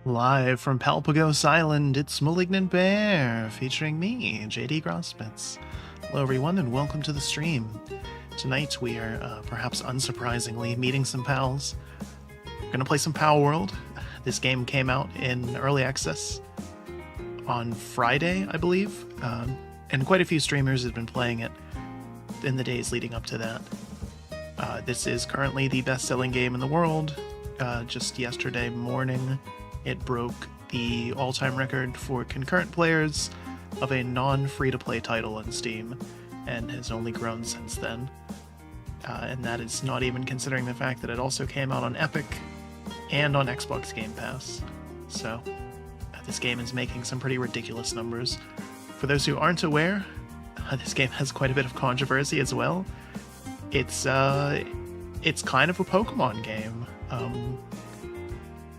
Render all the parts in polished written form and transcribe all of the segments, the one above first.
Live from Palpagos Island, it's Malignant Bear, featuring me, JD Grosspitz. Hello everyone, and welcome to the stream. Tonight we are, perhaps unsurprisingly, meeting some pals. We're gonna play some Palworld. This game came out in early access on Friday, I believe, and quite a few streamers have been playing it in the days leading up to that. This is currently the best-selling game in the world. Just yesterday morning, it broke the all-time record for concurrent players of a non-free-to-play title on Steam, and has only grown since then. And that is not even considering the fact that it also came out on Epic and on Xbox Game Pass. So, this game is making some pretty ridiculous numbers. For those who aren't aware, this game has quite a bit of controversy as well. It's kind of a Pokemon game.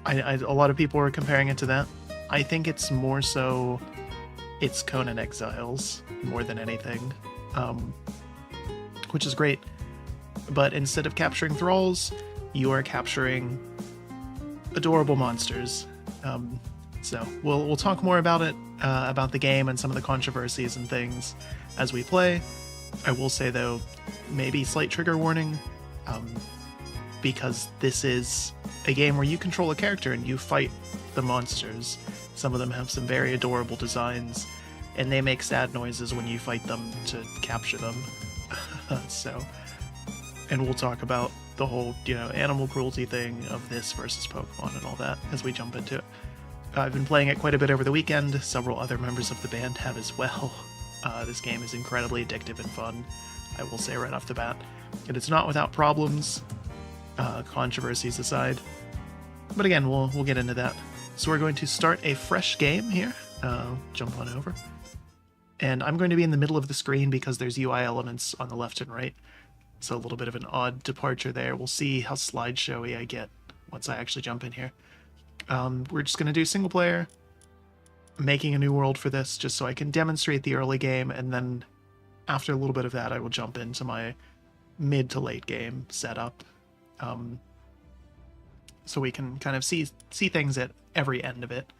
A lot of people are comparing it to that. I think it's more so it's Conan Exiles more than anything, which is great. But instead of capturing thralls, you are capturing adorable monsters. So we'll talk more about it, about the game and some of the controversies and things as we play. I will say though, maybe slight trigger warning, because this is a game where you control a character and you fight the monsters. Some of them have some very adorable designs, and they make sad noises when you fight them to capture them. And we'll talk about the whole, animal cruelty thing of this versus Pokemon and all that as we jump into it. I've been playing it quite a bit over the weekend. Several other members of the band have as well. This game is incredibly addictive and fun, I will say right off the bat. And it's not without problems, controversies aside. But again, we'll get into that. So we're going to start a fresh game here. Jump on over. And I'm going to be in the middle of the screen because there's UI elements on the left and right. So a little bit of an odd departure there. We'll see how slideshowy I get once I actually jump in here. We're just going to do single player, making a new world for this just so I can demonstrate the early game, and then after a little bit of that I will jump into my mid to late game setup. So we can kind of see things at every end of it.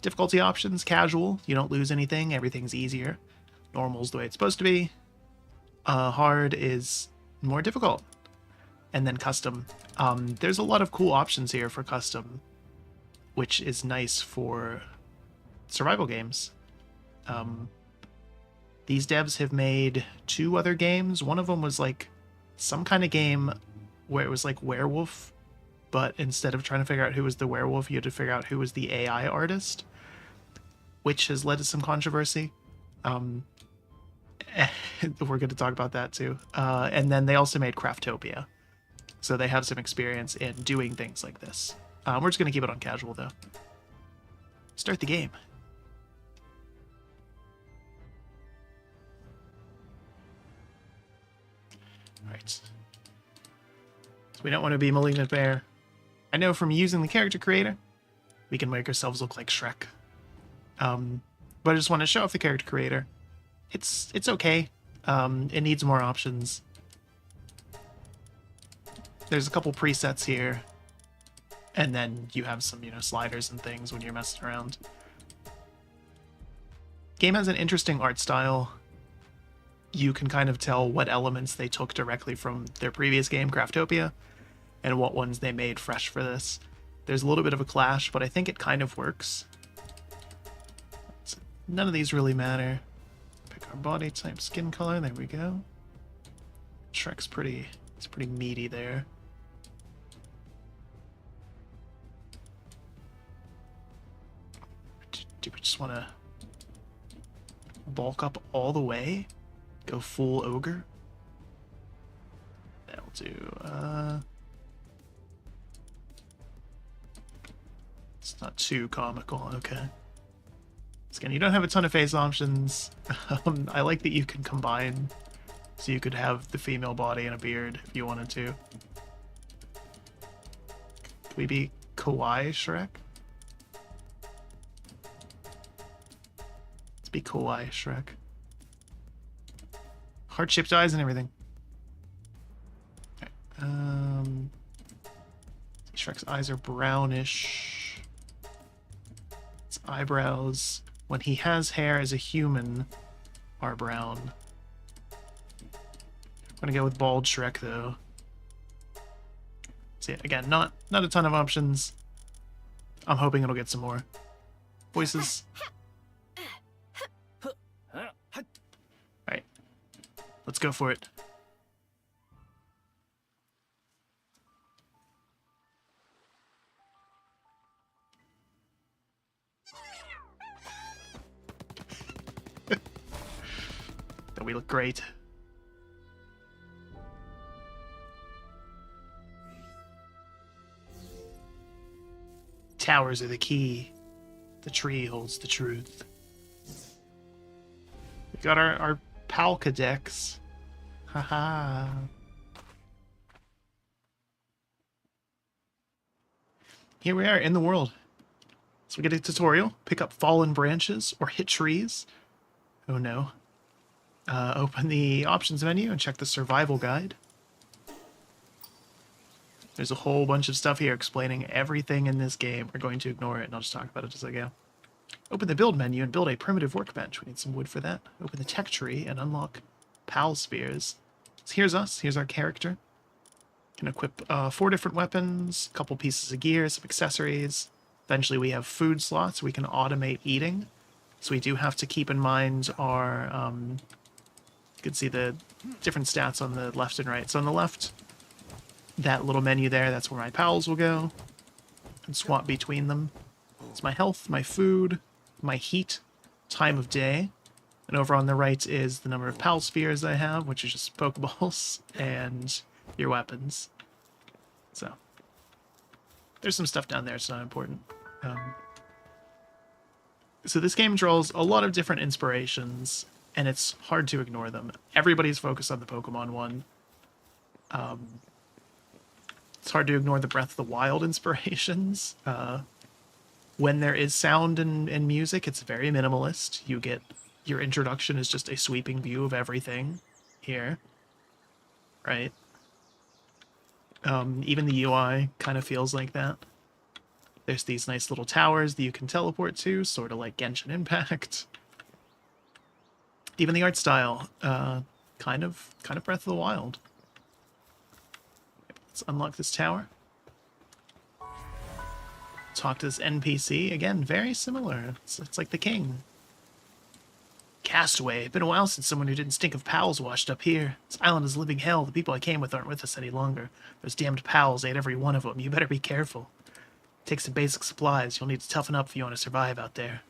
Difficulty options: casual, you don't lose anything, everything's easier. Normal's the way it's supposed to be. Hard is more difficult. And then custom. There's a lot of cool options here for custom, which is nice for survival games. These devs have made 2 other games. One of them was like some kind of game where it was like werewolf, but instead of trying to figure out who was the werewolf, you had to figure out who was the AI artist, which has led to some controversy. We're going to talk about that too. And then they also made Craftopia, so they have some experience in doing things like this. We're just going to keep it on casual though. Start the game. Alright. So we don't want to be Malignant Bear. I know from using the character creator, we can make ourselves look like Shrek. But I just want to show off the character creator. It's okay. It needs more options. There's a couple presets here, and then you have some, sliders and things when you're messing around. Game has an interesting art style. You can kind of tell what elements they took directly from their previous game, Craftopia, and what ones they made fresh for this. There's a little bit of a clash, but I think it kind of works. So none of these really matter. Pick our body type, skin color, there we go. Shrek's it's pretty meaty there. Do we just want to bulk up all the way? Go full ogre? That'll do. It's not too comical, okay. Again, you don't have a ton of face options. I like that you can combine, so you could have the female body and a beard if you wanted to. Could we be Kawaii Shrek? Let's be Kawaii Shrek. Heart-shaped eyes and everything. Okay. Shrek's eyes are brownish. eyebrows, when he has hair as a human, are brown. I'm gonna go with bald Shrek though. See, again, not a ton of options. I'm hoping it'll get some more voices. Alright, let's go for it. Don't we look great? Towers are the key. The tree holds the truth. We got our Palka decks. Haha. Here we are in the world. So we get a tutorial. Pick up fallen branches or hit trees. Oh no. Open the options menu and check the survival guide. There's a whole bunch of stuff here explaining everything in this game. We're going to ignore it, and I'll just talk about it as I go. Open the build menu and build a primitive workbench. We need some wood for that. Open the tech tree and unlock pal spheres. So here's us. Here's our character. Can equip 4 different weapons, a couple pieces of gear, some accessories. Eventually we have food slots. We can automate eating. So we do have to keep in mind our... you can see the different stats on the left and right. So on the left, that little menu there, that's where my pals will go. And swap between them. It's my health, my food, my heat, time of day. And over on the right is the number of pal spheres I have, which is just Pokeballs, and your weapons. So, there's some stuff down there, it's not important. So this game draws a lot of different inspirations, and it's hard to ignore them. Everybody's focused on the Pokemon one. It's hard to ignore the Breath of the Wild inspirations. When there is sound and music, it's very minimalist. You get your introduction is just a sweeping view of everything here, right? Even the UI kind of feels like that. There's these nice little towers that you can teleport to, sort of like Genshin Impact. Even the art style, kind of Breath of the Wild. Let's unlock this tower. Talk to this NPC. Again, very similar. It's like the king. Castaway. Been a while since someone who didn't stink of pals washed up here. This island is living hell. The people I came with aren't with us any longer. Those damned pals ate every one of them. You better be careful. Take some basic supplies. You'll need to toughen up if you want to survive out there.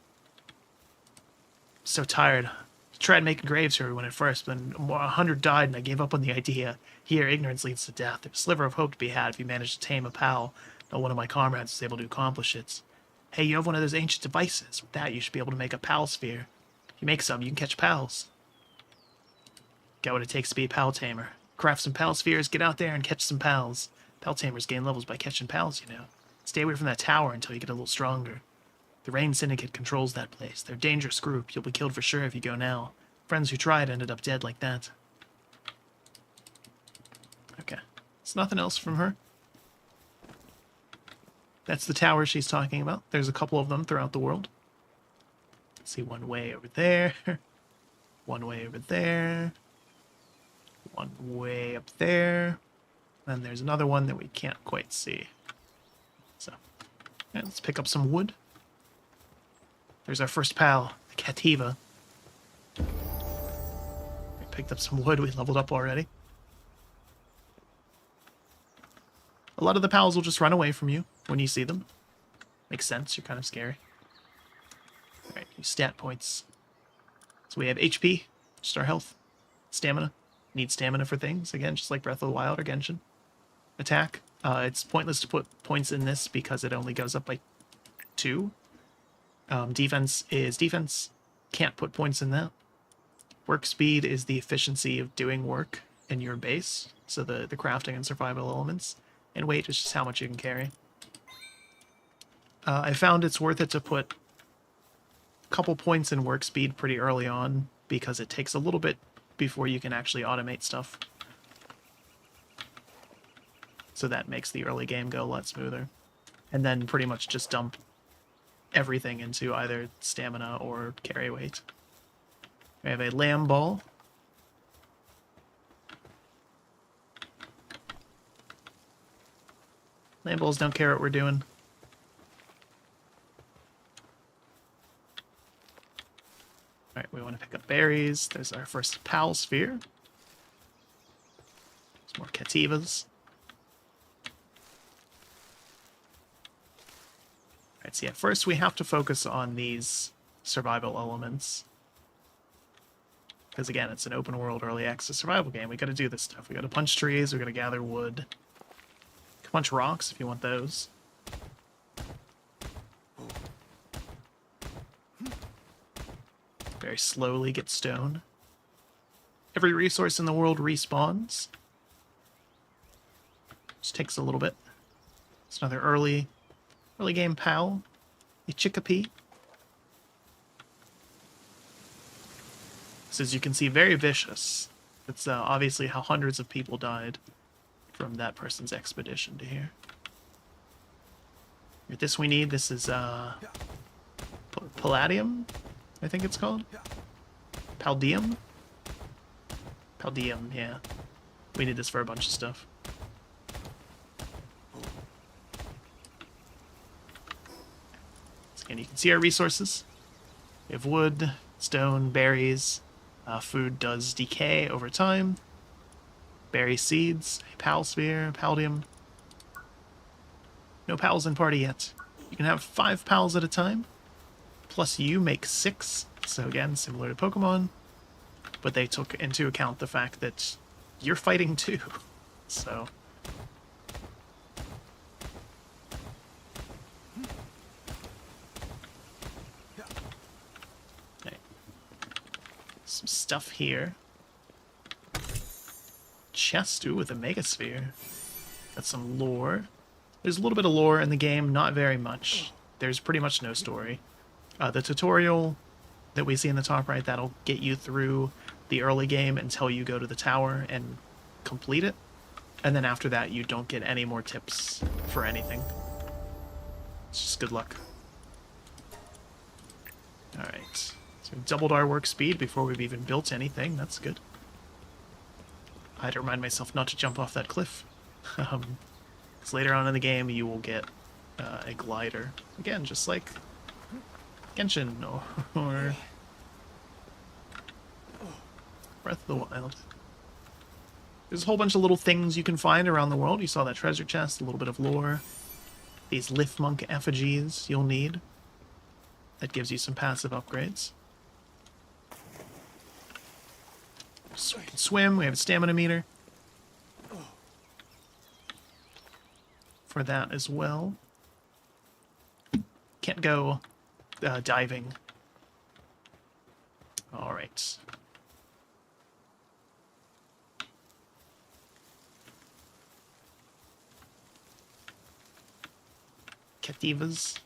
I'm so tired. I tried making graves for everyone at first, but 100 died and I gave up on the idea. Here, ignorance leads to death. There's a sliver of hope to be had if you manage to tame a pal. Not one of my comrades is able to accomplish it. Hey, you have one of those ancient devices. With that, you should be able to make a pal sphere. If you make some, you can catch pals. Got what it takes to be a pal tamer. Craft some pal spheres, get out there and catch some pals. Pal tamers gain levels by catching pals, you know. Stay away from that tower until you get a little stronger. The Rain Syndicate controls that place. They're a dangerous group. You'll be killed for sure if you go now. Friends who tried ended up dead like that. Okay. There's nothing else from her. That's the tower she's talking about. There's a couple of them throughout the world. See, one way over there. One way over there. One way up there. And there's another one that we can't quite see. So, yeah, let's pick up some wood. There's our first pal, the Cativa. We picked up some wood. We leveled up already. A lot of the pals will just run away from you when you see them. Makes sense. You're kind of scary. Alright, stat points. So we have HP, just our health. Stamina. Need stamina for things. Again, just like Breath of the Wild or Genshin. Attack. It's pointless to put points in this because it only goes up by 2. Defense is defense. Can't put points in that. Work speed is the efficiency of doing work in your base. So the crafting and survival elements. And weight is just how much you can carry. I found it's worth it to put a couple points in work speed pretty early on because it takes a little bit before you can actually automate stuff. So that makes the early game go a lot smoother. And then pretty much just dump everything into either stamina or carry weight. We have a lamb ball. Lamb balls don't care what we're doing. Alright, we want to pick up berries. There's our first pal sphere. There's more cativas. Alright, so yeah, first we have to focus on these survival elements. Because again, it's an open world early access survival game. We gotta do this stuff. We gotta punch trees, we gotta gather wood. Punch rocks if you want those. Very slowly get stone. Every resource in the world respawns. Just takes a little bit. It's another early game pal. A chickapee. This, as you can see, very vicious. It's obviously how hundreds of people died from that person's expedition to here. This we need. This is Palladium, I think it's called. Paldium? Paldium, yeah. We need this for a bunch of stuff. So again, you can see our resources. We have wood, stone, berries. Food does decay over time. Berry seeds, a pal sphere, paldium. No pals in party yet. You can have 5 pals at a time. Plus you make 6. So again, similar to Pokemon. But they took into account the fact that you're fighting too. So... okay. Some stuff here. Chest, ooh, with a Megasphere. Got some lore. There's a little bit of lore in the game, not very much. There's pretty much no story. The tutorial that we see in the top right, that'll get you through the early game until you go to the tower and complete it. And then after that, you don't get any more tips for anything. It's just good luck. Alright. So we've doubled our work speed before we've even built anything. That's good. I had to remind myself not to jump off that cliff. Because later on in the game, you will get a glider. Again, just like Genshin or Breath of the Wild. There's a whole bunch of little things you can find around the world. You saw that treasure chest, a little bit of lore. These Lifmunk effigies you'll need. That gives you some passive upgrades. So we can swim, we have a stamina meter for that as well. Can't go diving. Alright. Cativas.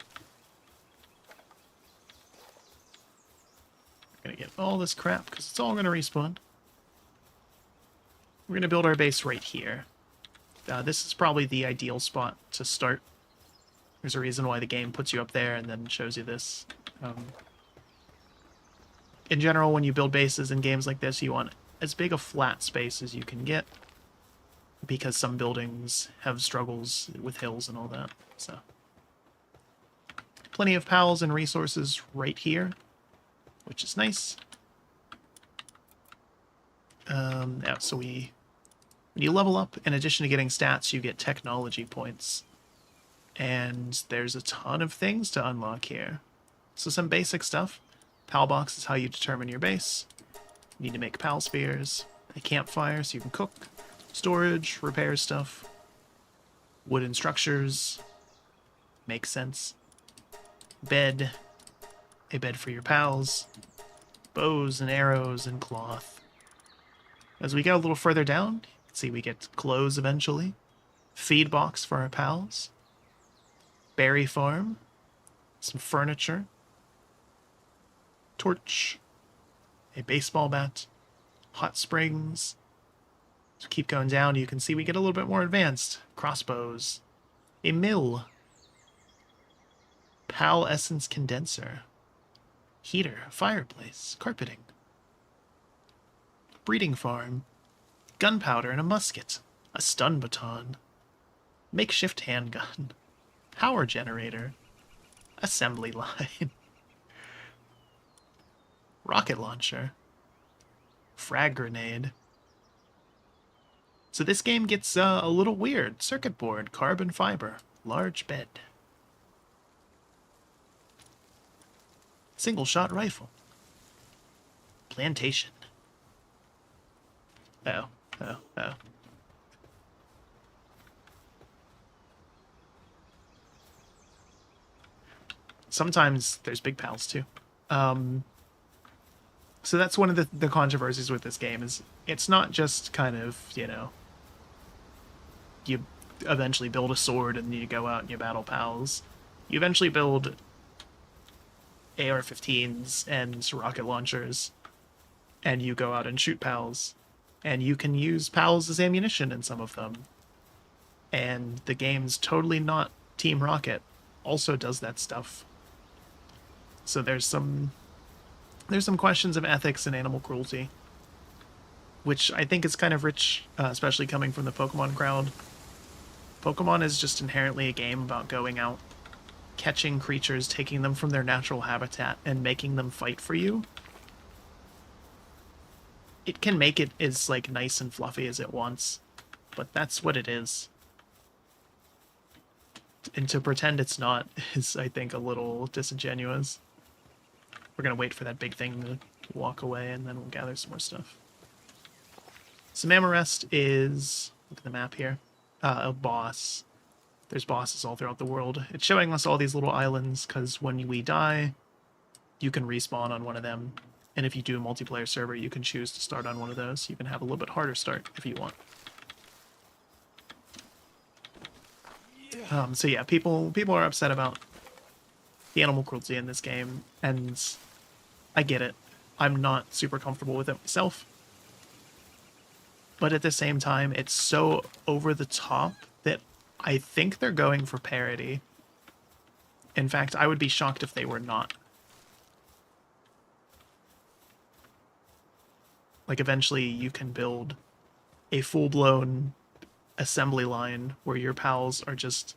We're gonna get all this crap because it's all gonna respawn. We're going to build our base right here. This is probably the ideal spot to start. There's a reason why the game puts you up there and then shows you this. In general, when you build bases in games like this, you want as big a flat space as you can get, because some buildings have struggles with hills and all that. So, plenty of pals and resources right here, which is nice. Yeah, so when you level up, in addition to getting stats, you get technology points. And there's a ton of things to unlock here. So some basic stuff. Pal box is how you determine your base. You need to make pal spheres. A campfire so you can cook. Storage, repair stuff. Wooden structures. Makes sense. Bed. A bed for your pals. Bows and arrows and cloth. As we go a little further down, you can see we get clothes eventually. Feed box for our pals. Berry farm. Some furniture. Torch. A baseball bat. Hot springs. So keep going down, you can see we get a little bit more advanced. Crossbows. A mill. Pal Essence Condenser. Heater, fireplace, carpeting. Breeding farm. Gunpowder and a musket. A stun baton. Makeshift handgun. Power generator. Assembly line. Rocket launcher. Frag grenade. So this game gets a little weird. Circuit board, carbon fiber, large bed. Single shot rifle. Plantation. Oh. Sometimes there's big pals too. So that's one of the controversies with this game is it's not just kind of, you know, you eventually build a sword and you go out and you battle pals. You eventually build AR-15s and rocket launchers and you go out and shoot pals. And you can use pals as ammunition in some of them. And the game's totally not Team Rocket also does that stuff. So there's some questions of ethics and animal cruelty, which I think is kind of rich, especially coming from the Pokemon crowd. Pokemon is just inherently a game about going out, catching creatures, taking them from their natural habitat, and making them fight for you. It can make it as, like, nice and fluffy as it wants, but that's what it is. And to pretend it's not is, I think, a little disingenuous. We're gonna wait for that big thing to walk away, and then we'll gather some more stuff. Samamorest is, look at the map here, a boss. There's bosses all throughout the world. It's showing us all these little islands, because when we die, you can respawn on one of them. And if you do a multiplayer server, you can choose to start on one of those. You can have a little bit harder start if you want. So yeah, people are upset about the animal cruelty in this game, and I get it. I'm not super comfortable with it myself. But at the same time, it's so over the top that I think they're going for parody. In fact, I would be shocked if they were not. Like, eventually you can build a full-blown assembly line where your pals are just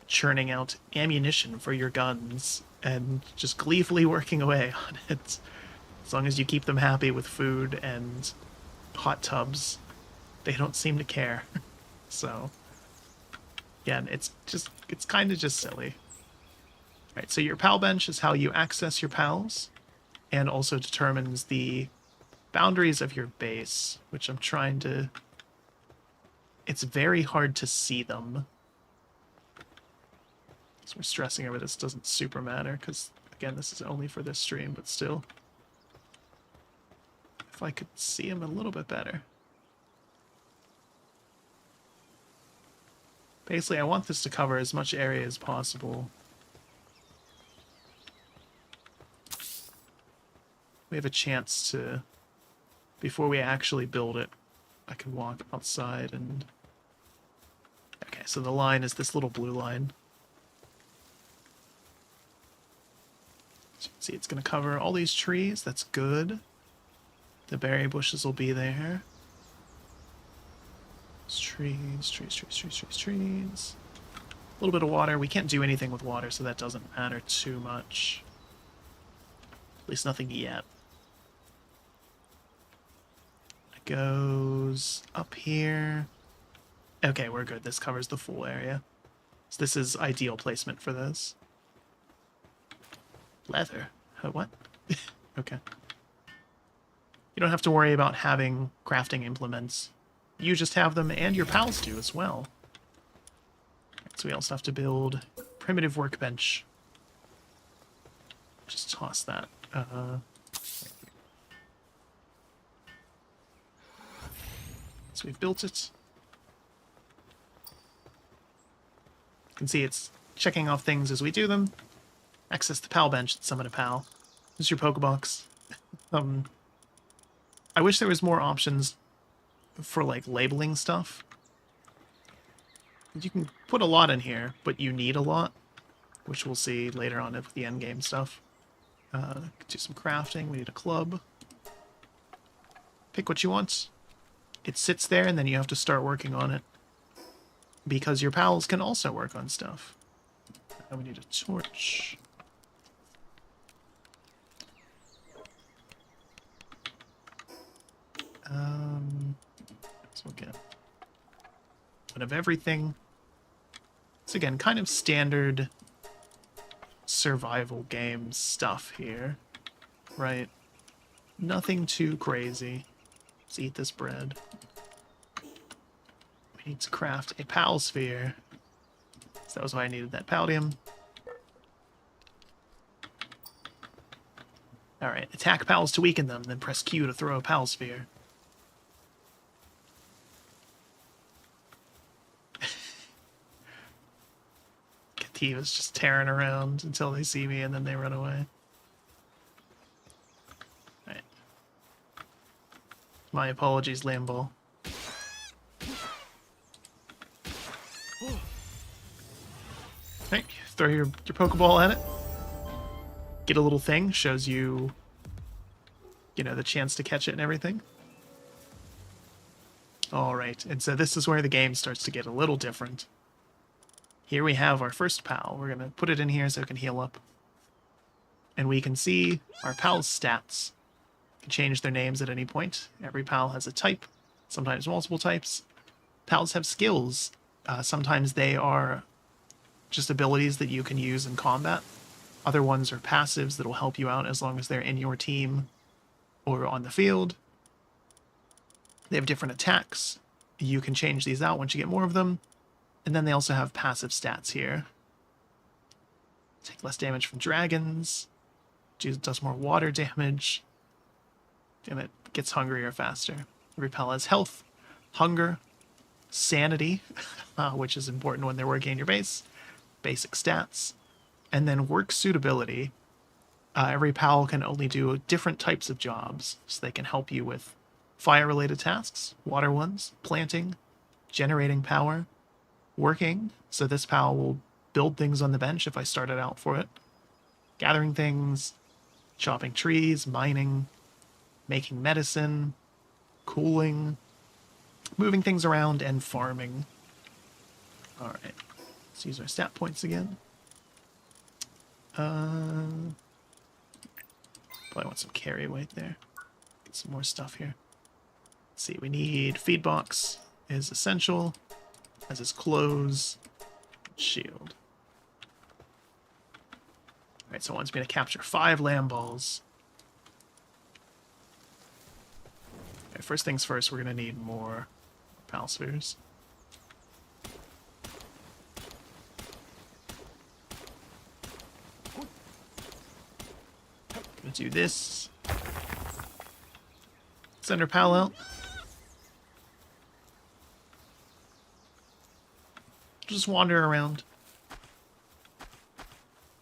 churning out ammunition for your guns and just gleefully working away on it. As long as you keep them happy with food and hot tubs, they don't seem to care. So, again, it's kind of just silly. Alright, so your pal bench is how you access your pals, and also determines the boundaries of your base, which I'm trying to... It's very hard to see them. So we're stressing over this doesn't super matter, because, again, this is only for this stream, but still. If I could see them a little bit better. Basically, I want this to cover as much area as possible. We have a chance to... Before we actually build it, I can walk outside and... Okay, so the line is this little blue line. So you can see it's going to cover all these trees. That's good. The berry bushes will be there. There's trees. A little bit of water. We can't do anything with water, so that doesn't matter too much. At least nothing yet. Goes up here. Okay, we're good. This covers the full area. So this is ideal placement for this. Leather. What? Okay. You don't have to worry about having crafting implements. You just have them, and your pals do as well. So we also have to build primitive workbench. Just toss that. So we've built it. You can see it's checking off things as we do them. Access the pal bench, summon a pal. This is your Pokebox. I wish there was more options for, like, labeling stuff. You can put a lot in here, but you need a lot. which we'll see later on with the end game stuff. Do some crafting. We need a club. Pick what you want. It sits there, and then you have to start working on it, because your pals can also work on stuff. And we need a torch. So we'll get one of everything. It's again kind of standard survival game stuff here, right? Nothing too crazy. Let's eat this bread. We need to craft a pal sphere. So that was why I needed that palladium. Alright, attack pals to weaken them, then press Q to throw a pal sphere. Kativa's just tearing around until they see me and then they run away. Alright. My apologies, Lamball. Alright, throw your Pokeball at it. Get a little thing, shows you, the chance to catch it and everything. Alright, and so this is where the game starts to get a little different. Here we have our first pal. We're going to put it in here so it can heal up. And we can see our pal's stats. We can change their names at any point. Every pal has a type, sometimes multiple types. Pals have skills. Sometimes they are just abilities that you can use in combat. Other ones are passives that will help you out as long as they're in your team or on the field. They have different attacks. You can change these out once you get more of them. And then they also have passive stats here. Take less damage from dragons. Does more water damage. And it gets hungrier faster. Repel has health, hunger, sanity, which is important when they're working in your base. Basic stats. And then work suitability. Every pal can only do different types of jobs. So they can help you with fire-related tasks, water ones, planting, generating power, working. So this pal will build things on the bench if I started out for it. Gathering things, chopping trees, mining, making medicine, cooling, moving things around, and farming. Alright, let's use our stat points again. Probably want some carry weight there. Get some more stuff here. Let's see, we need feed box is essential, as is clothes, shield. Alright, so it wants me to capture 5 lamb balls. Okay, first things first, we're going to need more pal spheres. Gonna do this. Send our pal out. Just wander around.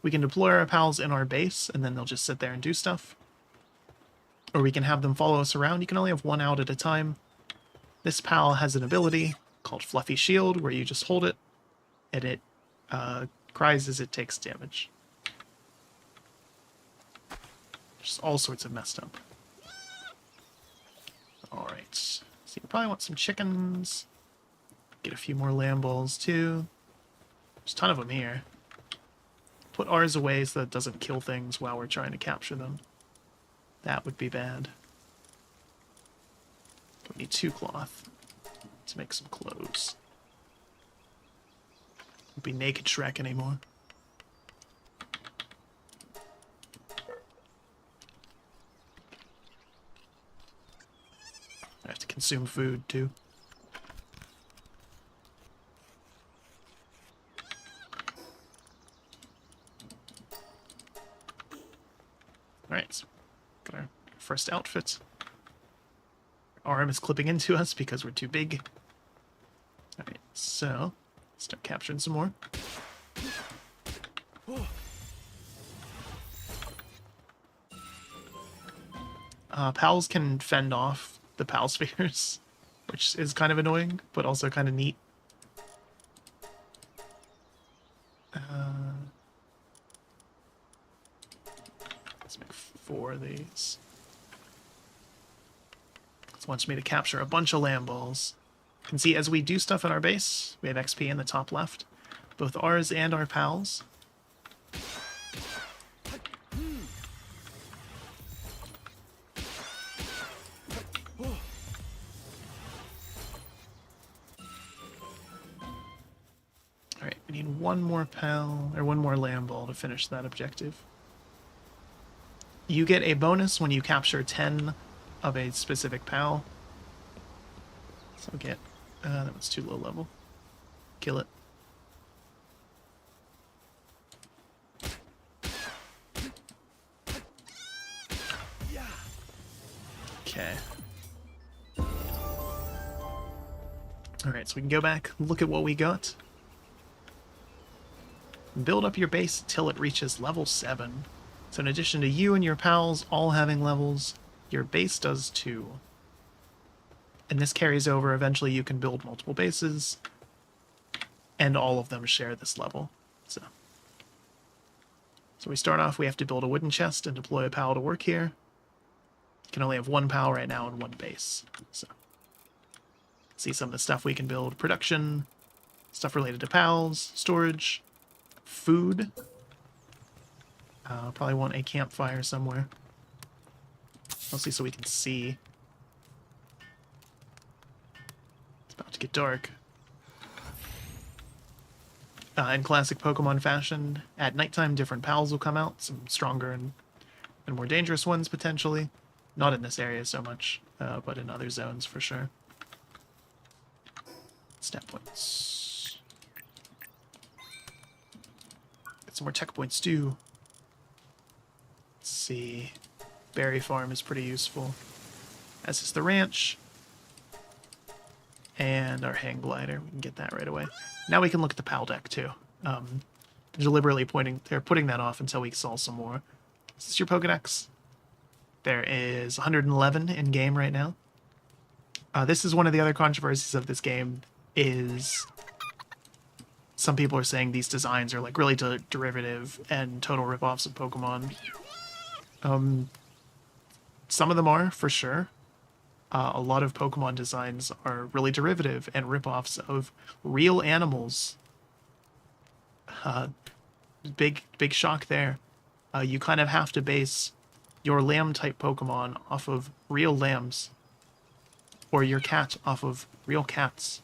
We can deploy our pals in our base, and then they'll just sit there and do stuff. Or we can have them follow us around. You can only have one out at a time. This pal has an ability called Fluffy Shield, where you just hold it, and it cries as it takes damage. Just all sorts of messed up. Alright. So you probably want some chickens. Get a few more lamb balls too. There's a ton of them here. Put ours away so that it doesn't kill things while we're trying to capture them. That would be bad. We need 2 cloth to make some clothes. Won't be naked Shrek anymore. I have to consume food too. Alright, so got our first outfit. Our arm is clipping into us because we're too big. Alright, so start capturing some more. Pals can fend off the pal spheres, which is kind of annoying, but also kind of neat. these. It wants me to capture a bunch of lamb balls. You can see as we do stuff in our base, we have XP in the top left. Both ours and our pals. Alright, we need one more pal, or one more lamb ball to finish that objective. You get a bonus when you capture 10 of a specific pal. So get... that was too low level. Kill it. Okay. Alright, so we can go back, look at what we got. Build up your base until it reaches level 7. So in addition to you and your pals all having levels, your base does too. And this carries over. Eventually you can build multiple bases, and all of them share this level. So we start off, we have to build a wooden chest and deploy a pal to work here. You can only have one pal right now and one base. So see some of the stuff we can build. Production, stuff related to pals, storage, food. Probably want a campfire somewhere. Mostly so we can see. It's about to get dark. In classic Pokemon fashion, at nighttime different pals will come out, some stronger and more dangerous ones potentially. Not in this area so much, but in other zones for sure. Stat points. Get some more tech points too. Let's see. Berry farm is pretty useful. As is the ranch. And our hang glider. We can get that right away. Now we can look at the PAL deck too. Deliberately they're putting that off until we saw some more. Is this your Pokedex? There is 111 in game right now. This is one of the other controversies of this game, is some people are saying these designs are like really derivative and total ripoffs of Pokemon. Some of them are, for sure. A lot of Pokemon designs are really derivative and ripoffs of real animals. Big shock there. You kind of have to base your lamb-type Pokemon off of real lambs, or your cat off of real cats,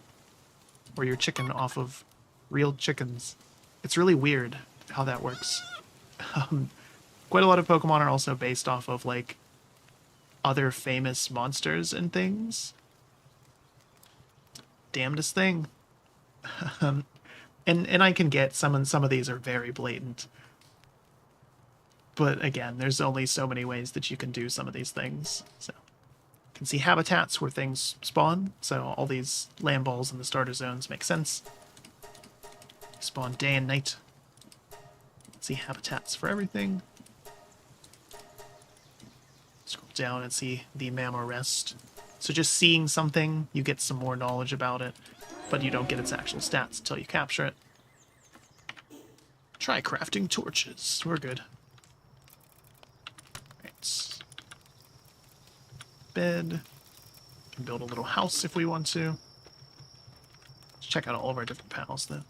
or your chicken off of real chickens. It's really weird how that works. Quite a lot of Pokemon are also based off of, like, other famous monsters and things. Damnedest thing. And I can get some of these are very blatant. But again, there's only so many ways that you can do some of these things. So you can see habitats where things spawn. So all these land balls in the starter zones make sense. Spawn day and night. See habitats for everything. Scroll down and see the Mamorest. So just seeing something, you get some more knowledge about it, but you don't get its actual stats until you capture it. Try crafting torches. We're good. Right. Bed. Can build a little house if we want to. Let's check out all of our different pals then.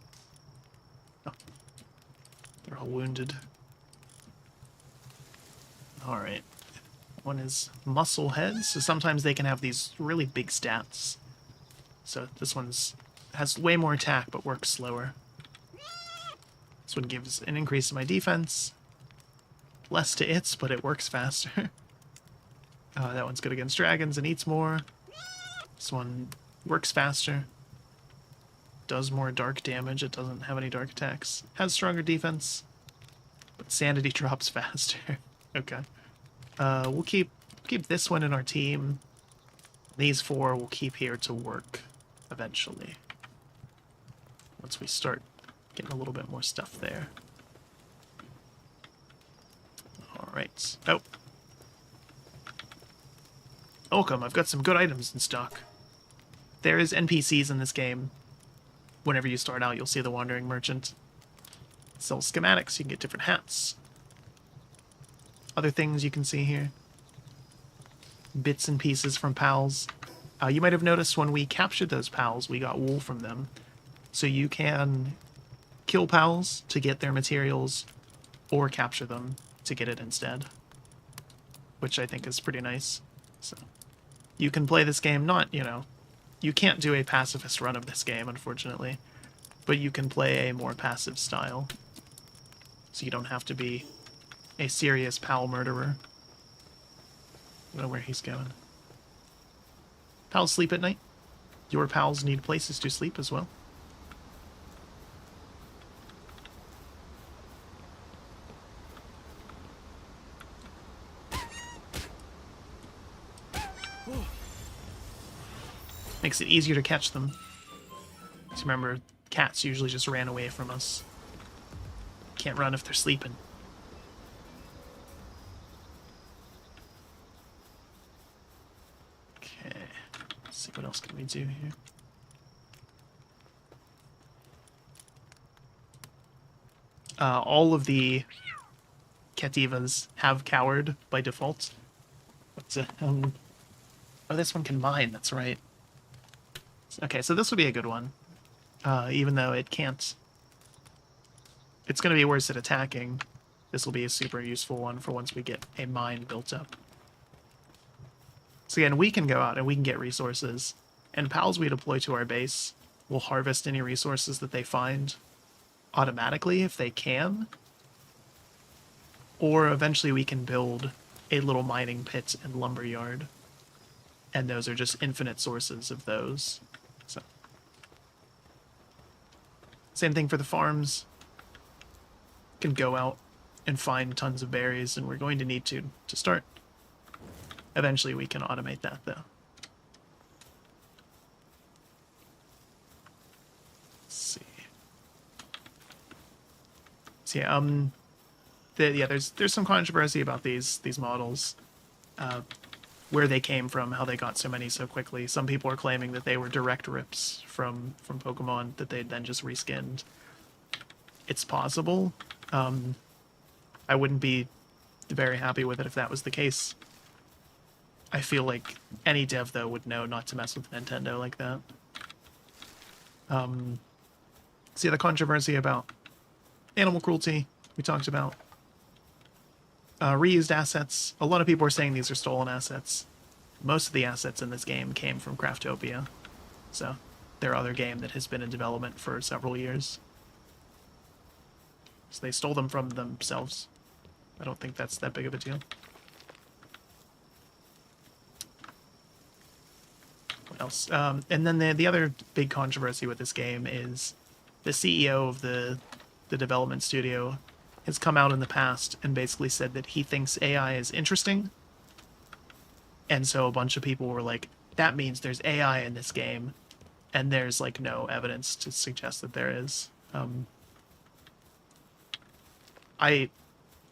Oh. They're all wounded. Alright. One is muscle head, so sometimes they can have these really big stats. So this one's has way more attack but works slower. This one gives an increase in my defense. Less to its, but it works faster. That one's good against dragons and eats more. This one works faster. Does more dark damage. It doesn't have any dark attacks. Has stronger defense, but sanity drops faster. Okay. We'll keep this one in our team. These four we'll keep here to work eventually. Once we start getting a little bit more stuff there. Alright. Oh. Welcome, I've got some good items in stock. There is NPCs in this game. Whenever you start out, you'll see the Wandering Merchant. Sells schematics, you can get different hats. Other things you can see here. bits and pieces from pals. You might have noticed when we captured those pals, we got wool from them. So you can kill pals to get their materials, or capture them to get it instead, which I think is pretty nice. So you can play this game not, you can't do a pacifist run of this game, unfortunately, but you can play a more passive style. So you don't have to be a serious pal murderer. I don't know where he's going. Pals sleep at night. Your pals need places to sleep as well. Makes it easier to catch them. So remember, cats usually just ran away from us. Can't run if they're sleeping. Okay. Let's see what else can we do here. All of the Cativas have cowered by default. What's oh, this one can mine, that's right. Okay, so this would be a good one. Even though it can't... It's going to be worse at attacking. This will be a super useful one for once we get a mine built up. So again, we can go out and we can get resources. And pals we deploy to our base will harvest any resources that they find automatically if they can. Or eventually we can build a little mining pit and lumber yard. And those are just infinite sources of those. So, same thing for the farms. Can go out and find tons of berries, and we're going to need to start. Eventually we can automate that, though. Let's see. So yeah, there's some controversy about these models. Where they came from, how they got so many so quickly. Some people are claiming that they were direct rips from Pokemon that they'd then just reskinned. It's possible. I wouldn't be very happy with it if that was the case. I feel like any dev, though, would know not to mess with Nintendo like that. See the controversy about animal cruelty we talked about. Reused assets. A lot of people are saying these are stolen assets. Most of the assets in this game came from Craftopia. So, their other game that has been in development for several years. So they stole them from themselves. I don't think that's that big of a deal. What else? And then the other big controversy with this game is the CEO of the development studio has come out in the past and basically said that he thinks AI is interesting. And so a bunch of people were like, that means there's AI in this game. And there's like no evidence to suggest that there is. I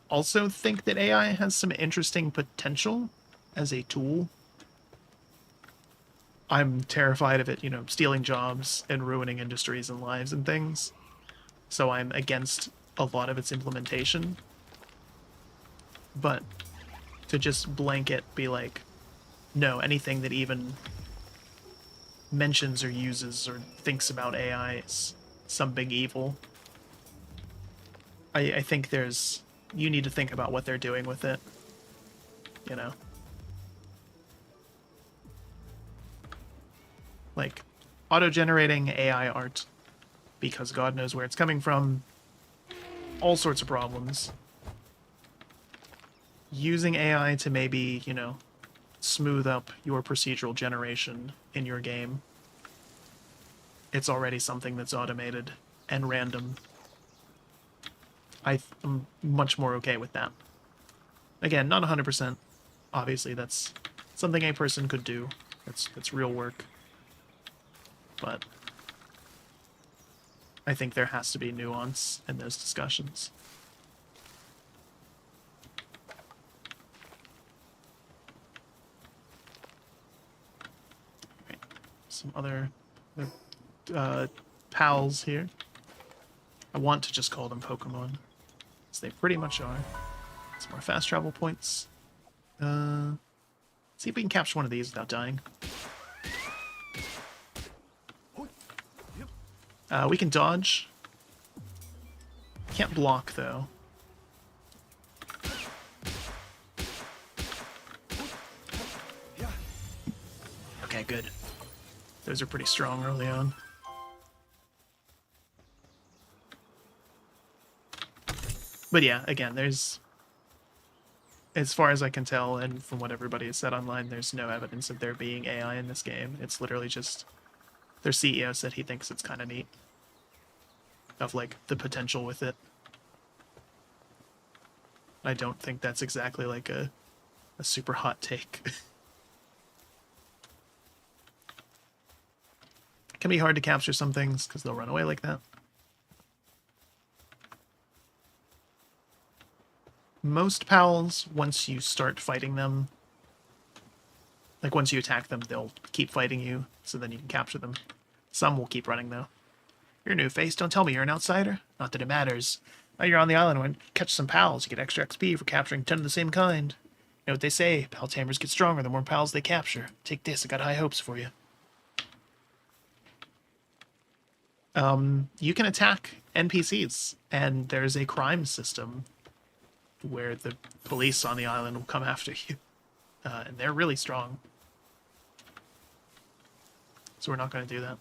also think that AI has some interesting potential as a tool. I'm terrified of it, stealing jobs and ruining industries and lives and things. So I'm against a lot of its implementation. But to just blanket be like, no, anything that even mentions or uses or thinks about AI is some big evil. I think you need to think about what they're doing with it. Like, auto-generating AI art, because God knows where it's coming from, all sorts of problems. Using AI to maybe, smooth up your procedural generation in your game. It's already something that's automated and random. I'm much more okay with that. Again, not 100%. Obviously, that's something a person could do. That's real work. But I think there has to be nuance in those discussions. Right. Some other pals here. I want to just call them Pokemon, as they pretty much are. Some more fast travel points. See if we can capture one of these without dying. We can dodge. Can't block, though. Okay, good. Those are pretty strong early on. But yeah, again, there's... As far as I can tell, and from what everybody has said online, there's no evidence of there being AI in this game. It's literally just... Their CEO said he thinks it's kind of neat. Of, like, the potential with it. I don't think that's exactly, like, a super hot take. It can be hard to capture some things, because they'll run away like that. Most pals, once you start fighting them, like once you attack them, they'll keep fighting you, so then you can capture them. Some will keep running, though. You're a new face, don't tell me you're an outsider. Not that it matters. Now you're on the island, when catch some pals, you get extra XP for capturing 10 of the same kind. You know what they say, pal tamers get stronger the more pals they capture. Take this, I got high hopes for you. You can attack NPCs, and there's a crime system where the police on the island will come after you. And they're really strong. So we're not going to do that.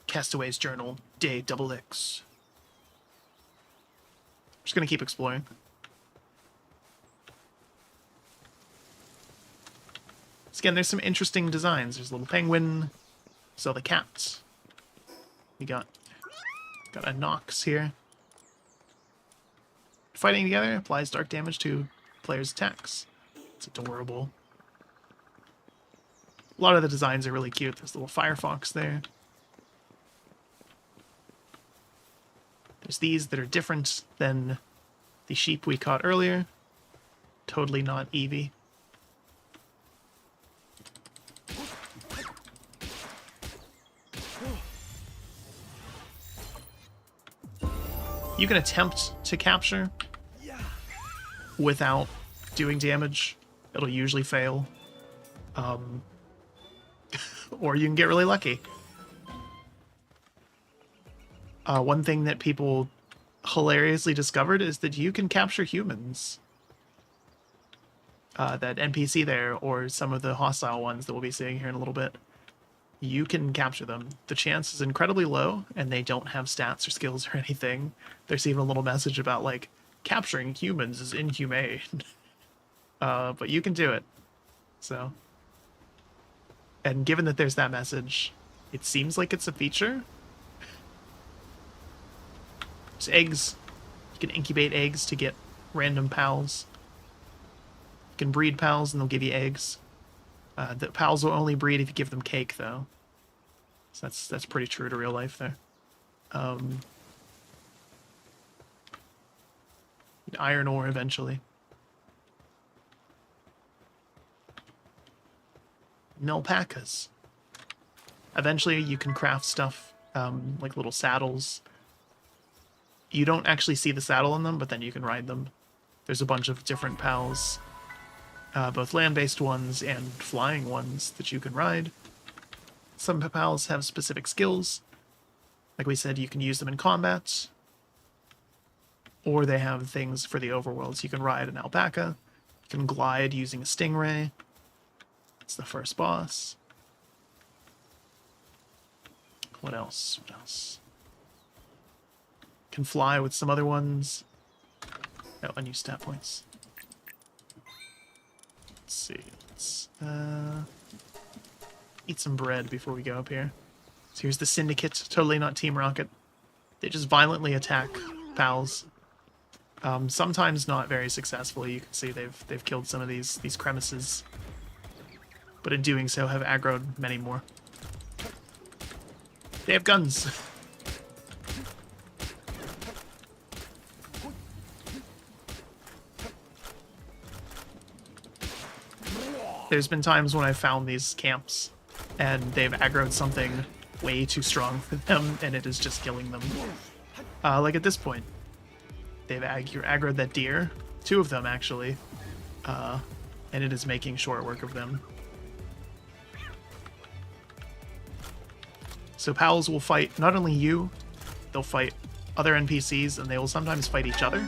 Castaway's Journal, Day XX. Just going to keep exploring. So again, there's some interesting designs. There's a little penguin. So the cats. We got a Nox here. Fighting together applies dark damage to players' attacks. It's adorable. A lot of the designs are really cute. There's a little Firefox there. There's these that are different than the sheep we caught earlier. Totally not Eevee. You can attempt to capture without doing damage. It'll usually fail. Or you can get really lucky. One thing that people hilariously discovered is that you can capture humans. That NPC there, or some of the hostile ones that we'll be seeing here in a little bit. You can capture them. The chance is incredibly low, and they don't have stats or skills or anything. There's even a little message about, like, capturing humans is inhumane. But you can do it. So. And given that there's that message, it seems like it's a feature. There's eggs. You can incubate eggs to get random pals. You can breed pals, and they'll give you eggs. The pals will only breed if you give them cake, though. So that's pretty true to real life there. Iron ore eventually. And alpacas. Eventually you can craft stuff, like little saddles. You don't actually see the saddle on them, but then you can ride them. There's a bunch of different pals. Both land-based ones and flying ones that you can ride. Some pals have specific skills. Like we said, you can use them in combat. Or they have things for the overworld. So you can ride an alpaca. You can glide using a stingray. It's the first boss. What else? What else? Can fly with some other ones. Oh, unused stat points. Let's see. Let's eat some bread before we go up here. So here's the Syndicate. Totally not Team Rocket. They just violently attack pals. Sometimes not very successfully. You can see they've killed some of these crevices, but in doing so have aggroed many more. They have guns. There's been times when I've found these camps and they've aggroed something way too strong for them, and it is just killing them. Like at this point, they've aggroed that deer. Two of them, actually. and it is making short work of them. So pals will fight not only you, they'll fight other NPCs, and they will sometimes fight each other.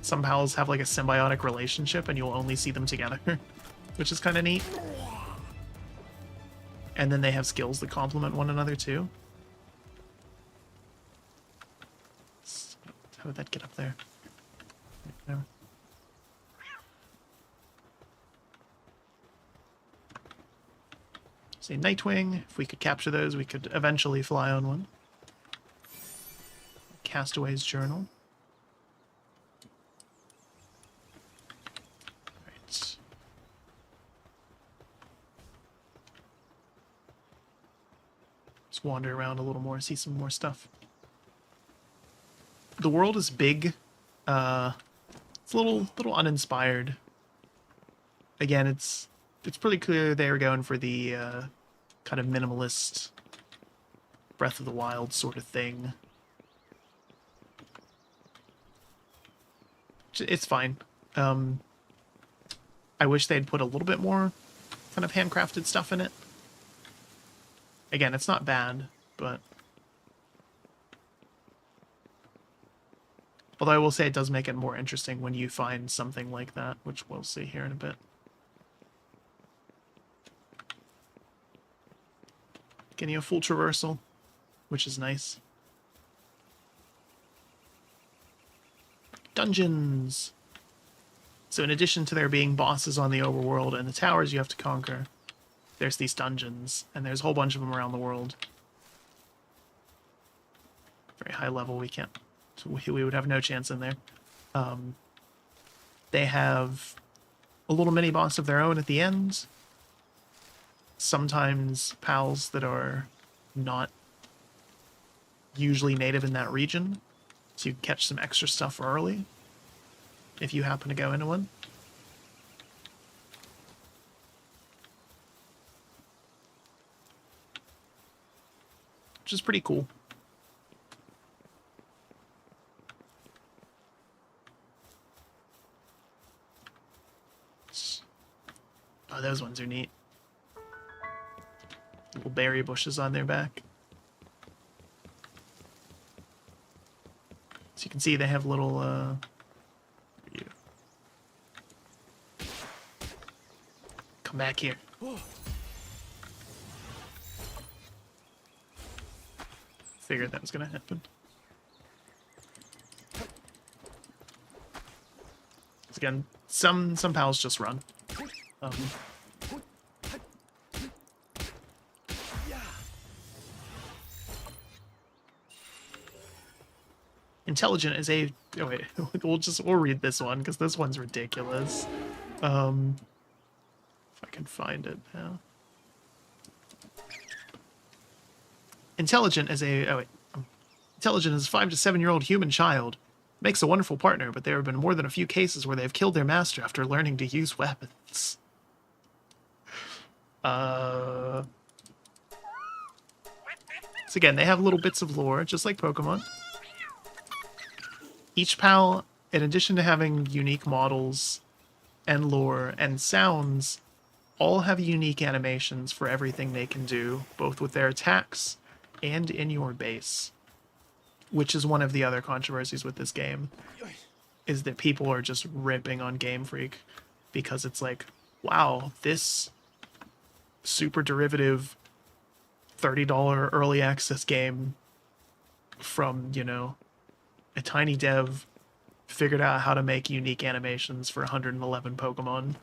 Some pals have like a symbiotic relationship, and you'll only see them together, which is kind of neat. And then they have skills that complement one another too. How did that get up there? Right there. Say Nightwing. If we could capture those, we could eventually fly on one. Castaway's Journal. Right. Let's wander around a little more, see some more stuff. The world is big. It's a little uninspired. Again, it's pretty clear they were going for the kind of minimalist Breath of the Wild sort of thing. It's fine. I wish they'd put a little bit more kind of handcrafted stuff in it. Again, it's not bad, but... Although I will say it does make it more interesting when you find something like that, which we'll see here in a bit. Getting a full traversal, which is nice. Dungeons! So in addition to there being bosses on the overworld and the towers you have to conquer, there's these dungeons, and there's a whole bunch of them around the world. Very high level, we can't... We would have no chance in there. They have a little mini-boss of their own at the end. Sometimes pals that are not usually native in that region, so you can catch some extra stuff early if you happen to go into one. Which is pretty cool. Oh, those ones are neat. Little berry bushes on their back. So you can see they have little, Come back here. Figured that was gonna happen. So again, some pals just run. Intelligent is a... Oh wait, we'll read this one, because this one's ridiculous. If I can find it now. Intelligent is a... Oh wait. Intelligent is a 5 to 7-year-old human child. Makes a wonderful partner, but there have been more than a few cases where they have killed their master after learning to use weapons. So again, they have little bits of lore, just like Pokemon. Each pal, in addition to having unique models and lore and sounds, all have unique animations for everything they can do, both with their attacks and in your base. Which is one of the other controversies with this game, is that people are just ripping on Game Freak because it's like, wow, this super derivative $30 early access game from, you know, a tiny dev figured out how to make unique animations for 111 Pokemon,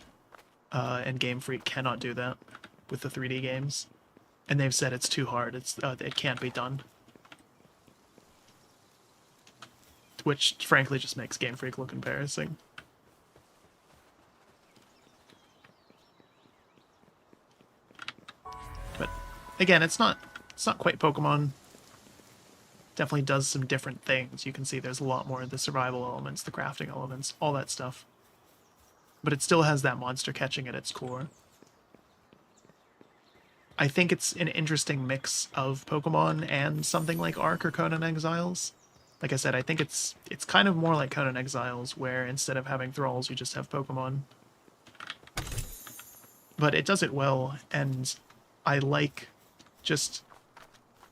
and Game Freak cannot do that with the 3D games. And they've said it's too hard, it can't be done. Which, frankly, just makes Game Freak look embarrassing. But, again, it's not quite Pokemon. Definitely does some different things. You can see there's a lot more of the survival elements, the crafting elements, all that stuff. But it still has that monster catching at its core. I think it's an interesting mix of Pokemon and something like Ark or Conan Exiles. Like I said, I think it's kind of more like Conan Exiles, where instead of having thralls, you just have Pokemon. But it does it well, and I like just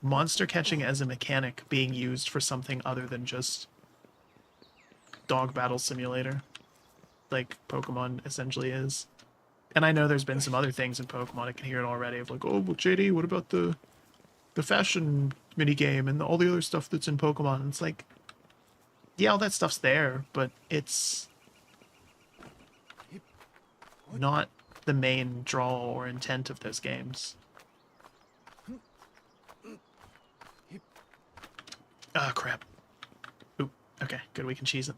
monster catching as a mechanic being used for something other than just dog battle simulator, like Pokemon essentially is. And I know there's been some other things in Pokemon, I can hear it already, of like, oh, well, JD, what about the fashion minigame and all the other stuff that's in Pokemon? And it's like, yeah, all that stuff's there, but it's not the main draw or intent of those games. Ah, crap. Oop, okay, good, we can cheese it.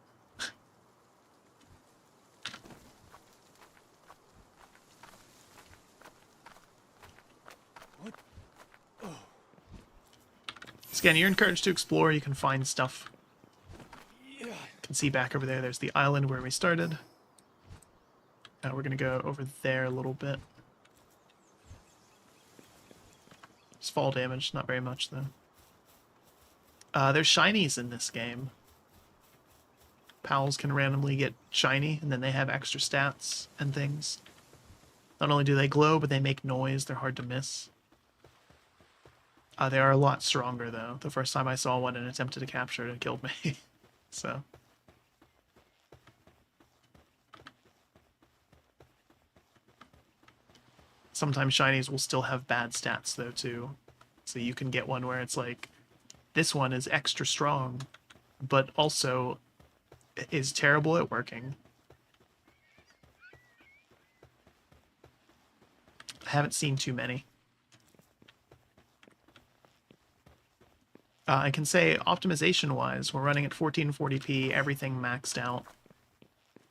Again, you're encouraged to explore. You can find stuff. You can see back over there, there's the island where we started. We're going to go over there a little bit. It's fall damage, not very much though. There's shinies in this game. Pals can randomly get shiny, and then they have extra stats and things. Not only do they glow, but they make noise. They're hard to miss. They are a lot stronger, though. The first time I saw one and attempted to capture it, it killed me. So. Sometimes shinies will still have bad stats, though, too. So you can get one where it's like, this one is extra strong, but also is terrible at working. I haven't seen too many. I can say optimization-wise, we're running at 1440p, everything maxed out.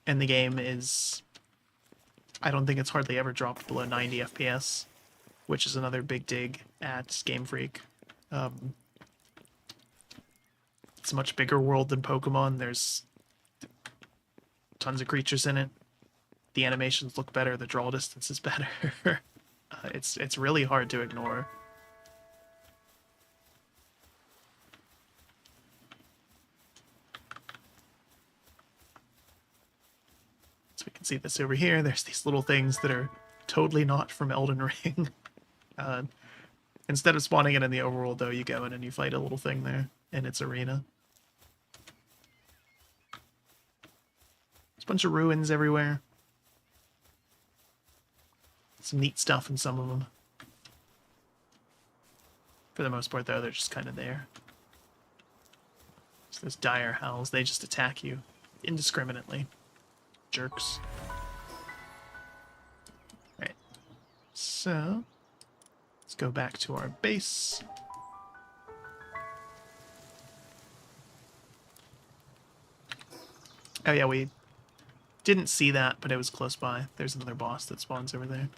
And the game is... I don't think it's hardly ever dropped below 90 FPS, which is another big dig at Game Freak. It's a much bigger world than Pokemon. There's tons of creatures in it. The animations look better, the draw distance is better. It's really hard to ignore. We can see this over here. There's these little things that are totally not from Elden Ring. Instead of spawning it in the overworld, though, you go in and you fight a little thing there in its arena. There's a bunch of ruins everywhere. Some neat stuff in some of them. For the most part, though, they're just kind of there. So those dire howls, they just attack you indiscriminately. Jerks. Right. So, let's go back to our base. Oh yeah, we didn't see that, but it was close by. There's another boss that spawns over there.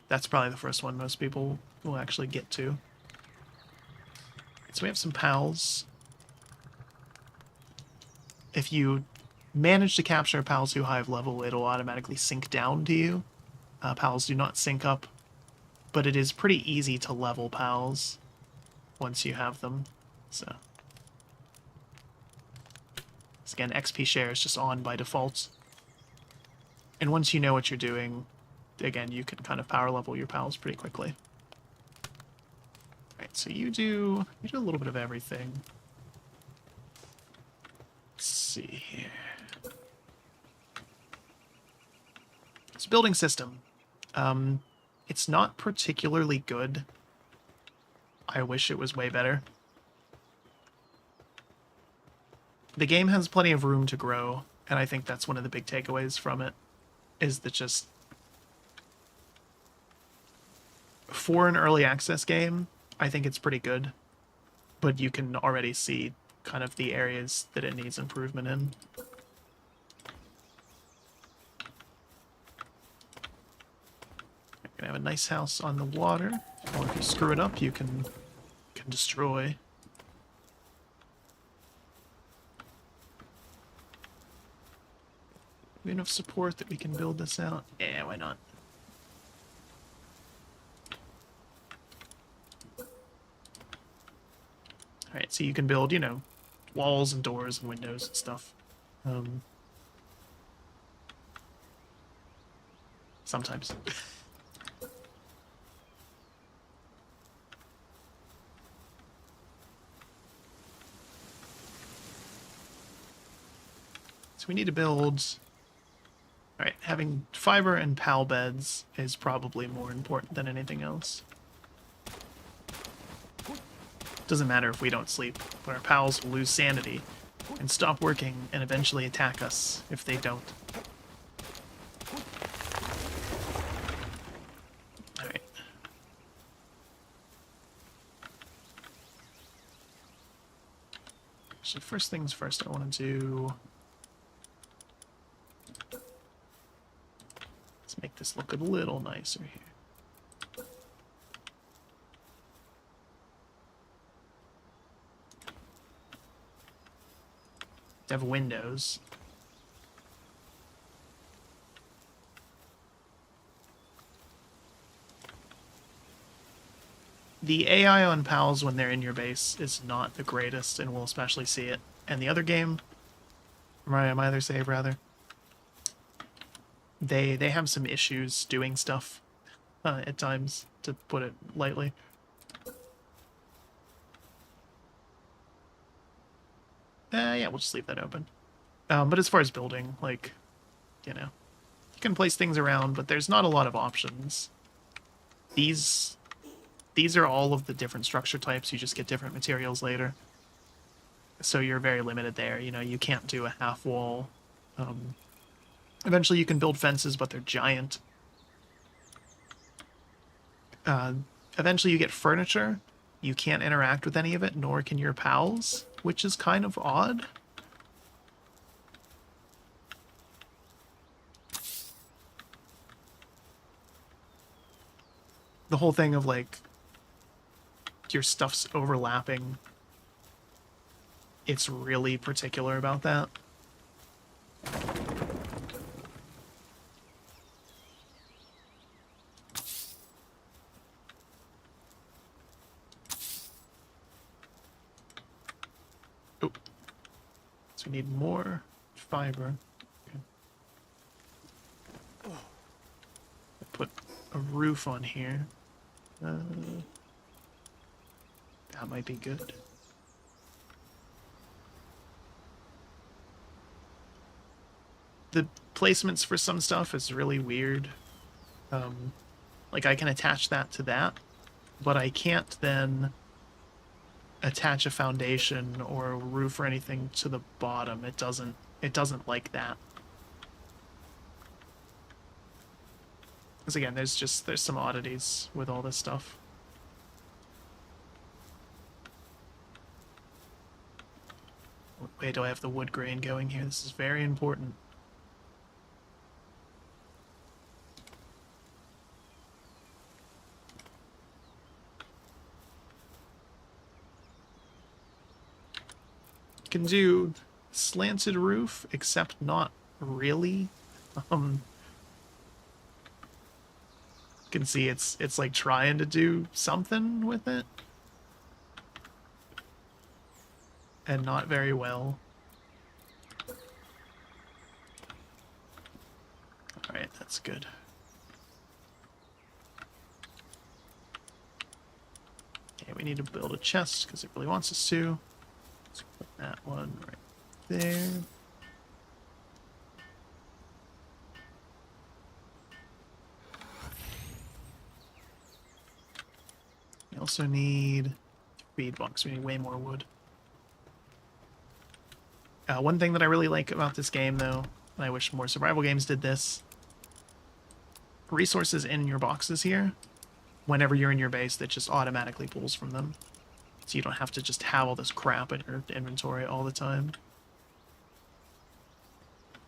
That's probably the first one most people will actually get to. So we have some pals. If you manage to capture pals who high level, it'll automatically sync down to you. Pals do not sync up, but it is pretty easy to level pals once you have them. So again, XP share is just on by default. And once you know what you're doing, again, you can kind of power level your pals pretty quickly. Alright, so you do a little bit of everything. Let's see here. This building system. It's not particularly good. I wish it was way better. The game has plenty of room to grow, and I think that's one of the big takeaways from it, is that just for an early access game, I think it's pretty good, but you can already see kind of the areas that it needs improvement in. You're gonna have a nice house on the water, or if you screw it up, you can destroy. We have enough support that we can build this out? Yeah, why not? Alright, so you can build, you know, walls and doors and windows and stuff. Sometimes. So we need to build... Alright, having fiber and pal beds is probably more important than anything else. Doesn't matter if we don't sleep, but our pals will lose sanity and stop working and eventually attack us if they don't. Alright. So first things first, I want to do... Let's make this look a little nicer here. Have windows. The AI on pals when they're in your base is not the greatest, and we'll especially see it. And the other game, my other save rather, they have some issues doing stuff at times, to put it lightly. Yeah, we'll just leave that open. But as far as building, like, you know, you can place things around, but there's not a lot of options. These are all of the different structure types. You just get different materials later. So you're very limited there. You know, you can't do a half wall. Eventually you can build fences, but they're giant. Eventually you get furniture. You can't interact with any of it, nor can your pals, which is kind of odd. The whole thing of, like, your stuff's overlapping, it's really particular about that. So we need more fiber. Okay. Put a roof on here. That might be good. The placements for some stuff is really weird. Like, I can attach that to that, but I can't then attach a foundation or a roof or anything to the bottom. It doesn't like that. Because again, there's some oddities with all this stuff. Wait, do I have the wood grain going here? This is very important. Can do slanted roof, except not really. You can see it's like trying to do something with it, and not very well. All right, that's good. Okay, we need to build a chest because it really wants us to. Let's put that one right there. We also need feed bunks. We need way more wood. One thing that I really like about this game, though, and I wish more survival games did this, resources in your boxes here, whenever you're in your base, that just automatically pulls from them. So you don't have to just have all this crap in your inventory all the time.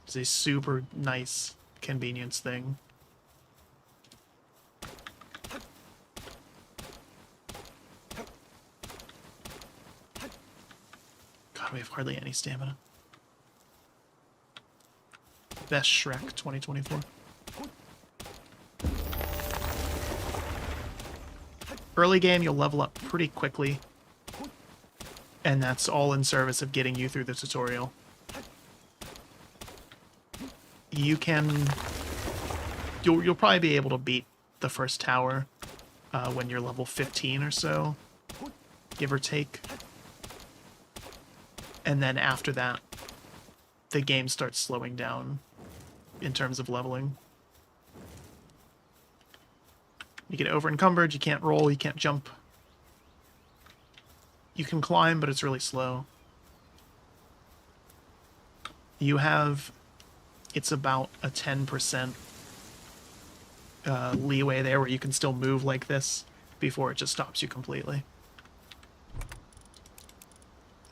It's a super nice convenience thing. God, we have hardly any stamina. Best Shrek 2024. Early game, you'll level up pretty quickly. And that's all in service of getting you through the tutorial. You can... You'll probably be able to beat the first tower when you're level 15 or so, give or take. And then after that, the game starts slowing down in terms of leveling. You get over encumbered, you can't roll, you can't jump. You can climb, but it's really slow. You have... It's about a 10% leeway there where you can still move like this before it just stops you completely.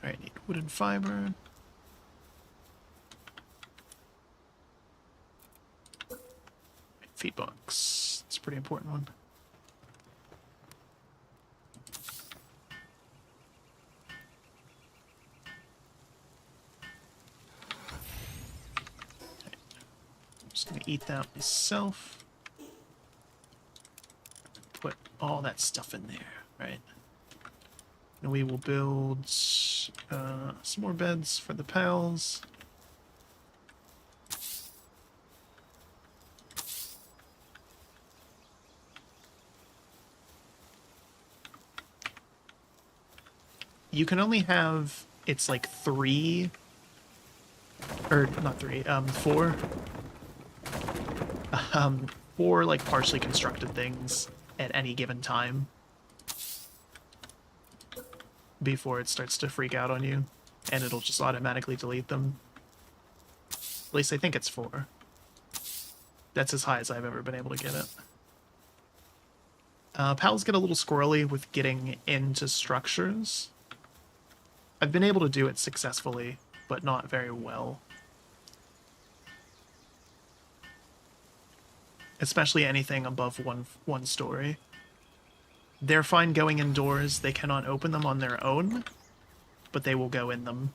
Alright, need wooden fiber. Feed box. It's a pretty important one. I'm just gonna eat that myself. Put all that stuff in there, right? And we will build some more beds for the pals. You can only have, it's like 3, or not 3, 4. 4 like partially constructed things at any given time before it starts to freak out on you, and it'll just automatically delete them. At least I think it's 4. That's as high as I've ever been able to get it. Pals get a little squirrely with getting into structures. I've been able to do it successfully, but not very well. Especially anything above one story. They're fine going indoors. They cannot open them on their own, but they will go in them.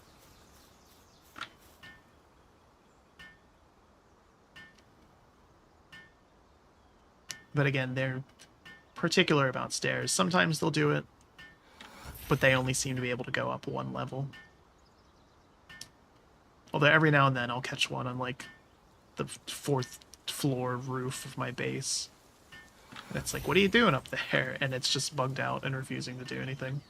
But again, they're particular about stairs. Sometimes they'll do it, but they only seem to be able to go up 1 level. Although every now and then I'll catch one on, like, the 4th floor roof of my base. And it's like, what are you doing up there? And it's just bugged out and refusing to do anything.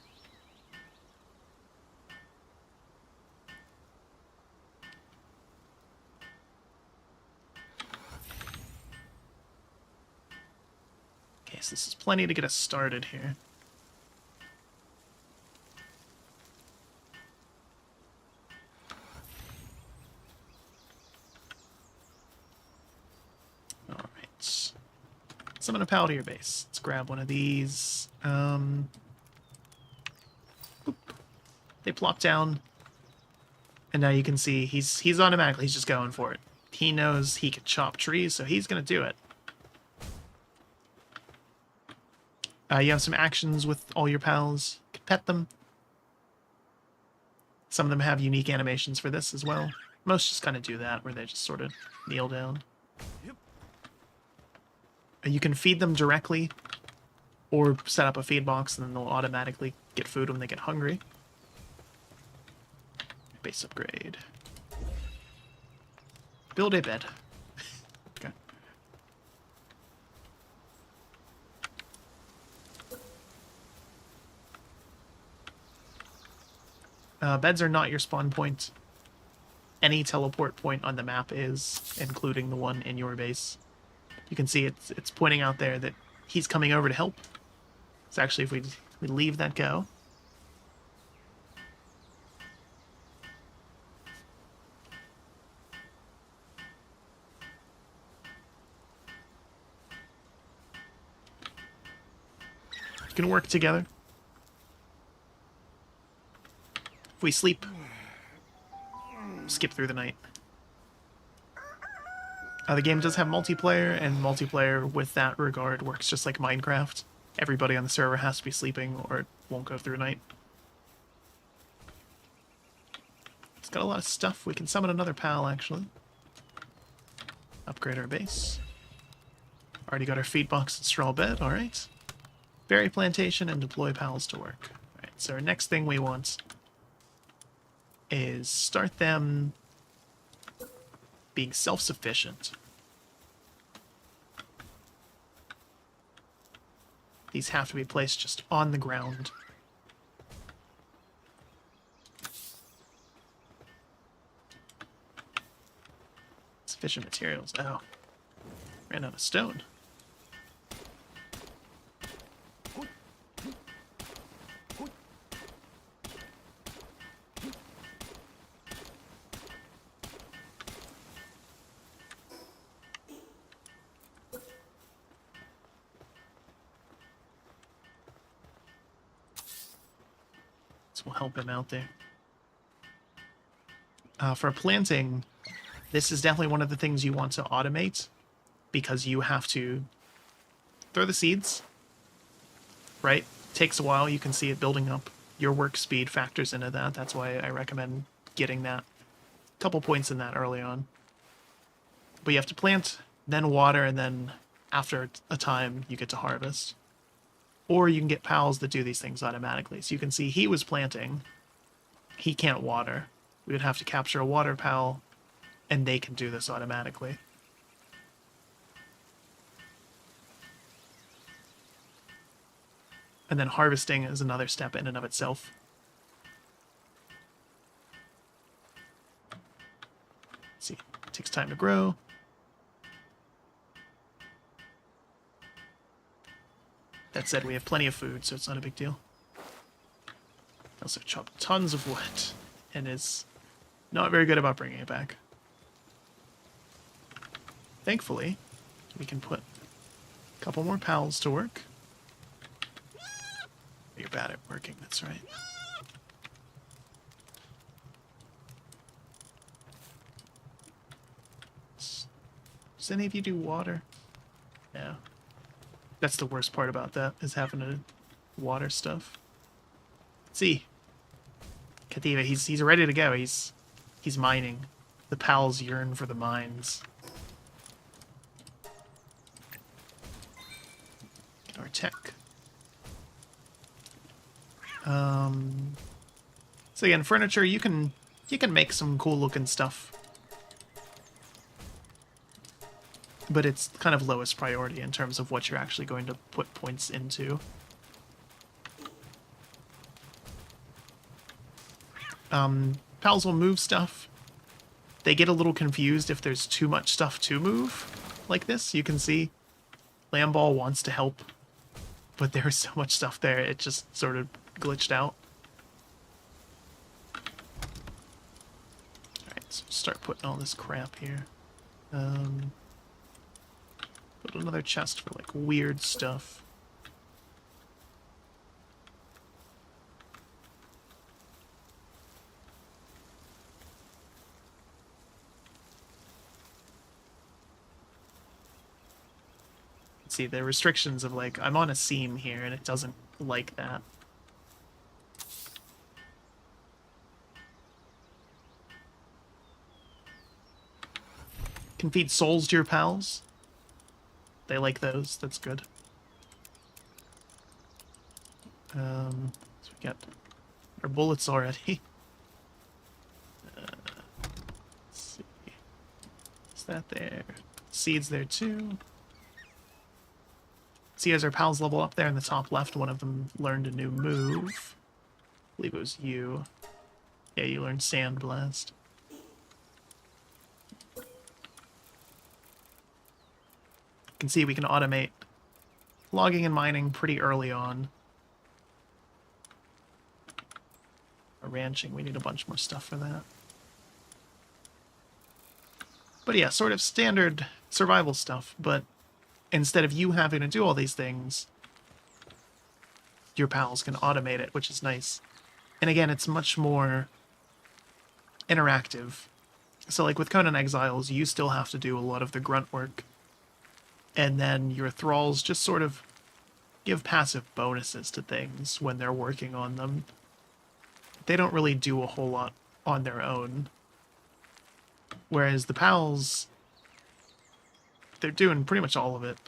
Okay, so this is plenty to get us started here. Summon a pal to your base. Let's grab one of these. Boop. They plop down. And now you can see he's automatically, he's just going for it. He knows he can chop trees, so he's going to do it. You have some actions with all your pals. You can pet them. Some of them have unique animations for this as well. Most just kind of do that, where they just sort of kneel down. You can feed them directly, or set up a feed box, and then they'll automatically get food when they get hungry. Base upgrade. Build a bed. Okay. Beds are not your spawn point. Any teleport point on the map is, including the one in your base. You can see it's pointing out there that he's coming over to help. So actually, if we leave that go. You can work together. If we sleep, skip through the night. The game does have multiplayer, and multiplayer with that regard works just like Minecraft. Everybody on the server has to be sleeping or it won't go through night. It's got a lot of stuff. We can summon another pal, actually. Upgrade our base. Already got our feed box and straw bed, alright. Berry plantation and deploy pals to work. Alright, so our next thing we want is start them being self-sufficient. These have to be placed just on the ground. Sufficient materials. Oh. Ran out of stone. This will help him out there. For planting, this is definitely one of the things you want to automate, because you have to throw the seeds, right? Takes a while. You can see it building up. Your work speed factors into that. That's why I recommend getting that couple points in that early on. But you have to plant, then water, and then after a time you get to harvest. Or you can get pals that do these things automatically. So you can see he was planting. He can't water. We would have to capture a water pal, and they can do this automatically. And then harvesting is another step in and of itself. Let's see, it takes time to grow. That said, we have plenty of food, so it's not a big deal. Also chopped tons of wood, and is not very good about bringing it back. Thankfully, we can put a couple more pals to work. You're bad at working, that's right. Does any of you do water? No. That's the worst part about that, is having to water stuff. Let's see. Kativa, he's ready to go. He's mining. The pals yearn for the mines. Get our tech. So again, furniture, you can make some cool looking stuff, but it's kind of lowest priority in terms of what you're actually going to put points into. Pals will move stuff. They get a little confused if there's too much stuff to move, like this. You can see Lamball wants to help, but there's so much stuff there, it just sort of glitched out. Alright, so start putting all this crap here. Put another chest for, like, weird stuff. See, the restrictions of, like, I'm on a seam here, and it doesn't like that. Can feed souls to your pals. They like those. That's good. So we got our bullets already. Let's see. Is that there? Seeds there too. See, as our pals level up there in the top left, one of them learned a new move. I believe it was you. Yeah, you learned Sand Blast. You can see we can automate logging and mining pretty early on. Or ranching, we need a bunch more stuff for that. But yeah, sort of standard survival stuff, but instead of you having to do all these things, your pals can automate it, which is nice. And again, it's much more interactive. So like with Conan Exiles, you still have to do a lot of the grunt work. And then your thralls just sort of give passive bonuses to things when they're working on them. They don't really do a whole lot on their own. Whereas the pals, they're doing pretty much all of it.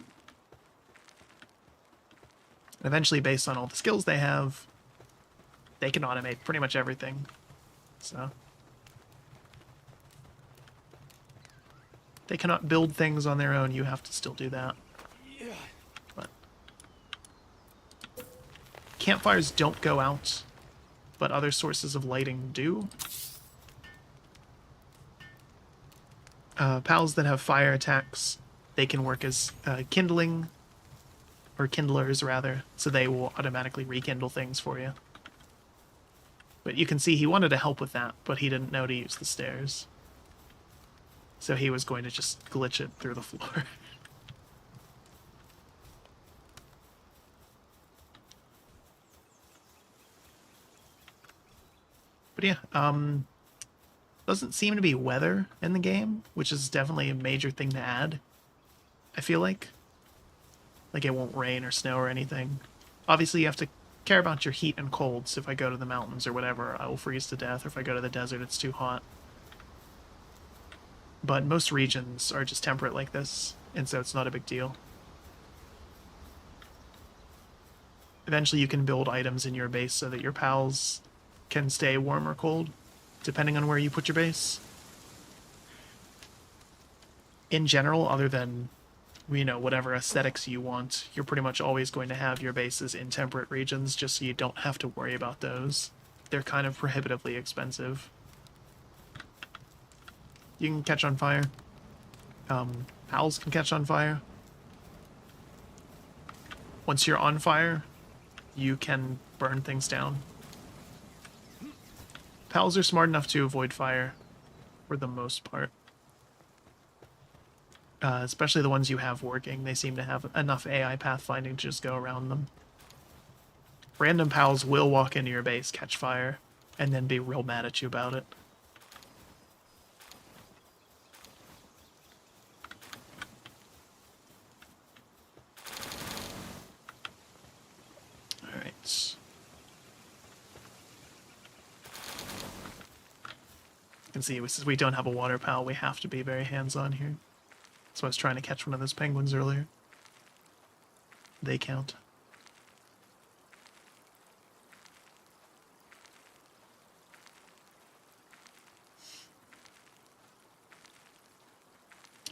And eventually, based on all the skills they have, they can automate pretty much everything. So, They cannot build things on their own. You have to still do that. But campfires don't go out, but other sources of lighting do. Pals that have fire attacks, they can work as kindling, or kindlers rather, so they will automatically rekindle things for you. But you can see he wanted to help with that, but he didn't know to use the stairs. So he was going to just glitch it through the floor. But yeah, doesn't seem to be weather in the game, which is definitely a major thing to add, I feel like. Like it won't rain or snow or anything. Obviously you have to care about your heat and cold, so if I go to the mountains or whatever, I will freeze to death, or if I go to the desert, it's too hot. But most regions are just temperate like this, and so it's not a big deal. Eventually you can build items in your base so that your pals can stay warm or cold, depending on where you put your base. In general, other than, you know, whatever aesthetics you want, you're pretty much always going to have your bases in temperate regions, just so you don't have to worry about those. They're kind of prohibitively expensive. You can catch on fire. Pals can catch on fire. Once you're on fire, you can burn things down. Pals are smart enough to avoid fire, for the most part. Especially the ones you have working. They seem to have enough AI pathfinding to just go around them. Random pals will walk into your base, catch fire, and then be real mad at you about it. Alright. You can see, since we don't have a water pal, we have to be very hands-on here. So I was trying to catch one of those penguins earlier. They count.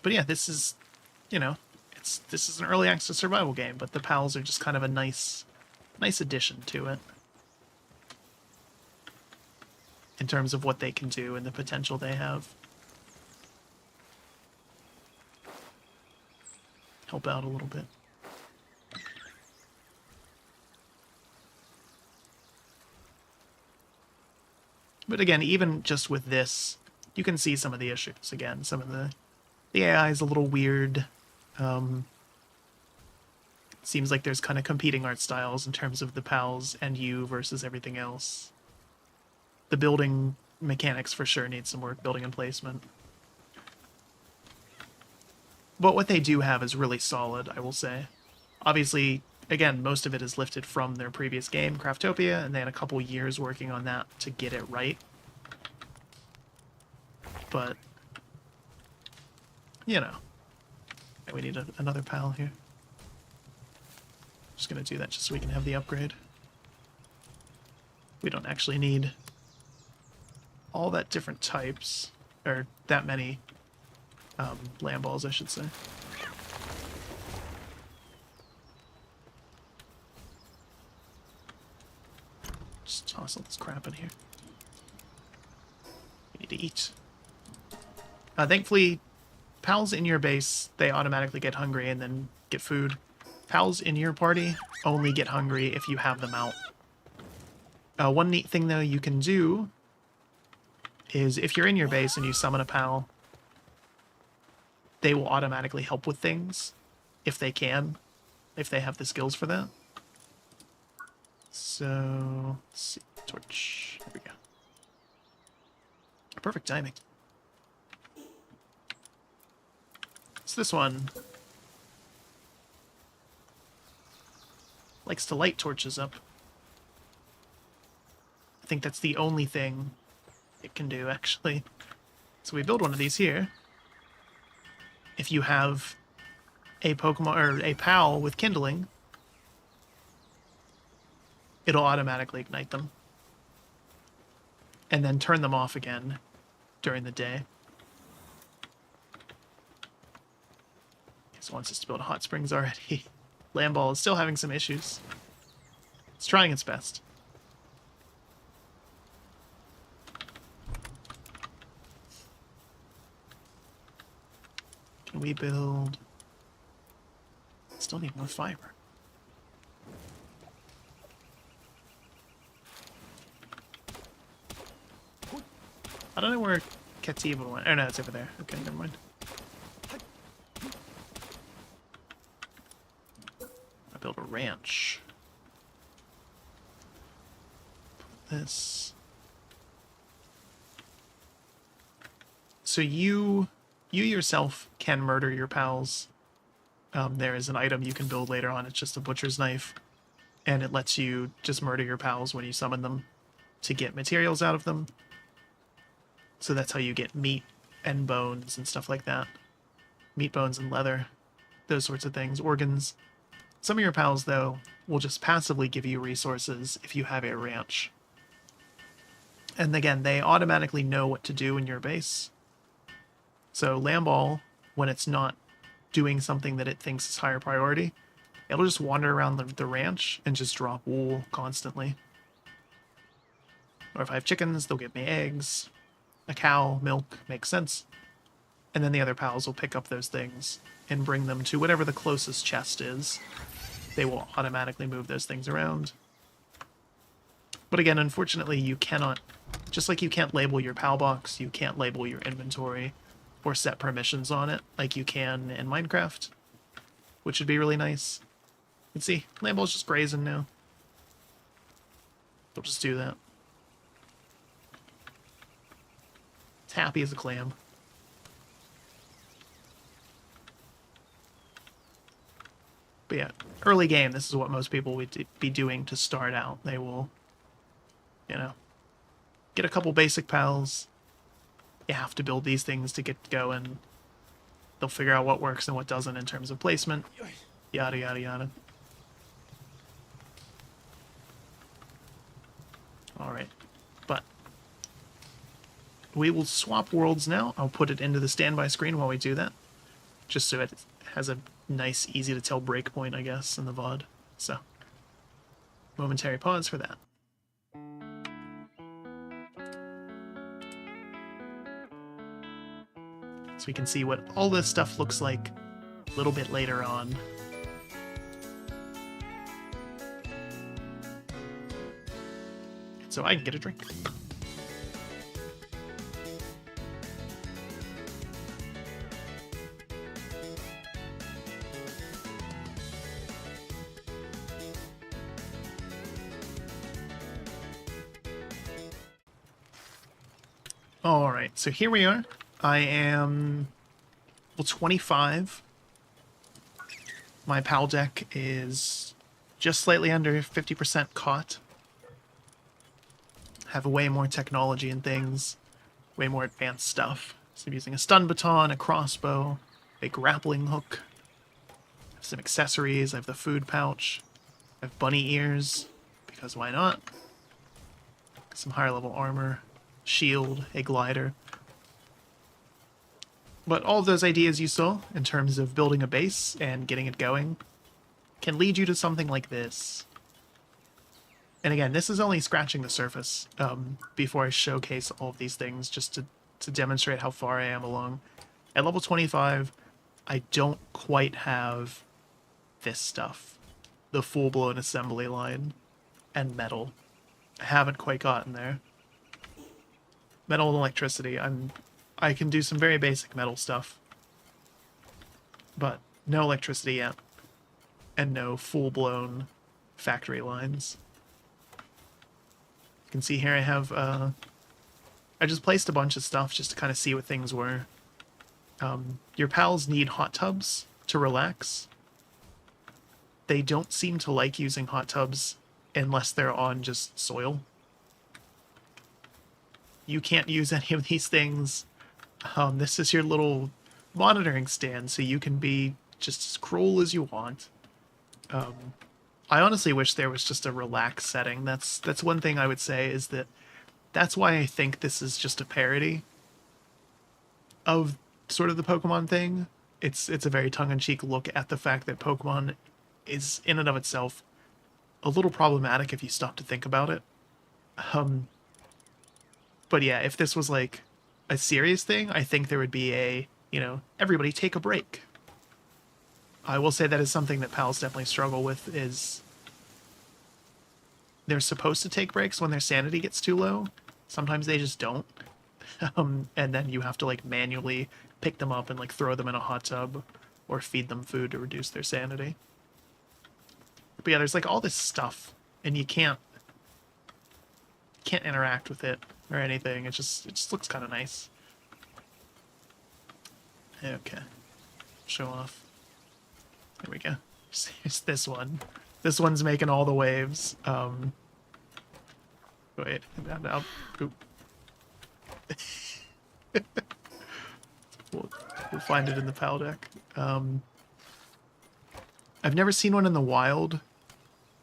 But yeah, this is, you know, this is an early access survival game, but the pals are just kind of a nice addition to it. In terms of what they can do and the potential they have. Help out a little bit. But again, even just with this, you can see some of the issues. Again, some of the AI is a little weird. Seems like there's kind of competing art styles in terms of the pals and you versus everything else. The building mechanics for sure need some work, building and placement. But what they do have is really solid, I will say. Obviously, again, most of it is lifted from their previous game, Craftopia, and they had a couple years working on that to get it right. But, you know, we need another pal here. Just gonna do that just so we can have the upgrade. We don't actually need all that different types, or that many land balls, I should say. Just toss all this crap in here. We need to eat. Thankfully, pals in your base, they automatically get hungry and then get food. Pals in your party only get hungry if you have them out. One neat thing, though, you can do is if you're in your base and you summon a pal, they will automatically help with things if they can, if they have the skills for that. So, let's see, torch, there we go. Perfect timing. So this one likes to light torches up. I think that's the only thing it can do, actually. So we build one of these here. If you have a Pokemon or a pal with kindling, it'll automatically ignite them and then turn them off again during the day. Just wants us to build hot springs already. Lamball is still having some issues. It's trying its best. Can we build... Still need more fiber. I don't know where Kativa went. Oh no, it's over there. Okay, never mind. I built a ranch. Put this. So you yourself can murder your pals. There is an item you can build later on. It's just a butcher's knife, and it lets you just murder your pals when you summon them to get materials out of them. So that's how you get meat and bones and stuff like that. Meat, bones, and leather. Those sorts of things. Organs. Some of your pals, though, will just passively give you resources if you have a ranch. And again, they automatically know what to do in your base. So Lamball, when it's not doing something that it thinks is higher priority, it'll just wander around the ranch and just drop wool constantly. Or if I have chickens, they'll give me eggs. A cow, milk, makes sense. And then the other pals will pick up those things and bring them to whatever the closest chest is. They will automatically move those things around. But again, unfortunately, you cannot, just like you can't label your pal box, you can't label your inventory or set permissions on it like you can in Minecraft, which would be really nice. You can see, Lamball's just grazing now. They'll just do that. It's happy as a clam. But yeah, early game, this is what most people would be doing to start out. They will, you know, get a couple basic pals. You have to build these things to get going. They'll figure out what works and what doesn't in terms of placement. Yada, yada, yada. Alright, but we will swap worlds now. I'll put it into the standby screen while we do that, just so it has a nice, easy-to-tell breakpoint, I guess, in the VOD. So, momentary pause for that. So we can see what all this stuff looks like a little bit later on. So I can get a drink. Alright, so here we are. I am level 25. My PAL deck is just slightly under 50% caught. Have way more technology and things, way more advanced stuff. So I'm using a stun baton, a crossbow, a grappling hook, some accessories. I have the food pouch, I have bunny ears, because why not? Some higher level armor, shield, a glider. But all of those ideas you saw, in terms of building a base and getting it going, can lead you to something like this. And again, this is only scratching the surface before I showcase all of these things, just to demonstrate how far I am along. At level 25, I don't quite have this stuff. The full-blown assembly line and metal. I haven't quite gotten there. Metal and electricity, I can do some very basic metal stuff, but no electricity yet, and no full-blown factory lines. You can see here I have, I just placed a bunch of stuff just to kind of see what things were. Your pals need hot tubs to relax. They don't seem to like using hot tubs unless they're on just soil. You can't use any of these things. This is your little monitoring stand, so you can be just as cruel as you want. I honestly wish there was just a relaxed setting. That's one thing I would say, is that's why I think this is just a parody of sort of the Pokemon thing. it's a very tongue-in-cheek look at the fact that Pokemon is, in and of itself, a little problematic if you stop to think about it. But yeah, if this was like a serious thing, I think there would be a, everybody take a break. I will say that is something that pals definitely struggle with, is they're supposed to take breaks when their sanity gets too low. Sometimes they just don't. And then you have to like manually pick them up and like throw them in a hot tub or feed them food to reduce their sanity. But yeah, there's like all this stuff and you can't interact with it or anything. It just looks kind of nice. Okay. Show off. There we go. Here's this one. This one's making all the waves. Wait. Now. Oop. We'll find it in the PAL deck. I've never seen one in the wild.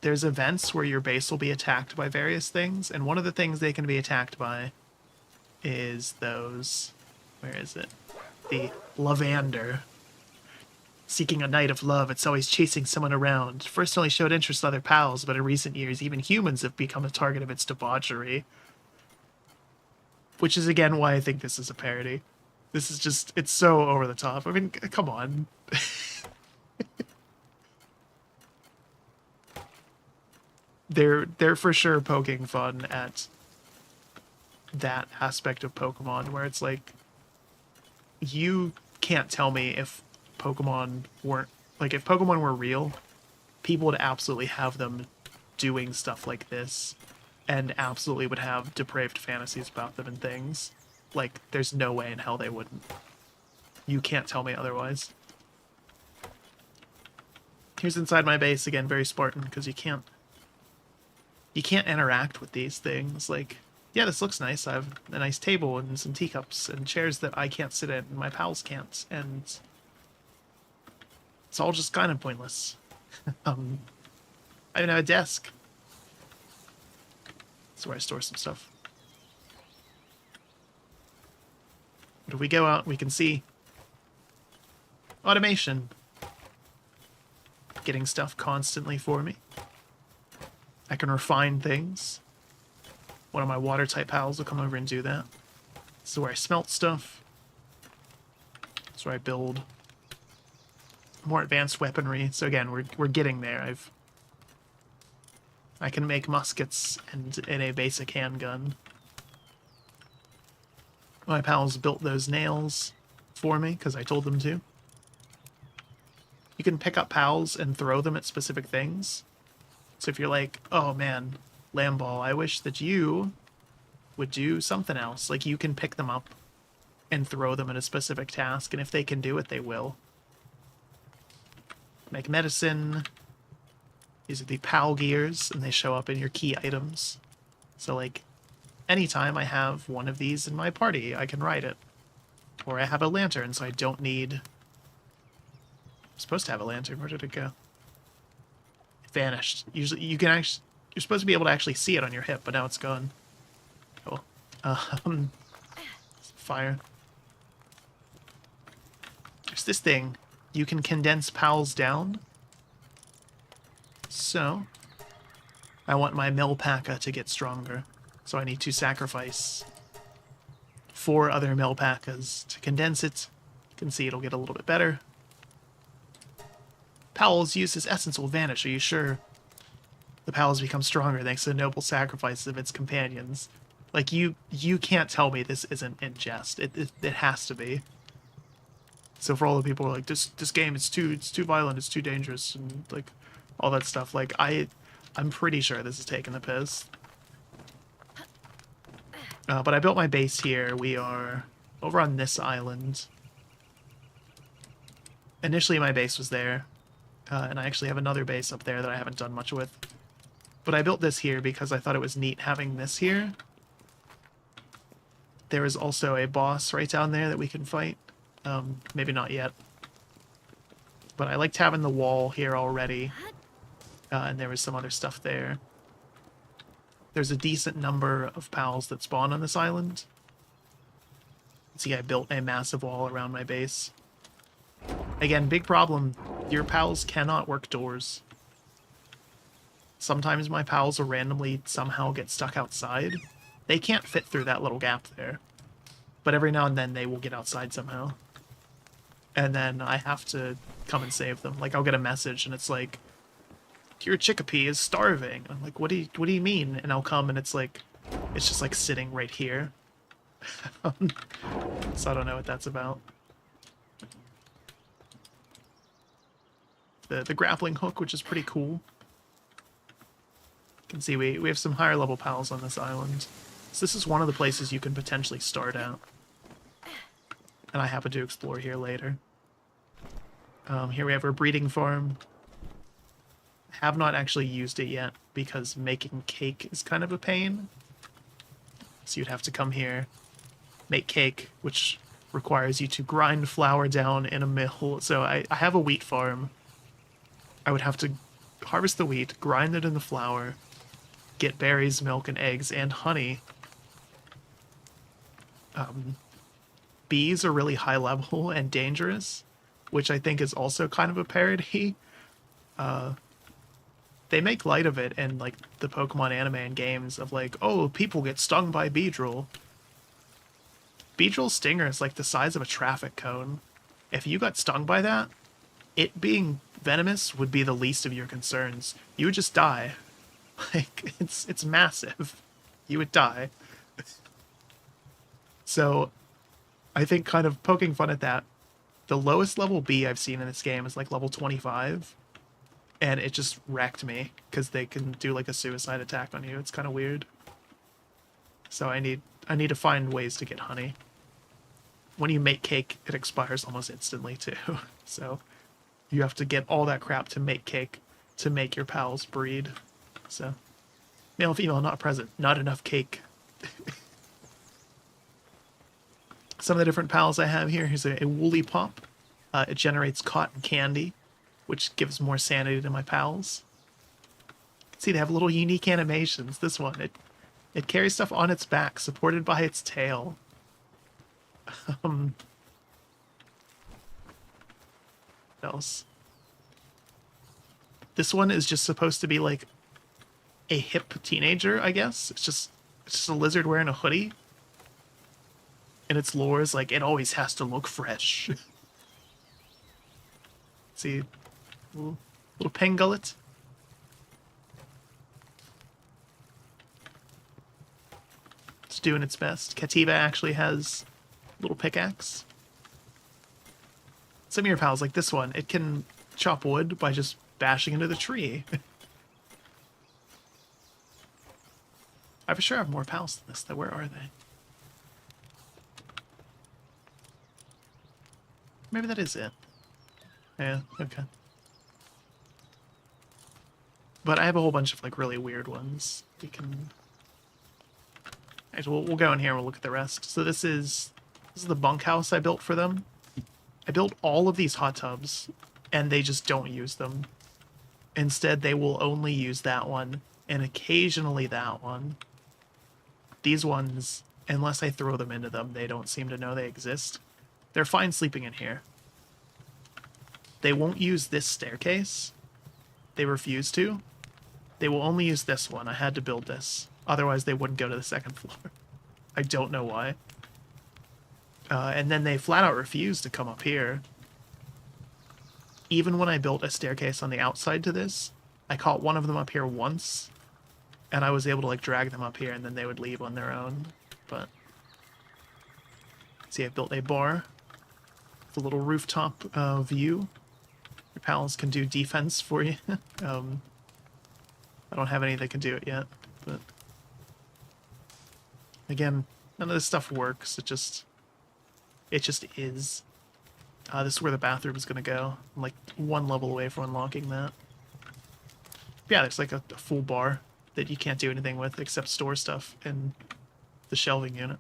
There's events where your base will be attacked by various things, and one of the things they can be attacked by is those... Where is it? The Lavander. Seeking a night of love, it's always chasing someone around. First only showed interest to other pals, but in recent years even humans have become a target of its debauchery. Which is again why I think this is a parody. This is just, it's so over the top. I mean, come on. They're for sure poking fun at that aspect of Pokemon where it's like, you can't tell me if Pokemon weren't, like, if Pokemon were real, people would absolutely have them doing stuff like this and absolutely would have depraved fantasies about them and things. Like, there's no way in hell they wouldn't. You can't tell me otherwise. Here's inside my base, again, very Spartan, because you can't interact with these things. Like, yeah, this looks nice. I have a nice table and some teacups and chairs that I can't sit in and my pals can't, and it's all just kind of pointless. I even have a desk. That's where I store some stuff. But if we go out, we can see automation getting stuff constantly for me. I can refine things. One of my water type pals will come over and do that. This is where I smelt stuff. This is where I build more advanced weaponry. So again, we're getting there. I can make muskets and a basic handgun. My pals built those nails for me because I told them to. You can pick up pals and throw them at specific things. So if you're like, oh man, Lamball, I wish that you would do something else. Like, you can pick them up and throw them at a specific task, and if they can do it, they will. Make medicine. These are the PAL gears, and they show up in your key items. So, like, anytime I have one of these in my party, I can ride it. Or I have a lantern, so I don't need... I'm supposed to have a lantern. Where did it go? It vanished. Usually, you can actually... You're supposed to be able to actually see it on your hip, but now it's gone. Cool. Fire. There's this thing. You can condense pals down. So, I want my Melpaka to get stronger. So I need to sacrifice 4 other Melpakas to condense it. You can see it'll get a little bit better. Pal's useless essence will vanish, are you sure? The Pals become stronger thanks to the noble sacrifices of its companions. Like, you can't tell me this isn't in jest. It has to be. So for all the people who are like, this game, it's too violent, it's too dangerous, and like all that stuff, like I'm pretty sure this is taking the piss. But I built my base here. We are over on this island. Initially my base was there, and I actually have another base up there that I haven't done much with. But I built this here because I thought it was neat having this here. There is also a boss right down there that we can fight. Maybe not yet. But I liked having the wall here already. And there was some other stuff there. There's a decent number of pals that spawn on this island. See, I built a massive wall around my base. Again, big problem. Your pals cannot work doors. Sometimes my pals will randomly somehow get stuck outside. They can't fit through that little gap there. But every now and then they will get outside somehow. And then I have to come and save them. Like, I'll get a message and it's like, your chickpea is starving. I'm like, what do you mean? And I'll come and it's just like sitting right here. So I don't know what that's about. The grappling hook, which is pretty cool. You can see we have some higher level pals on this island. So this is one of the places you can potentially start out. And I happen to explore here later. Here we have our breeding farm. Have not actually used it yet because making cake is kind of a pain. So you'd have to come here, make cake, which requires you to grind flour down in a mill. So I have a wheat farm. I would have to harvest the wheat, grind it in the flour, get berries, milk, and eggs, and honey. Bees are really high level and dangerous, which I think is also kind of a parody. They make light of it in like the Pokemon anime and games of like, oh, people get stung by Beedrill. Beedrill's stinger is like the size of a traffic cone. If you got stung by that, it being venomous would be the least of your concerns. You would just die. Like, it's massive. You would die. So, I think kind of poking fun at that, the lowest level bee I've seen in this game is like level 25. And it just wrecked me, because they can do like a suicide attack on you. It's kind of weird. So I need to find ways to get honey. When you make cake, it expires almost instantly too. So you have to get all that crap to make cake, to make your pals breed. So, male, female, not present. Not enough cake. Some of the different pals I have here. Here's a woolly pop. It generates cotton candy, which gives more sanity to my pals. See, they have little unique animations. This one, it carries stuff on its back, supported by its tail. What else? This one is just supposed to be like a hip teenager, I guess. It's just a lizard wearing a hoodie. And its lore is like, it always has to look fresh. See, little pangullet. It's doing its best. Katiba actually has a little pickaxe. Some of your pals, like this one, it can chop wood by just bashing into the tree. I for sure have more pals than this, though. Where are they? Maybe that is it. Yeah, okay. But I have a whole bunch of like really weird ones. We can... Actually, we'll go in here and we'll look at the rest. So this is the bunkhouse I built for them. I built all of these hot tubs, and they just don't use them. Instead, they will only use that one, and occasionally that one. These ones, unless I throw them into them, they don't seem to know they exist. They're fine sleeping in here. They won't use this staircase. They refuse to. They will only use this one. I had to build this. Otherwise, they wouldn't go to the second floor. I don't know why. And then they flat out refuse to come up here. Even when I built a staircase on the outside to this, I caught one of them up here once, and I was able to like drag them up here, and then they would leave on their own. But see, I built a bar with a little rooftop view. Your pals can do defense for you. I don't have any that can do it yet, but again, none of this stuff works. It just is. This is where the bathroom is going to go. I'm like one level away from unlocking that. Yeah, there's like a full bar that you can't do anything with except store stuff in the shelving unit.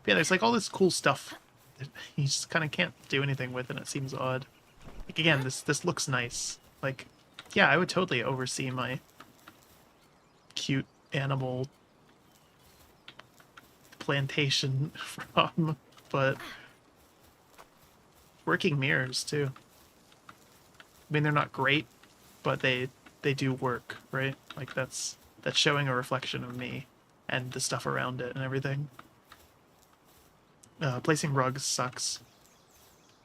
Yeah, there's like all this cool stuff that you just kind of can't do anything with, and it seems odd. Like, again, this looks nice. Like, yeah, I would totally oversee my cute animal plantation from, but working mirrors too. I mean, they're not great, but they do work, right? Like that's showing a reflection of me and the stuff around it and everything. Placing rugs sucks.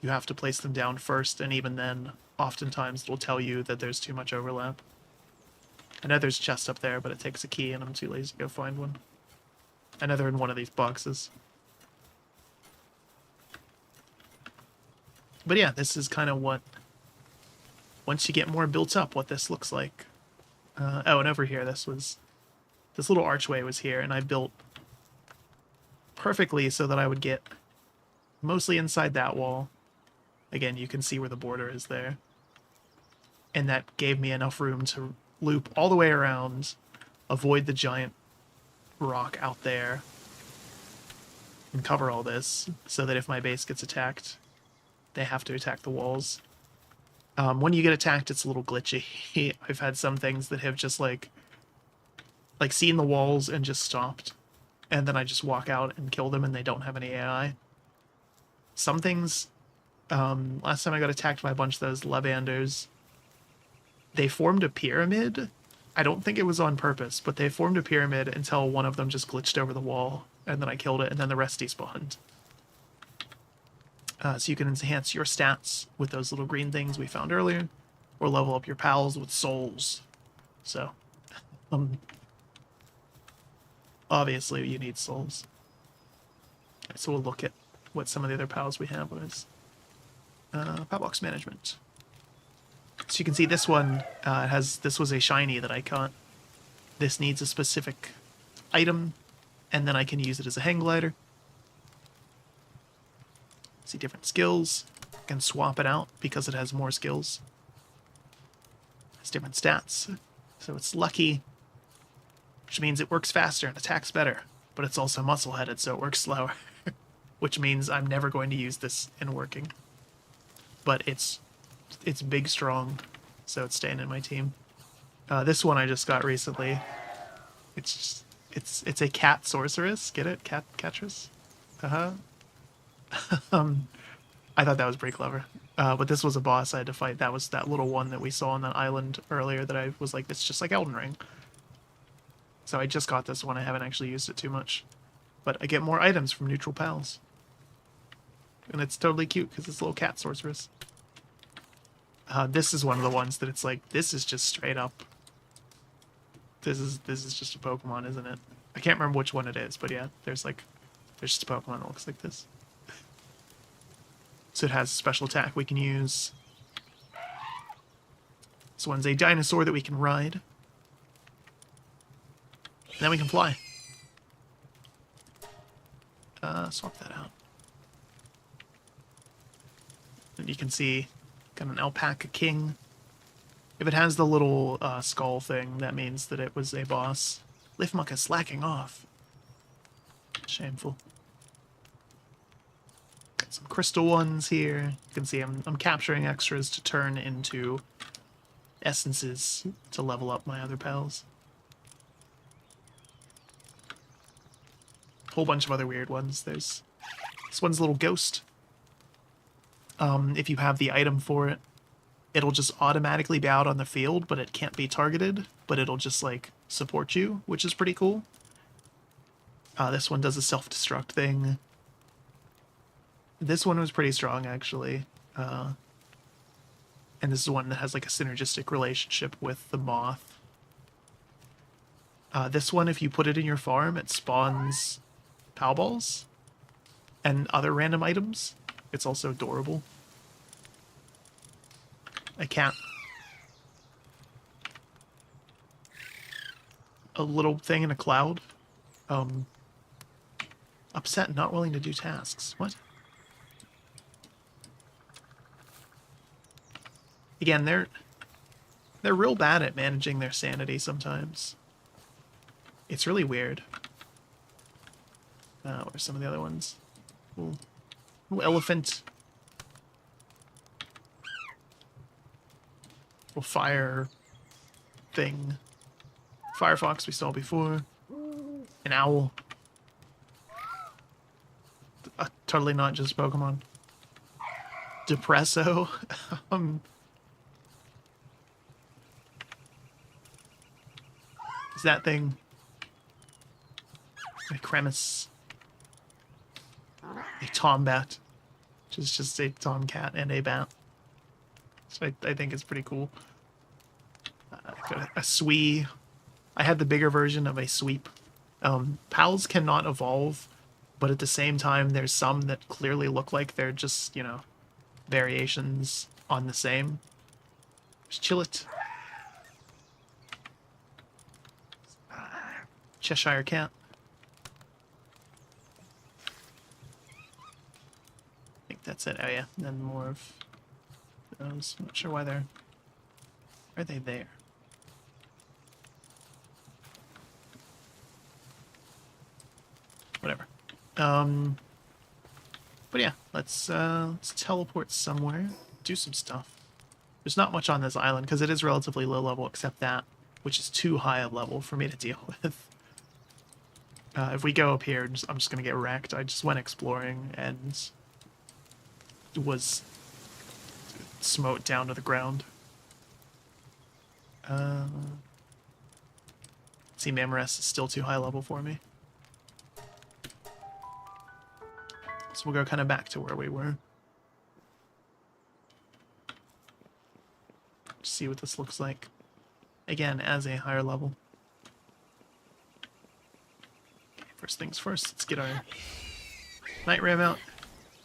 You have to place them down first, and even then, oftentimes it'll tell you that there's too much overlap. I know there's a chest up there, but it takes a key, and I'm too lazy to go find one. I know they're in one of these boxes. But yeah, this is kind of what, once you get more built up, what this looks like. Oh, and over here, this little archway was here, and I built perfectly so that I would get mostly inside that wall. Again, you can see where the border is there. And that gave me enough room to loop all the way around, avoid the giant rock out there, and cover all this, so that if my base gets attacked, they have to attack the walls. When you get attacked, it's a little glitchy. I've had some things that have just like seen the walls and just stopped, and then I just walk out and kill them and they don't have any AI. Some things, last time I got attacked by a bunch of those Levanders, they formed a pyramid. I don't think it was on purpose, but they formed a pyramid until one of them just glitched over the wall, and then I killed it, and then the rest despawned. So you can enhance your stats with those little green things we found earlier, or level up your pals with souls. So, obviously you need souls. So we'll look at what some of the other pals we have was. Padlocks management. So you can see this one this was a shiny that I caught. This needs a specific item, and then I can use it as a hang glider. See different skills. I can swap it out because it has more skills. It's different stats. So it's lucky, which means it works faster and attacks better, but it's also muscle-headed, so it works slower, which means I'm never going to use this in working. But it's big strong, so it's staying in my team. This one I just got recently. It's a cat sorceress. Get it? Catress? I thought that was pretty clever. But this was a boss I had to fight. That was that little one that we saw on that island earlier that I was like, it's just like Elden Ring. So I just got this one. I haven't actually used it too much. But I get more items from neutral pals. And it's totally cute because it's a little cat sorceress. This is one of the ones that it's like, this is just straight up. This is just a Pokemon, isn't it? I can't remember which one it is, but yeah, there's just a Pokemon that looks like this. So it has a special attack we can use. This one's a dinosaur that we can ride. And then we can fly. Swap that out. And you can see, got an alpaca king. If it has the little skull thing, that means that it was a boss. Lifmuck is slacking off. Shameful. Got some crystal ones here. You can see I'm capturing extras to turn into essences to level up my other pals. Whole bunch of other weird ones. There's this one's a little ghost. If you have the item for it, it'll just automatically be out on the field, but it can't be targeted, but it'll just like support you, which is pretty cool. This one does a self-destruct thing. This one was pretty strong, actually. And this is one that has like a synergistic relationship with the moth. This one, if you put it in your farm, it spawns Palballs and other random items. It's also adorable. A cat. A little thing in a cloud. Upset and not willing to do tasks. What? Again, they're real bad at managing their sanity sometimes. It's really weird. What are some of the other ones? Little elephant. Little fire thing. Firefox we saw before. An owl. totally not just Pokemon. Depresso. Is that thing? A Cremis. A Tombat. Which is just a Tomcat and a bat. So I think it's pretty cool. Got a Swee. I had the bigger version of a Sweep. Pals cannot evolve, but at the same time, there's some that clearly look like they're just, you know, variations on the same. There's Chillet. Cheshire Cat. I think that's it. Oh yeah, and then more of those. I'm not sure why they're... Are they there? Whatever. But yeah, let's teleport somewhere, do some stuff. There's not much on this island because it is relatively low level, except that, which is too high a level for me to deal with. If we go up here, I'm just gonna get wrecked. I just went exploring and was smote down to the ground. See, Mamoresk is still too high level for me. So we'll go kind of back to where we were. See what this looks like. Again, as a higher level. Okay, first things first, let's get our Night Ram out.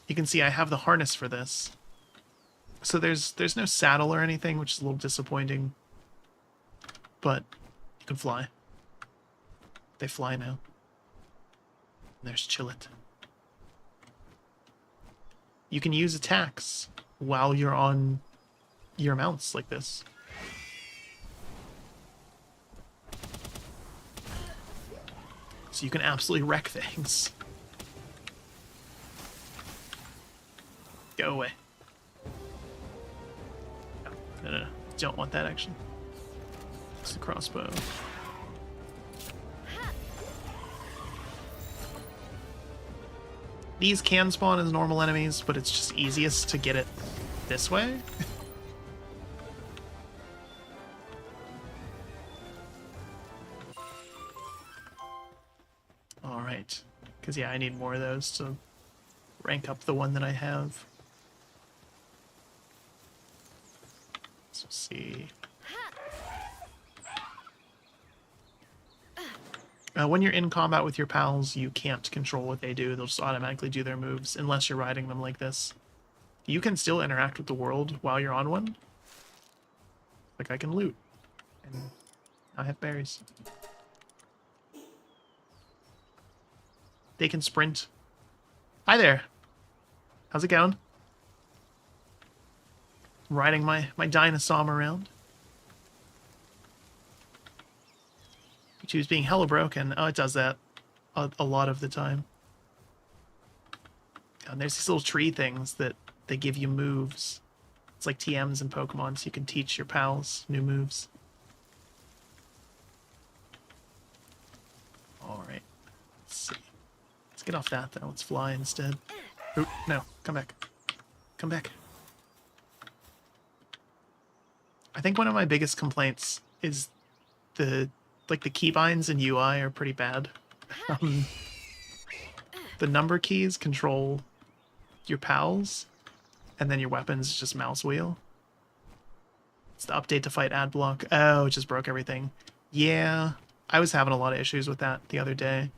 You can see I have the harness for this. So there's no saddle or anything, which is a little disappointing. But you can fly. They fly now. And there's Chillet. You can use attacks while you're on your mounts like this. So you can absolutely wreck things. Go away. No. Don't want that action. It's the crossbow. These can spawn as normal enemies, but it's just easiest to get it this way. Alright. Because, yeah, I need more of those to rank up the one that I have. Let's see. When you're in combat with your pals, you can't control what they do. They'll just automatically do their moves, unless you're riding them like this. You can still interact with the world while you're on one. Like, I can loot. And I have berries. They can sprint. Hi there. How's it going? Riding my dinosaur around. She was being hella broken. Oh, it does that a lot of the time. And there's these little tree things that they give you moves. It's like TMs in Pokemon, so you can teach your pals new moves. Alright. Let's see. Let's get off that, though. Let's fly instead. Oh, no. Come back. Come back. I think one of my biggest complaints is the keybinds in UI are pretty bad. The number keys control your pals, and then your weapons is just mouse wheel. It's the update to fight ad block. Oh, it just broke everything. Yeah, I was having a lot of issues with that the other day.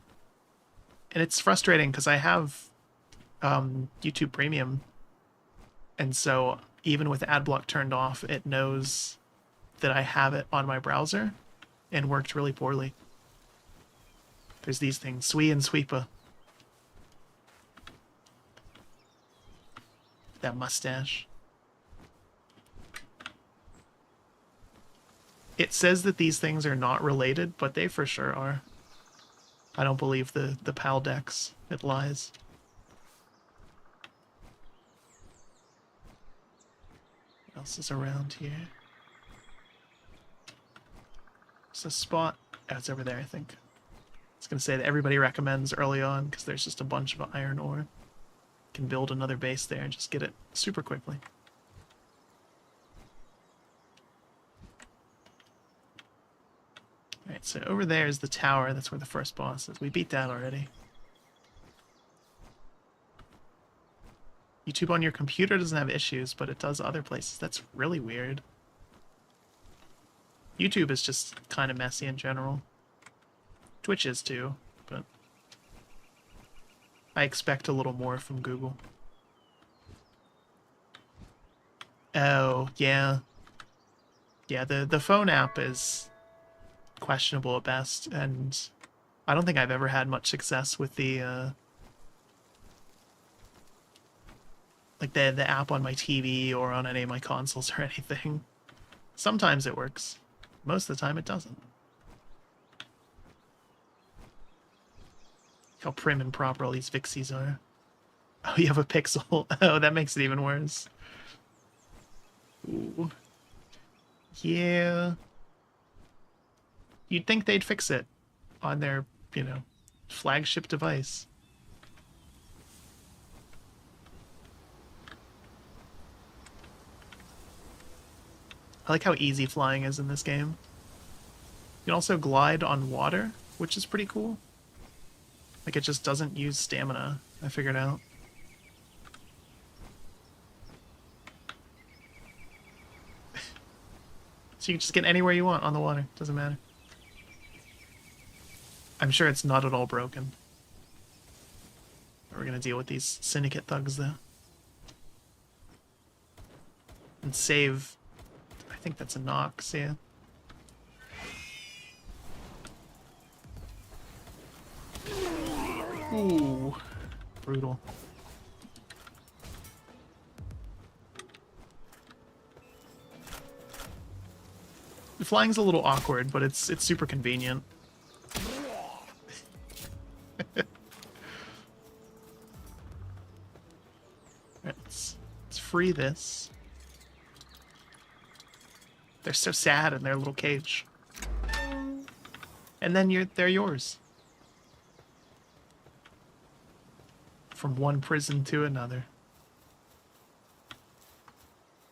And it's frustrating because I have YouTube Premium, and so even with ad block turned off, it knows that I have it on my browser. And worked really poorly. There's these things, Swee and Sweepa. That mustache. It says that these things are not related, but they for sure are. I don't believe the PAL decks. It lies. What else is around here? It's a spot. Oh, it's over there, I think. I was going to say that everybody recommends early on because there's just a bunch of iron ore. can build another base there and just get it super quickly. Alright, so over there is the tower. That's where the first boss is. We beat that already. YouTube on your computer doesn't have issues, but it does other places. That's really weird. YouTube is just kind of messy in general. Twitch is too, but I expect a little more from Google. Oh, yeah. Yeah, the phone app is questionable at best, and I don't think I've ever had much success with the like the app on my TV or on any of my consoles or anything. Sometimes it works. Most of the time it doesn't. How prim and proper all these Vixies are. Oh, you have a pixel. Oh, that makes it even worse. Ooh. Yeah. You'd think they'd fix it on their, you know, flagship device. I like how easy flying is in this game. You can also glide on water, which is pretty cool. Like, it just doesn't use stamina, I figured out. So you can just get anywhere you want on the water, doesn't matter. I'm sure it's not at all broken. We're gonna deal with these syndicate thugs, though. And save... I think that's a Nox, yeah. Ooh, brutal. The flying's a little awkward, but it's super convenient. Let's free this. They're so sad in their little cage. And then they're yours. From one prison to another.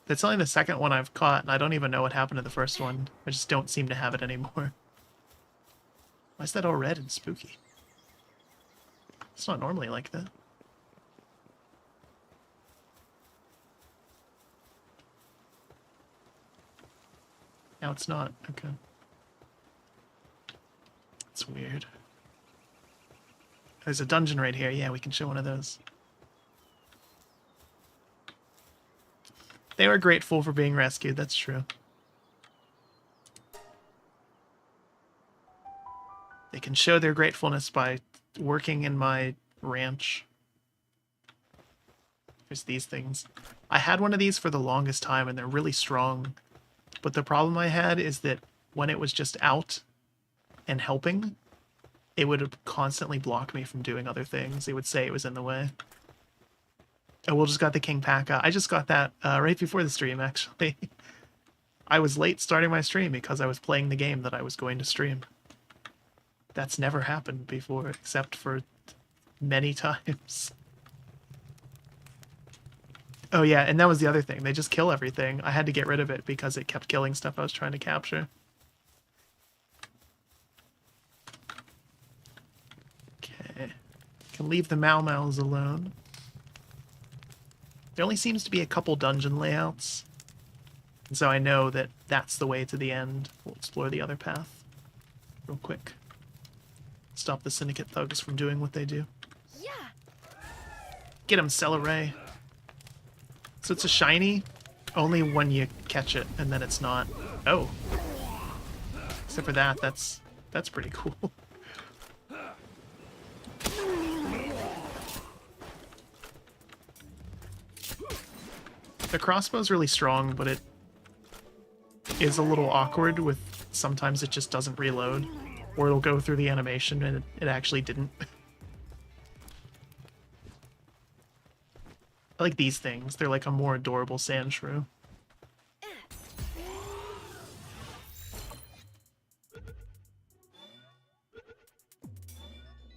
That's only the second one I've caught, and I don't even know what happened to the first one. I just don't seem to have it anymore. Why is that all red and spooky? It's not normally like that. Now it's not. Okay. It's weird. There's a dungeon right here. Yeah, we can show one of those. They were grateful for being rescued. That's true. They can show their gratefulness by working in my ranch. There's these things. I had one of these for the longest time, and they're really strong. But the problem I had is that when it was just out and helping, it would constantly block me from doing other things. It would say it was in the way. Oh, we'll just got the King Paka. I just got that right before the stream, actually. I was late starting my stream because I was playing the game that I was going to stream. That's never happened before, except for many times. Oh yeah, and that was the other thing. They just kill everything. I had to get rid of it because it kept killing stuff I was trying to capture. Okay. Can leave the Mau Maus alone. There only seems to be a couple dungeon layouts. And so I know that that's the way to the end. We'll explore the other path real quick. Stop the Syndicate thugs from doing what they do. Yeah. Get him, Celeray. So it's a shiny only when you catch it, and then it's not. Oh. Except for that, that's pretty cool. The crossbow's really strong, but it is a little awkward with sometimes it just doesn't reload, or it'll go through the animation and it actually didn't. I like these things. They're like a more adorable sand shrew.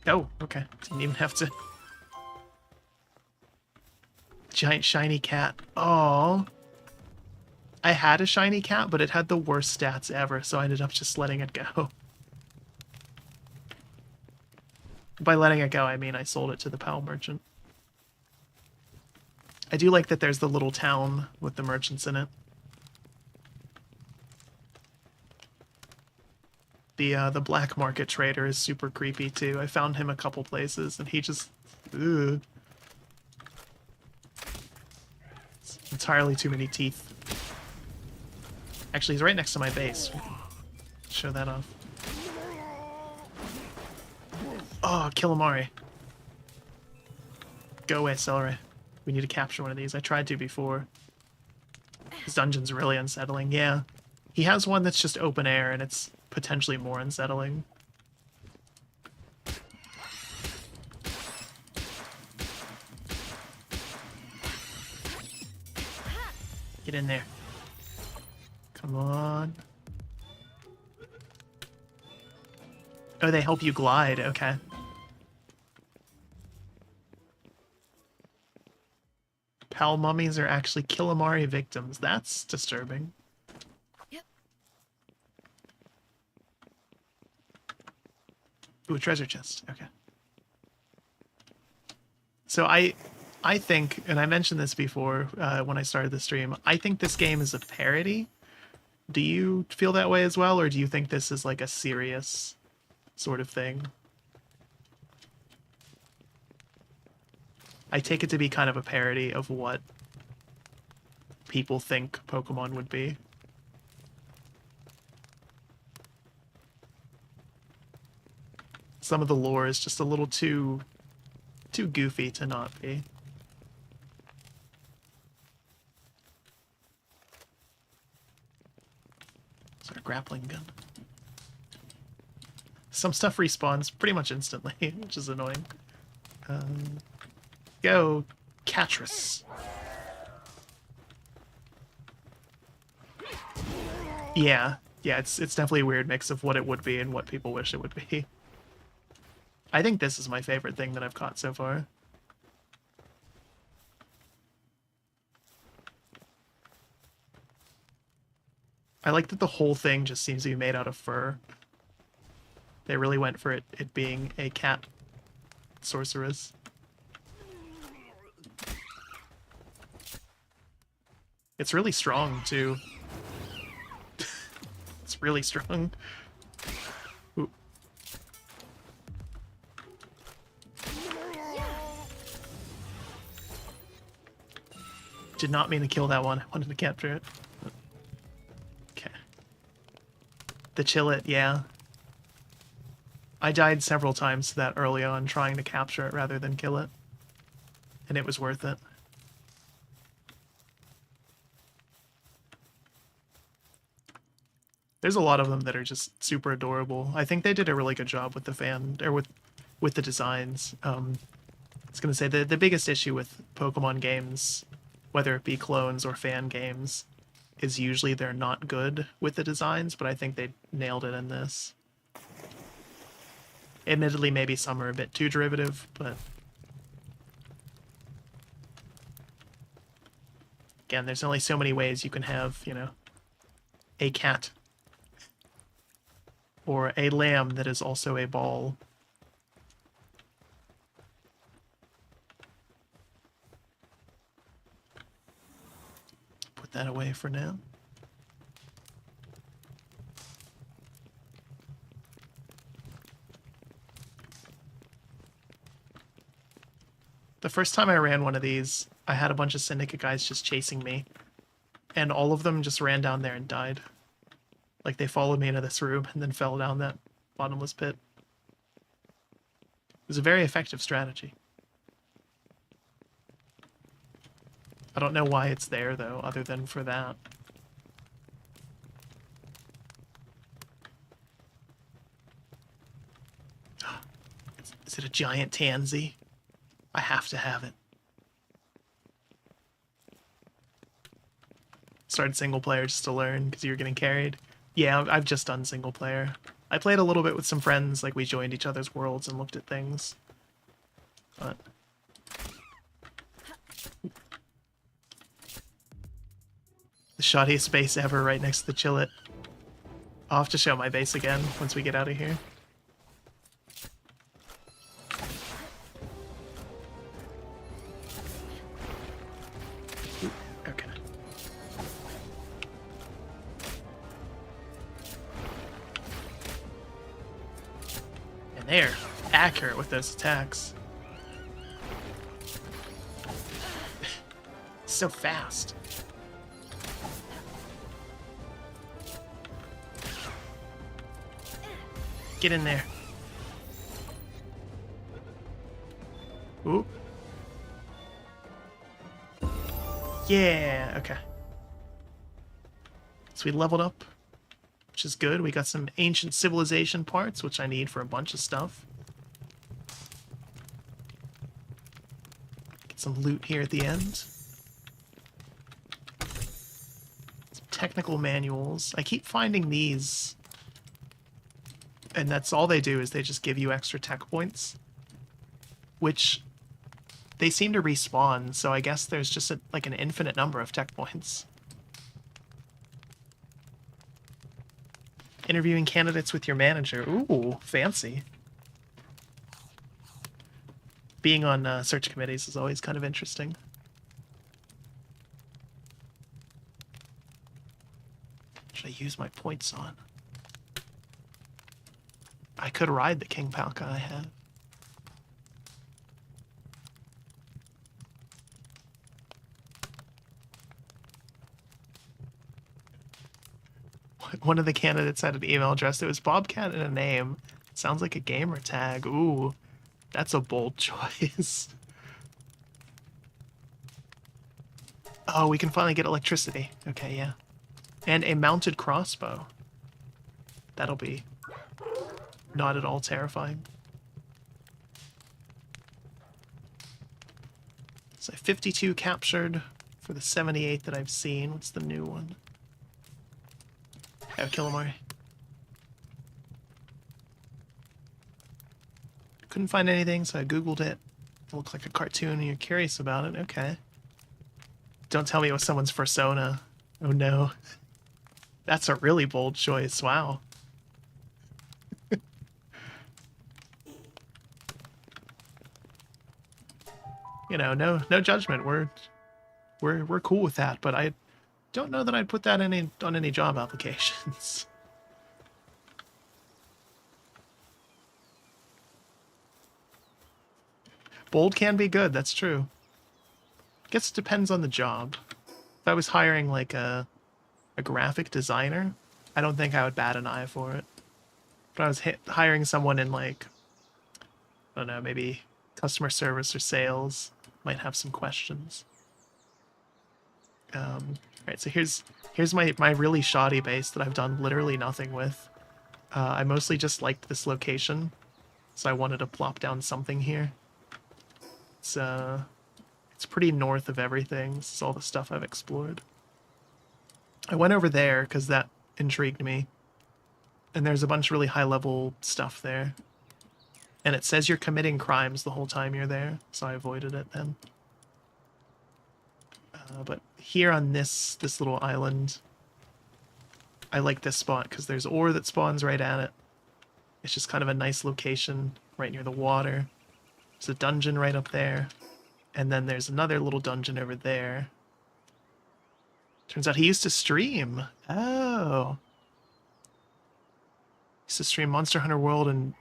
Oh, okay. Didn't even have to... Giant shiny cat. Oh. I had a shiny cat, but it had the worst stats ever, so I ended up just letting it go. By letting it go, I mean I sold it to the PAL merchant. I do like that there's the little town with the merchants in it. The black market trader is super creepy too. I found him a couple places and he just... Ugh. It's entirely too many teeth. Actually, he's right next to my base. Show that off. Oh, Killamari. Go away, Celery. We need to capture one of these. I tried to before. This dungeon's really unsettling. Yeah. He has one that's just open air, and it's potentially more unsettling. Get in there. Come on. Oh, they help you glide. Okay. PAL mummies are actually Killamari victims. That's disturbing. Yep. Ooh, a treasure chest. Okay. So I think, and I mentioned this before when I started the stream, I think this game is a parody. Do you feel that way as well, or do you think this is like a serious sort of thing? I take it to be kind of a parody of what people think Pokemon would be. Some of the lore is just a little too goofy to not be. It's our grappling gun. Some stuff respawns pretty much instantly, which is annoying. Go, Catrus. Yeah, it's definitely a weird mix of what it would be and what people wish it would be. I think this is my favorite thing that I've caught so far. I like that the whole thing just seems to be made out of fur. They really went for it being a cat sorceress. It's really strong, too. It's really strong. Ooh. Did not mean to kill that one. I wanted to capture it. Okay. The Chillet, yeah. I died several times to that early on trying to capture it rather than kill it. And it was worth it. There's a lot of them that are just super adorable. I think they did a really good job with the with the designs. I was gonna say the biggest issue with Pokemon games, whether it be clones or fan games, is usually they're not good with the designs, but I think they nailed it in this. Admittedly, maybe some are a bit too derivative, but again, there's only so many ways you can have, you know, a cat or a lamb that is also a ball. Put that away for now. The first time I ran one of these, I had a bunch of Syndicate guys just chasing me, and all of them just ran down there and died. Like, they followed me into this room and then fell down that bottomless pit. It was a very effective strategy. I don't know why it's there, though, other than for that. Is it a giant tansy? I have to have it. Started single player just to learn because you were getting carried. Yeah, I've just done single player. I played a little bit with some friends, like we joined each other's worlds and looked at things. But The shoddiest base ever right next to the Chillet. I'll have to show my base again once we get out of here. Okay. And they're accurate with those attacks. So fast. Get in there. Ooh. Yeah, okay. So we leveled up, which is good. We got some ancient civilization parts, which I need for a bunch of stuff. Get some loot here at the end. Some technical manuals. I keep finding these, and that's all they do, is they just give you extra tech points, which they seem to respawn, so I guess there's just like an infinite number of tech points. Interviewing candidates with your manager. Ooh, fancy. Being on search committees is always kind of interesting. Should I use my points on? I could ride the King Palka I have. One of the candidates had an email address. It was Bobcat and a name. Sounds like a gamer tag. Ooh, that's a bold choice. Oh, we can finally get electricity. Okay, yeah. And a mounted crossbow. That'll be not at all terrifying. So 52 captured for the 78 that I've seen. What's the new one? Oh, Killamari. Couldn't find anything, so I googled it. It looked like a cartoon and you're curious about it. Okay. Don't tell me it was someone's persona. Oh no. That's a really bold choice. Wow. You know, no judgment. We're cool with that, but I don't know that I'd put that on any job applications. Bold can be good, that's true. Guess it depends on the job. If I was hiring like a graphic designer, I don't think I would bat an eye for it. If I was hiring someone in like, I don't know, maybe customer service or sales, might have some questions. Alright, so here's my really shoddy base that I've done literally nothing with. I mostly just liked this location, so I wanted to plop down something here. It's pretty north of everything. This is all the stuff I've explored. I went over there because that intrigued me. And there's a bunch of really high-level stuff there. And it says you're committing crimes the whole time you're there, so I avoided it then. But here on this little island, I like this spot because there's ore that spawns right at it. It's just kind of a nice location right near the water. There's a dungeon right up there. And then there's another little dungeon over there. Turns out he used to stream. Oh. He used to stream Monster Hunter World and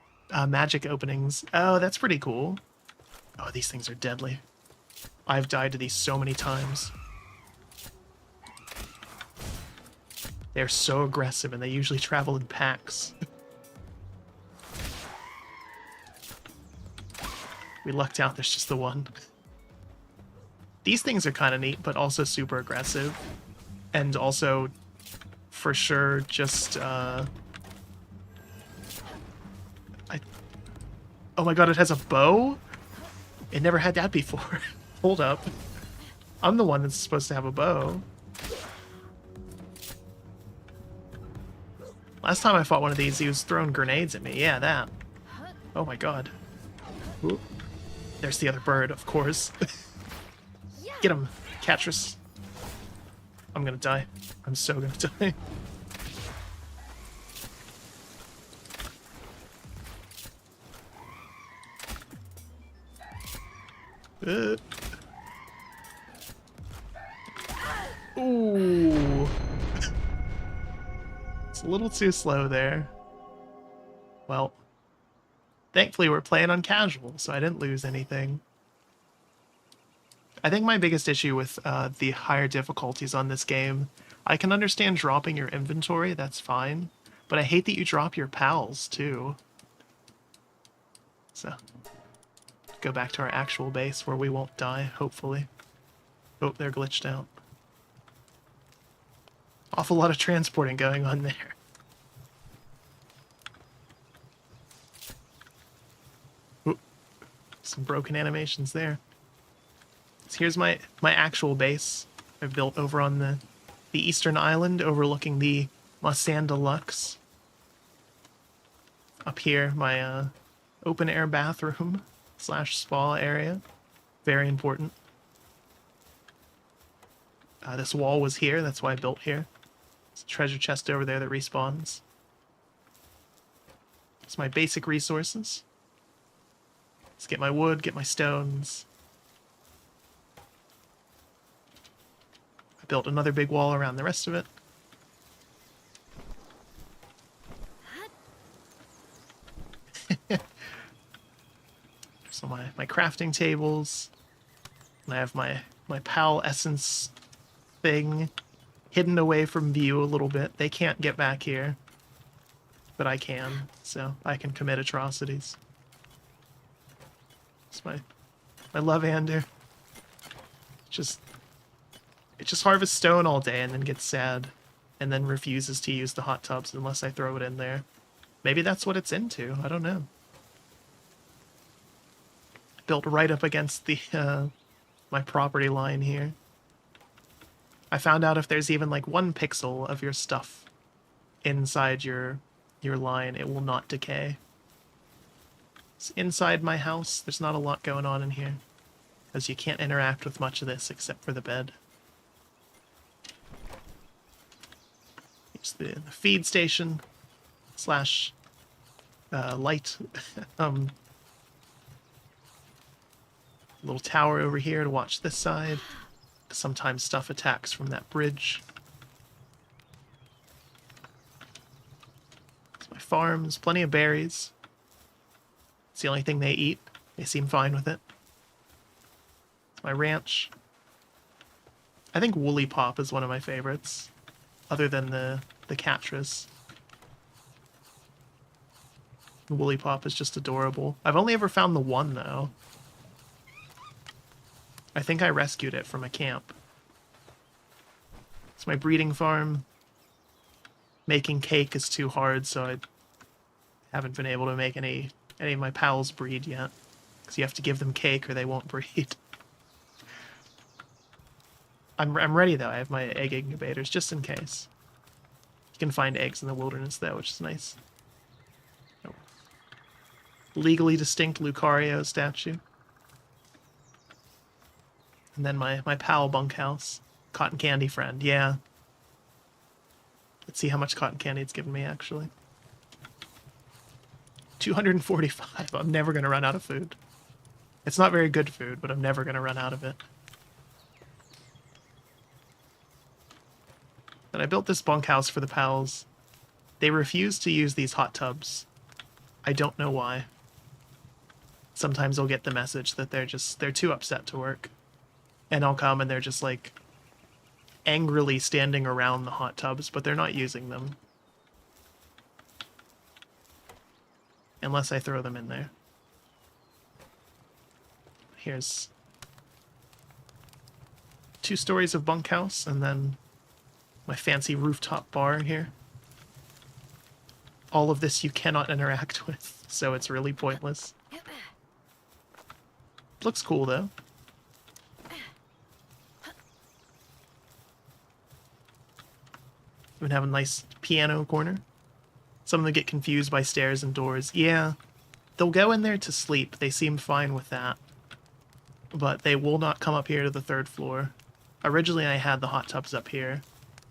Magic openings. Oh, that's pretty cool. Oh, these things are deadly. I've died to these so many times. They're so aggressive and they usually travel in packs. We lucked out, there's just the one. These things are kind of neat, but also super aggressive. And also, for sure, just, Oh my god, it has a bow? It never had that before. Hold up. I'm the one that's supposed to have a bow. Last time I fought one of these, he was throwing grenades at me. Yeah, that. Oh my god. Ooh. There's the other bird, of course. Get him, Catrus. I'm gonna die. I'm so gonna die. Ooh. It's a little too slow there. Well, thankfully we're playing on casual, so I didn't lose anything. I think my biggest issue with the higher difficulties on this game, I can understand dropping your inventory, that's fine, but I hate that you drop your pals, too. So, go back to our actual base where we won't die, hopefully. Oh, they're glitched out. Awful lot of transporting going on there. Ooh, some broken animations there. So here's my actual base I've built over on the eastern island overlooking the Masan Deluxe. Up here, my open air bathroom / spa area. Very important. This wall was here, that's why I built here. There's a treasure chest over there that respawns. It's my basic resources. Let's get my wood, get my stones. I built another big wall around the rest of it. So my crafting tables. And I have my PAL essence thing hidden away from view a little bit. They can't get back here, but I can, so I can commit atrocities. It's my love-hander. It just harvests stone all day and then gets sad, and then refuses to use the hot tubs unless I throw it in there. Maybe that's what it's into. I don't know. Built right up against the my property line here. I found out if there's even like 1 pixel of your stuff inside your line, it will not decay. It's inside my house. There's not a lot going on in here, as you can't interact with much of this except for the bed. Here's the feed station / light. Little tower over here to watch this side. Sometimes stuff attacks from that bridge. It's my farms, plenty of berries. It's the only thing they eat. They seem fine with it. It's my ranch. I think Woolly Pop is one of my favorites, other than the Catras. Woolly Pop is just adorable. I've only ever found the one, though. I think I rescued it from a camp. It's my breeding farm. Making cake is too hard, so I haven't been able to make any of my pals breed yet. Because you have to give them cake or they won't breed. I'm ready, though. I have my egg incubators, just in case. You can find eggs in the wilderness, though, which is nice. Oh. Legally distinct Lucario statue. And then my pal bunkhouse. Cotton candy friend, yeah. Let's see how much cotton candy it's given me, actually. 245. I'm never going to run out of food. It's not very good food, but I'm never going to run out of it. And I built this bunkhouse for the pals. They refuse to use these hot tubs. I don't know why. Sometimes I'll get the message that they're too upset to work. And I'll come and they're just like angrily standing around the hot tubs, but they're not using them. Unless I throw them in there. Here's 2 stories of bunkhouse, and then my fancy rooftop bar here. All of this you cannot interact with, so it's really pointless. Looks cool, though. Even have a nice piano corner. Some of them get confused by stairs and doors. Yeah, they'll go in there to sleep. They seem fine with that. But they will not come up here to the 3rd floor. Originally, I had the hot tubs up here,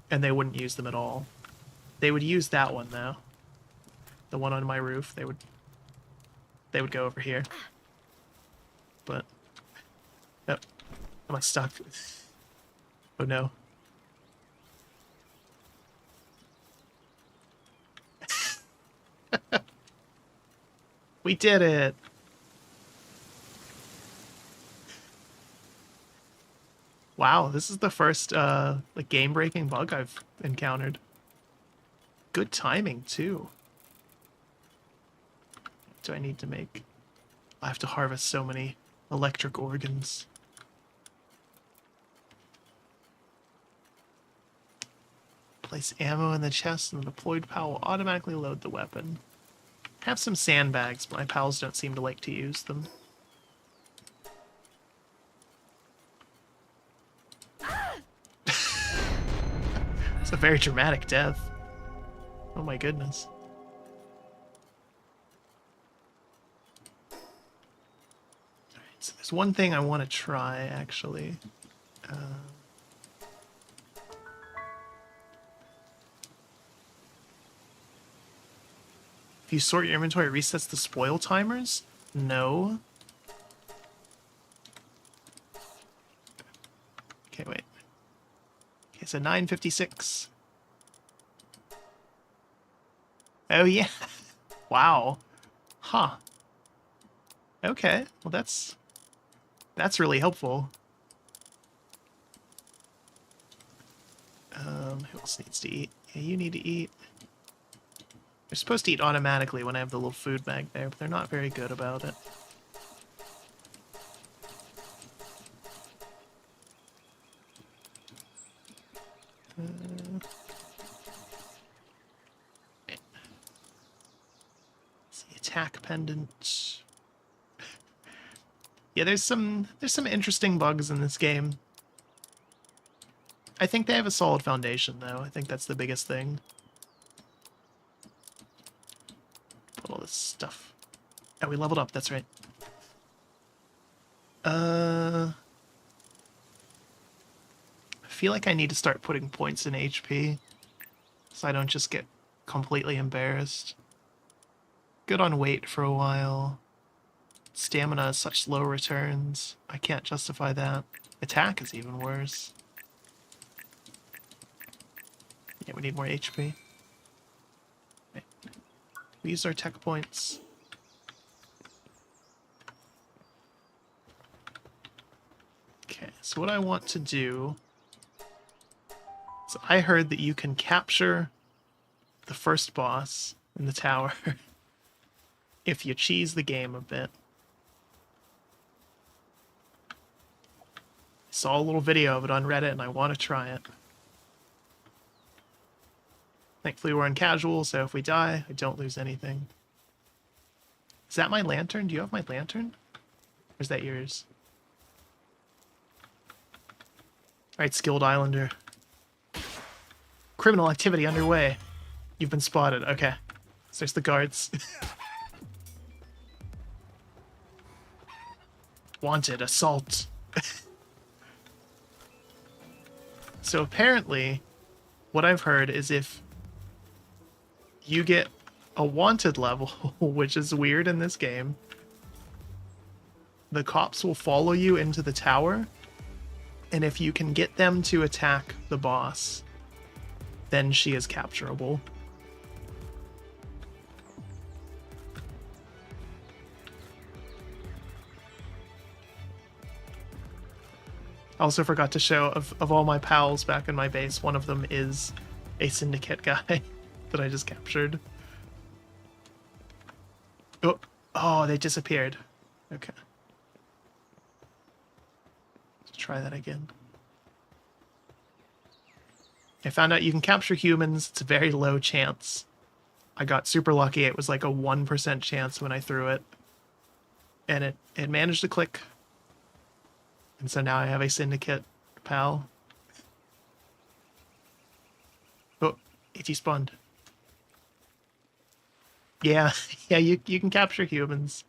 and they wouldn't use them at all. They would use that one, though. The one on my roof, they would go over here. But... Oh, am I stuck? Oh no. We did it! Wow, this is the first like game-breaking bug I've encountered. Good timing too. What do I need to make? I have to harvest so many electric organs. Place ammo in the chest and the deployed pal will automatically load the weapon. Have some sandbags, but my pals don't seem to like to use them. It's a very dramatic death. Oh my goodness. Alright, so there's one thing I want to try, actually. If you sort your inventory, it resets the spoil timers? No. Okay, wait. Okay, so 9:56. Oh, yeah. Wow. Huh. Okay, well that's really helpful. Who else needs to eat? Yeah, you need to eat. They're supposed to eat automatically when I have the little food bag there, but they're not very good about it. It's the attack pendant. Yeah, there's some interesting bugs in this game. I think they have a solid foundation, though. I think that's the biggest thing. Put all this stuff. Oh, we leveled up, that's right. I feel like I need to start putting points in HP, so I don't just get completely embarrassed. Good on weight for a while. Stamina has such low returns. I can't justify that. Attack is even worse. Yeah, we need more HP. Right. We use our tech points. Okay, so what I want to do... So I heard that you can capture the first boss in the tower if you cheese the game a bit. I saw a little video of it on Reddit and I want to try it. Thankfully we're on casual, so if we die, I don't lose anything. Is that my lantern? Do you have my lantern? Or is that yours? Alright, Skilled Islander. Criminal activity underway. You've been spotted. Okay. So there's the guards. Wanted. Assault. So apparently, what I've heard is if you get a wanted level, which is weird in this game, the cops will follow you into the tower, and if you can get them to attack the boss, then she is capturable. I also forgot to show, of all my pals back in my base, one of them is a syndicate guy that I just captured. Oh, they disappeared. Okay. Let's try that again. I found out you can capture humans. It's a very low chance. I got super lucky. It was like a 1% chance when I threw it. And it managed to click. And so now I have a syndicate pal. Oh, it despawned. Yeah, yeah, you can capture humans.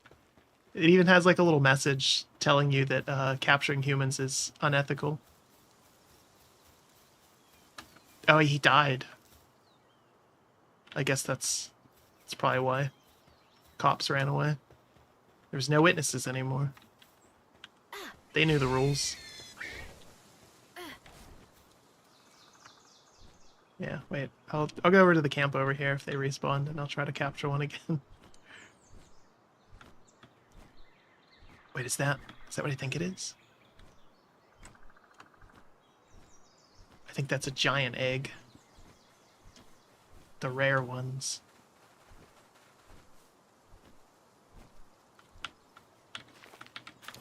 It even has like a little message telling you that capturing humans is unethical. Oh, he died. I guess that's probably why. Cops ran away. There's no witnesses anymore. They knew the rules. Yeah, wait. I'll go over to the camp over here if they respawn, and I'll try to capture one again. Wait, is that what I think it is? I think that's a giant egg. The rare ones.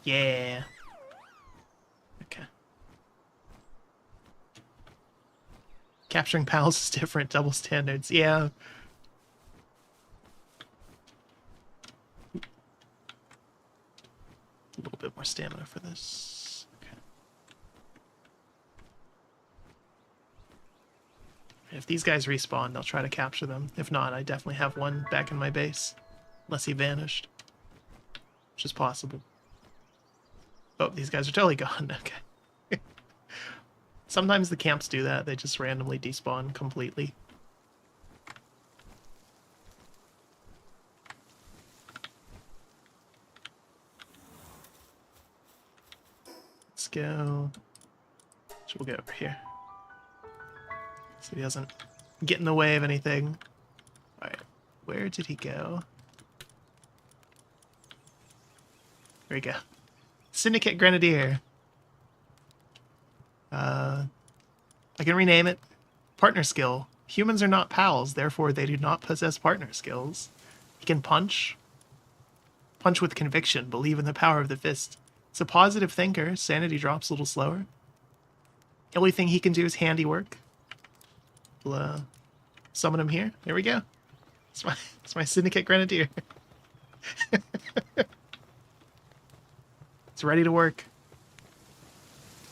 Yeah. Okay. Capturing pals is different, double standards. Yeah. A little bit more stamina for this. Okay. If these guys respawn, I'll try to capture them. If not, I definitely have one back in my base. Unless he vanished. Which is possible. Oh, these guys are totally gone. Okay. Sometimes the camps do that. They just randomly despawn completely. Let's go. So we'll get over here. So he doesn't get in the way of anything. Alright. Where did he go? There we go. Syndicate Grenadier. I can rename it. Partner skill. Humans are not pals, therefore they do not possess partner skills. He can punch. Punch with conviction. Believe in the power of the fist. He's a positive thinker. Sanity drops a little slower. The only thing he can do is handiwork. We'll summon him here. There we go. It's my Syndicate Grenadier. It's ready to work.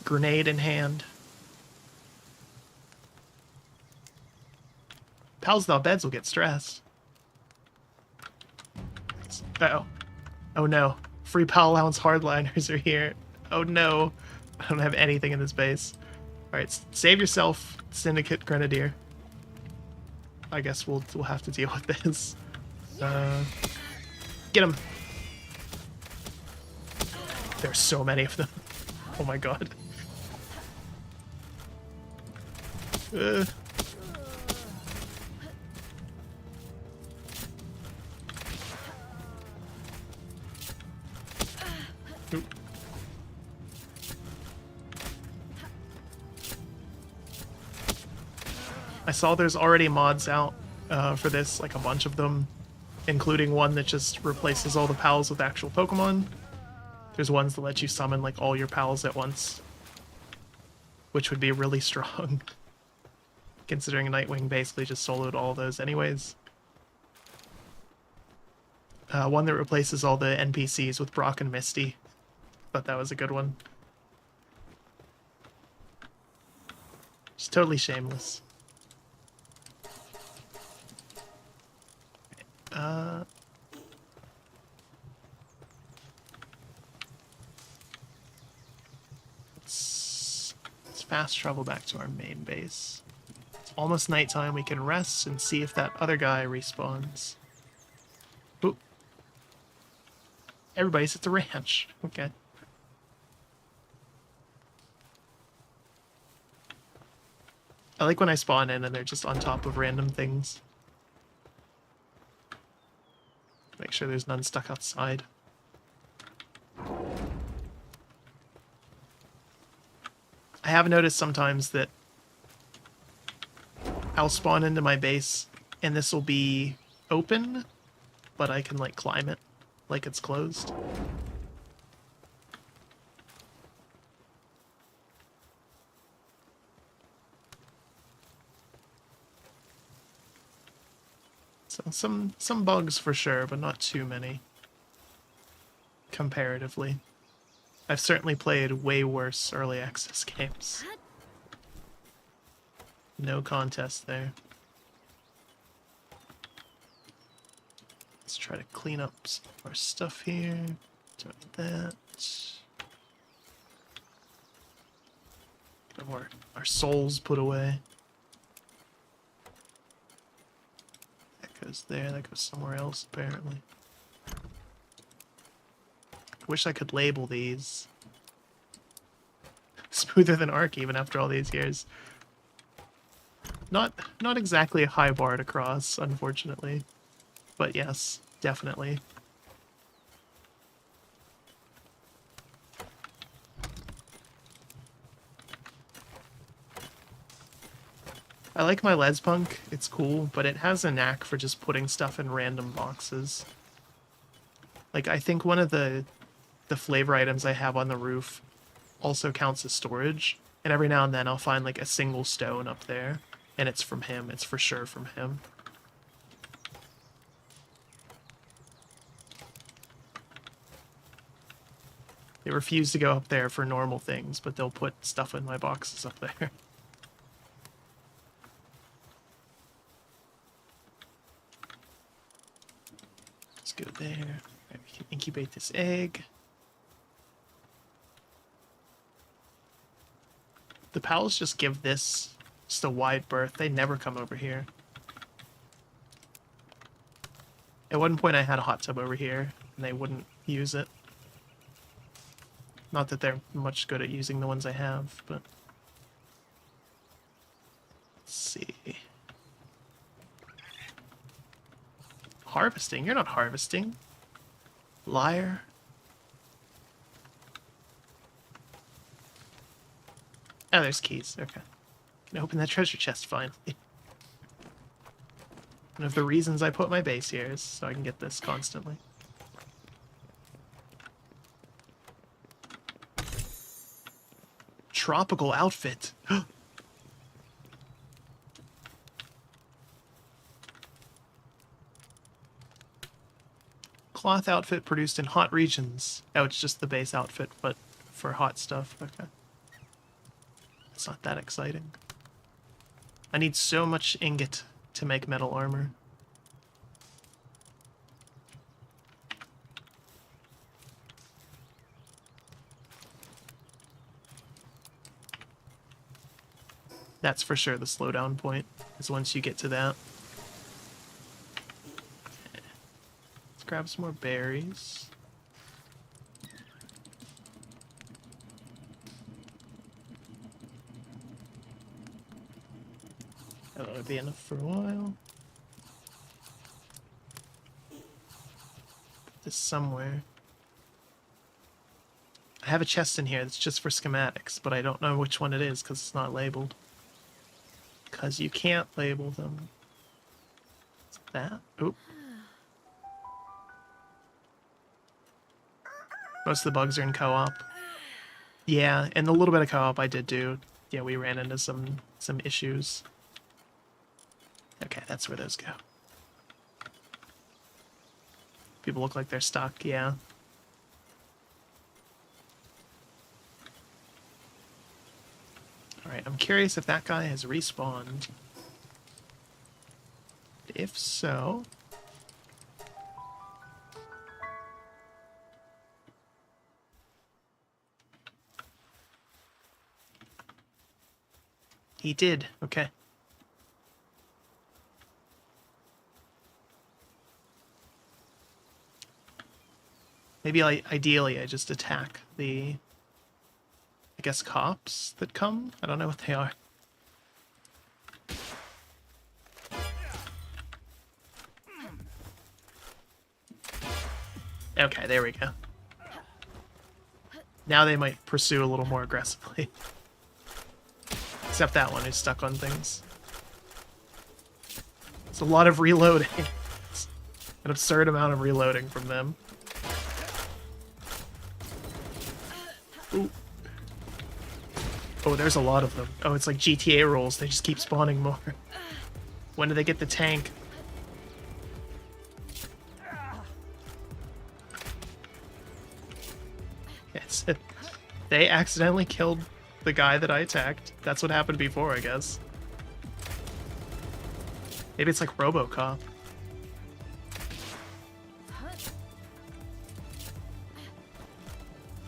Grenade in hand. Pals without beds will get stressed. Uh-oh. Oh no. Free pal allowance hardliners are here. Oh no. I don't have anything in this base. Alright, save yourself, Syndicate Grenadier. I guess we'll have to deal with this. Get him. There's so many of them. Oh my god. Oop. I saw there's already mods out for this, like a bunch of them, including one that just replaces all the pals with actual Pokemon. There's ones that let you summon like all your pals at once, which would be really strong, considering Nightwing basically just soloed all those anyways. One that replaces all the NPCs with Brock and Misty. Thought that was a good one. Just totally shameless. Let's fast travel back to our main base. It's almost nighttime. We can rest and see if that other guy respawns. Oop. Everybody's at the ranch. Okay. I like when I spawn in and they're just on top of random things. Make sure there's none stuck outside. I have noticed sometimes that I'll spawn into my base and this will be open, but I can like climb it like it's closed. So some bugs for sure, but not too many. Comparatively. I've certainly played way worse early access games. No contest there. Let's try to clean up some of our stuff here. Doing that. Get our souls put away. goes there, that goes somewhere else, apparently. Wish I could label these. Smoother than Ark, even after all these years. Not exactly a high bar to cross, unfortunately. But yes, definitely. I like my Lespunk, it's cool, but it has a knack for just putting stuff in random boxes. Like, I think one of the flavor items I have on the roof also counts as storage, and every now and then I'll find like a single stone up there, and it's from him, it's for sure from him. They refuse to go up there for normal things, but they'll put stuff in my boxes up there. Let's go there. Right, we can incubate this egg. The pals just give this just a wide berth. They never come over here. At one point I had a hot tub over here, and they wouldn't use it. Not that they're much good at using the ones I have, but... Let's see... Harvesting? You're not harvesting. Liar. Oh, there's keys. Okay. Can open that treasure chest finally. One of the reasons I put my base here is so I can get this constantly. Tropical outfit. Cloth outfit produced in hot regions. Oh, it's just the base outfit, but for hot stuff. Okay. It's not that exciting. I need so much ingot to make metal armor. That's for sure the slowdown point, is once you get to that. Okay. Let's grab some more berries. That'll be enough for a while. Put this somewhere. I have a chest in here that's just for schematics, but I don't know which one it is because it's not labeled. Because you can't label them. Is it that? Oop. Most of the bugs are in co-op. Yeah, and the little bit of co-op I did do, yeah, we ran into some issues. Okay, that's where those go. People look like they're stuck, yeah. Alright, I'm curious if that guy has respawned. If so... He did, okay. Maybe ideally I just attack the... I guess cops that come? I don't know what they are. Okay, there we go. Now they might pursue a little more aggressively. Except that one is stuck on things. It's a lot of reloading. It's an absurd amount of reloading from them. Ooh. Oh, there's a lot of them. Oh, it's like GTA rules. They just keep spawning more. When do they get the tank? Yes. They accidentally killed the guy that I attacked. That's what happened before, I guess. Maybe it's like RoboCop.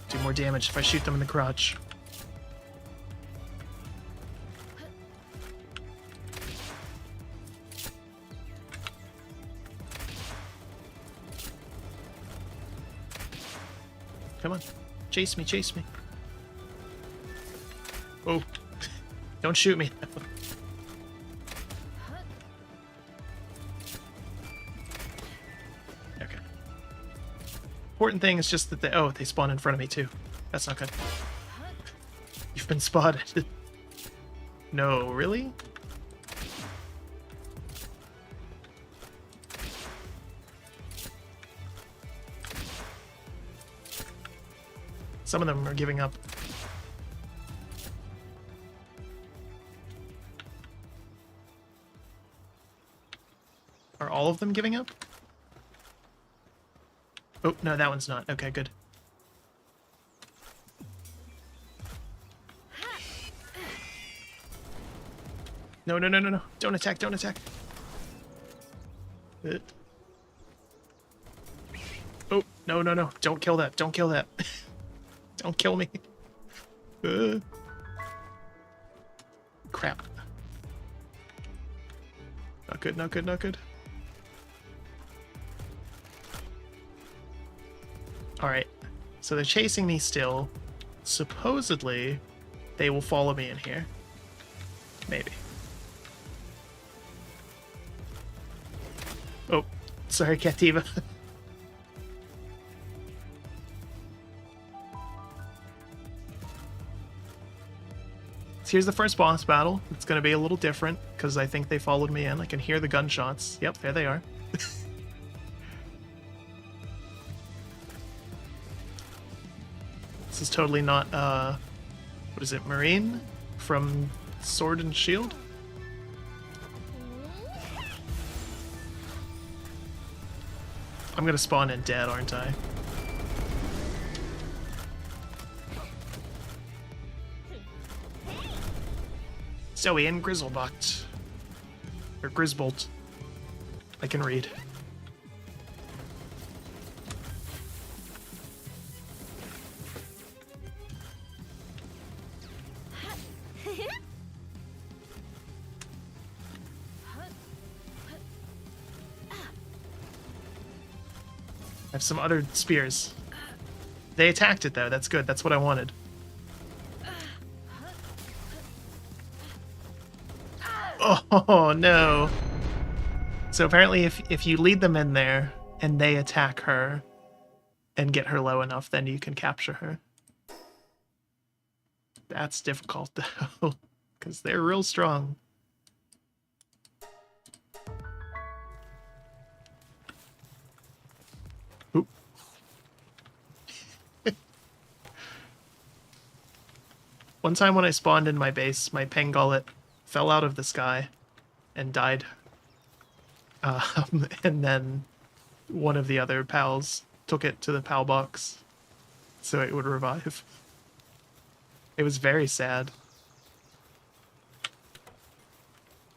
Do more damage if I shoot them in the crotch. Come on. Chase me, chase me. Oh. Don't shoot me. Okay. Important thing is just that they spawn in front of me too. That's not good. You've been spotted. No, really? Some of them are giving up. Are all of them giving up? Oh, no, that one's not. Okay, good. No, no, no, no, no. Don't attack, don't attack. Oh, no, no, no. Don't kill that. Don't kill that. Don't kill me. Crap. Not good, not good, not good. Alright. So they're chasing me still. Supposedly, they will follow me in here. Maybe. Oh, sorry, Cativa. So here's the first boss battle. It's going to be a little different, because I think they followed me in. I can hear the gunshots. Yep, there they are. This is totally not, what is it, Marine? From Sword and Shield? I'm going to spawn in dead, aren't I? Zoe and Grizzlebot. Or Grisbolt. I can read. I have some other spears. They attacked it though, that's good, that's what I wanted. Oh no. So apparently if you lead them in there and they attack her and get her low enough, then you can capture her. That's difficult though, because they're real strong. Oop. One time when I spawned in my base, my Pangollet fell out of the sky and died. And then one of the other pals took it to the pal box so it would revive. It was very sad.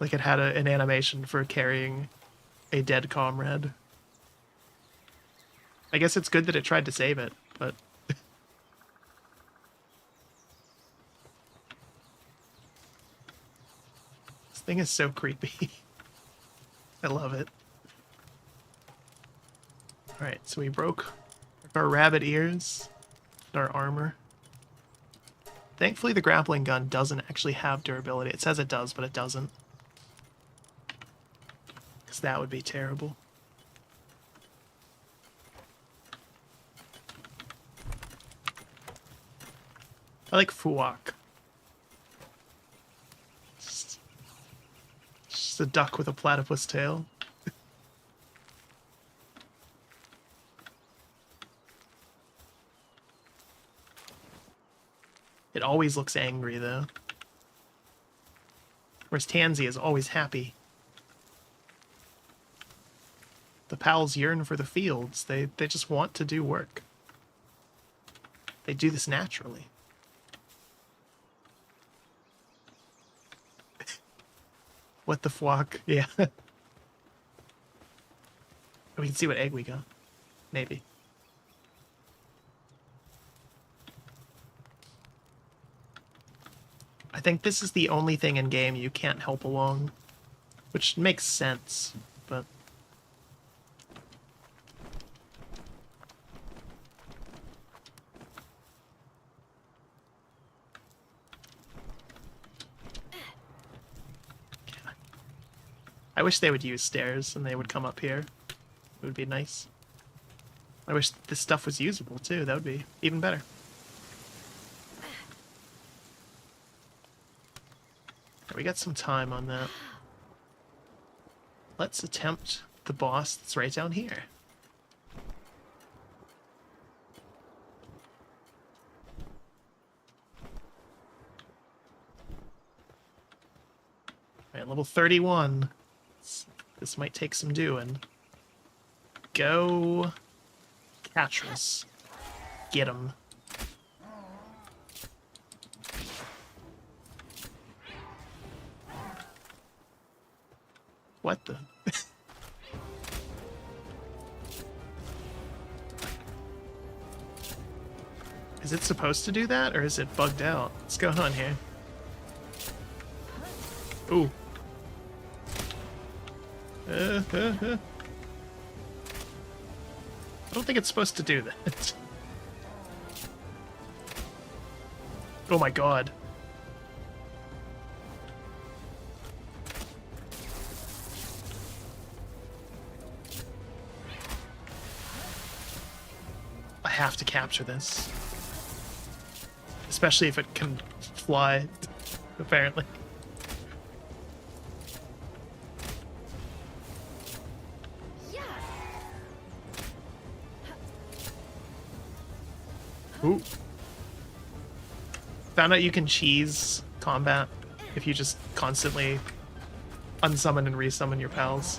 Like it had an animation for carrying a dead comrade. I guess it's good that it tried to save it, but... This thing is so creepy. I love it. Alright, so we broke our rabbit ears and our armor. Thankfully the grappling gun doesn't actually have durability. It says it does, but it doesn't. Because that would be terrible. I like Fuwak. Just a duck with a platypus tail. It always looks angry, though. Whereas Tansy is always happy. The pals yearn for the fields. They just want to do work. They do this naturally. What the fuck? Yeah. We can see what egg we got. Maybe. I think this is the only thing in game you can't help along. Which makes sense, but... I wish they would use stairs and they would come up here. It would be nice. I wish this stuff was usable too. That would be even better. We got some time on that. Let's attempt the boss that's right down here. Alright, level 31. This might take some doing. Go, Catras. Get him. What the? Is it supposed to do that, or is it bugged out? What's going on here? Ooh. I don't think it's supposed to do that. Oh my god. I have to capture this. Especially if it can fly, apparently. Ooh. Found out you can cheese combat if you just constantly unsummon and resummon your pals.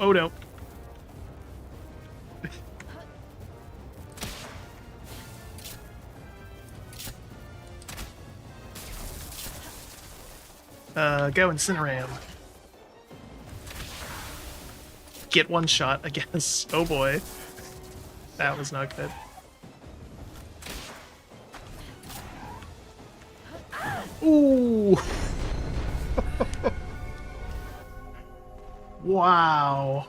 Oh no. Go Incineram. Get one shot, I guess. Oh boy. That was not good. Ooh! Wow.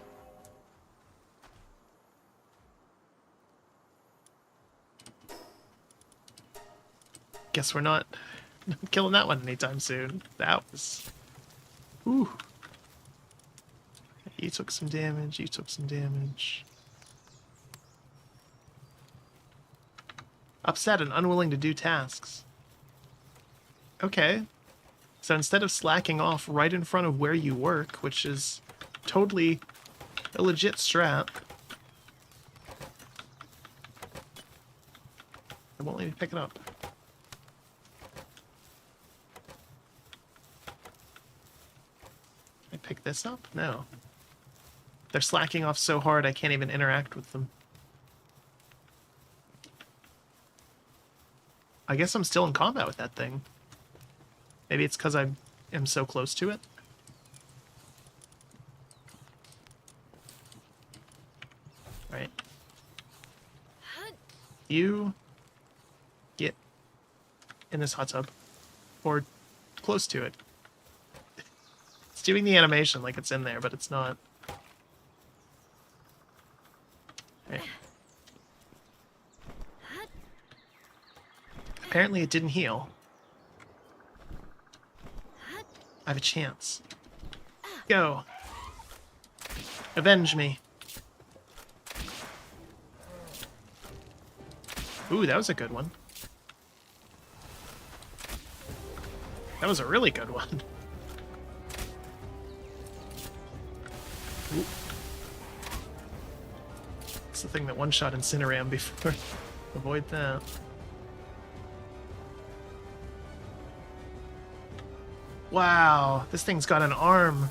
Guess we're not killing that one anytime soon. That was... Ooh. You took some damage, you took some damage. Upset and unwilling to do tasks. Okay. So instead of slacking off right in front of where you work, which is totally a legit strat, it won't let me pick it up. Can I pick this up? No. They're slacking off so hard I can't even interact with them. I guess I'm still in combat with that thing. Maybe it's because I am so close to it. Right. You get in this hot tub. Or close to it. It's doing the animation like it's in there, but it's not. Right. Apparently it didn't heal. I have a chance. Go. Avenge me. Ooh, that was a good one. That was a really good one. Ooh. It's the thing that one-shot Incineram before. Avoid that. Wow, this thing's got an arm.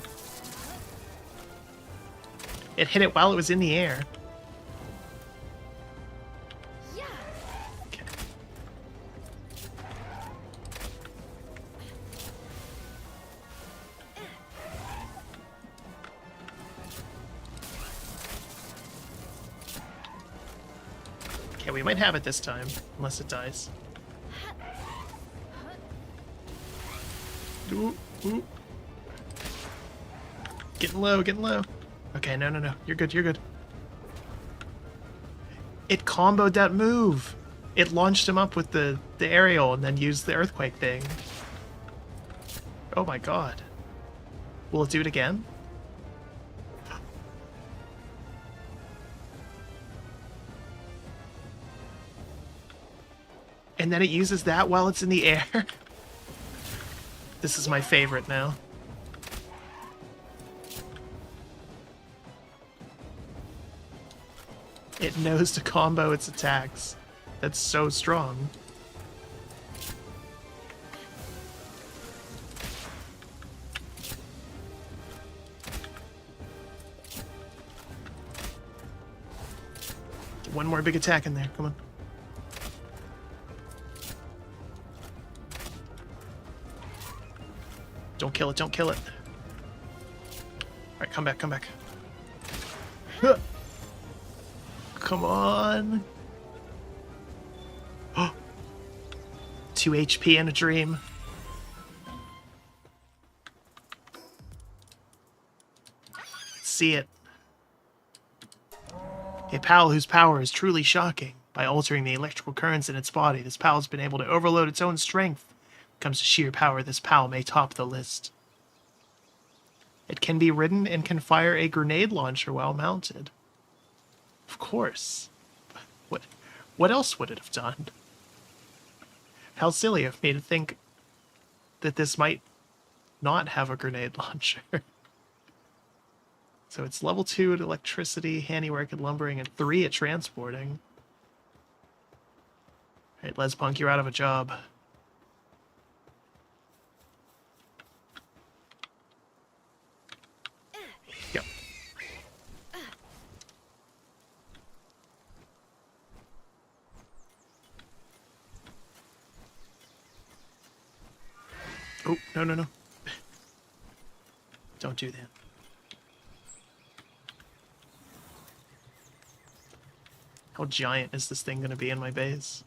It hit it while it was in the air. Okay. Okay, we might have it this time, unless it dies. Ooh, ooh. Getting low, getting low. Okay, no, no, no. You're good, you're good. It comboed that move. It launched him up with the aerial and then used the earthquake thing. Oh my god. Will it do it again? And then it uses that while it's in the air? This is my favorite now. It knows to combo its attacks. That's so strong. One more big attack in there, come on. Don't kill it, don't kill it. Alright, come back, come back. Huh. Come on. 2 HP in a dream. Let's see it. A pal whose power is truly shocking. By altering the electrical currents in its body, this pal has been able to overload its own strength. When it comes to sheer power, this pal may top the list. It can be ridden and can fire a grenade launcher while mounted. Of course. What else would it have done? How silly of me to think that this might not have a grenade launcher. So it's level 2 at electricity, handiwork, and lumbering, and 3 at transporting. Alright, Les Punk, you're out of a job. Yep. Oh, no, no, no. Don't do that. How giant is this thing going to be in my base?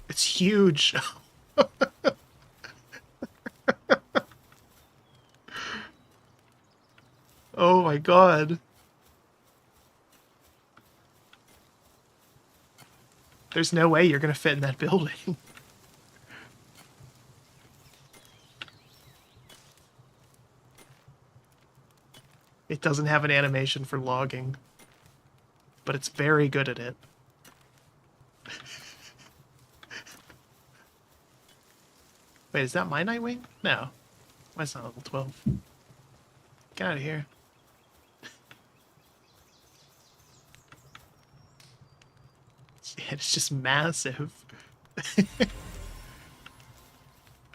It's huge. Oh my god. There's no way you're going to fit in that building. It doesn't have an animation for logging, but it's very good at it. Wait, is that my Nightwing? No. Mine's not level 12. Get out of here. It's just massive.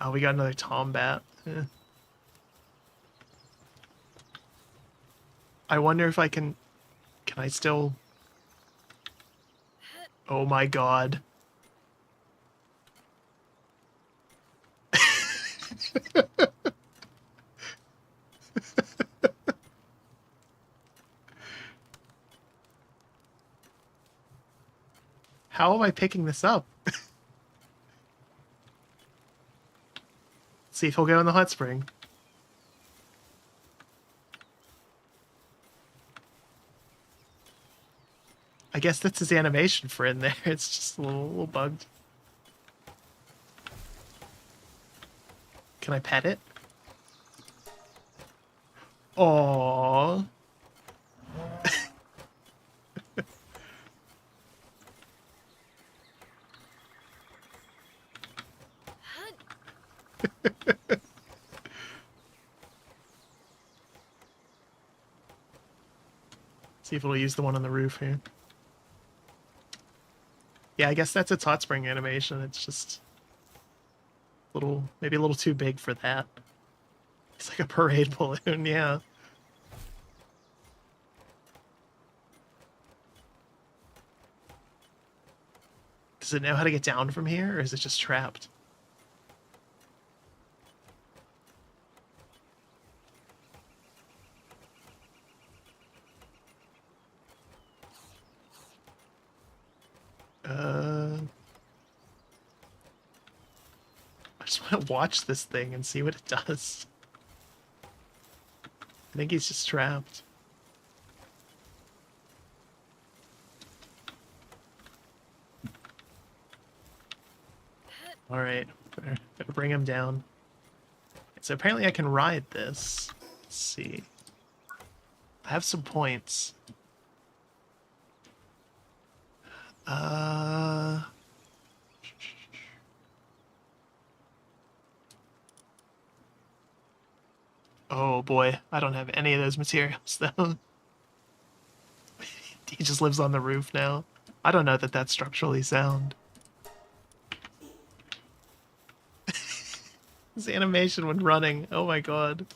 Oh, we got another Tombat. Eh. I wonder if I can... Can I still... Oh my god. How am I picking this up? See if he'll go in the hot spring. I guess that's his animation for in there. It's just a little bugged. Can I pet it? Aww. See if it'll use the one on the roof here. Yeah, I guess that's its hot spring animation. It's just maybe a little too big for that. It's like a parade balloon, yeah. Does it know how to get down from here, or is it just trapped? I just want to watch this thing and see what it does. I think he's just trapped. Alright, better bring him down. So apparently I can ride this. Let's see. I have some points. Oh boy, I don't have any of those materials though. He just lives on the roof now. I don't know that that's structurally sound. This animation when running, oh my god.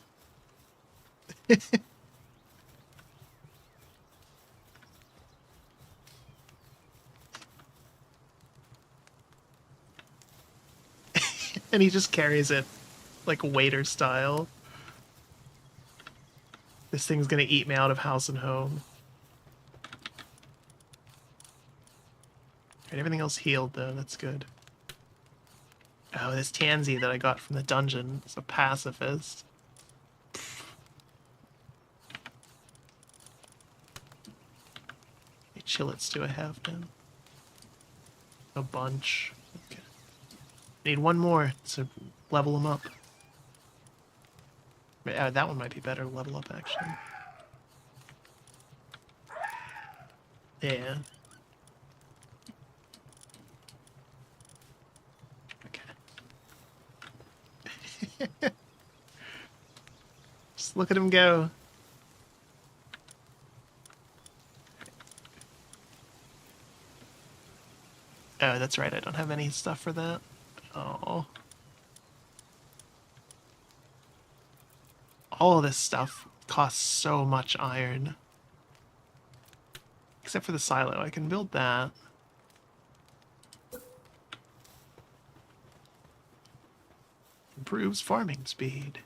And he just carries it like waiter style. This thing's gonna eat me out of house and home. Right, everything else healed though, that's good. Oh, this Tansy that I got from the dungeon is a pacifist. Hey, chillets do I have now? A bunch. Okay. Need one more to level them up. That one might be better to level up, actually. Yeah. Okay. Just look at him go. Oh, that's right. I don't have any stuff for that. Oh. All of this stuff costs so much iron. Except for the silo. I can build that. Improves farming speed.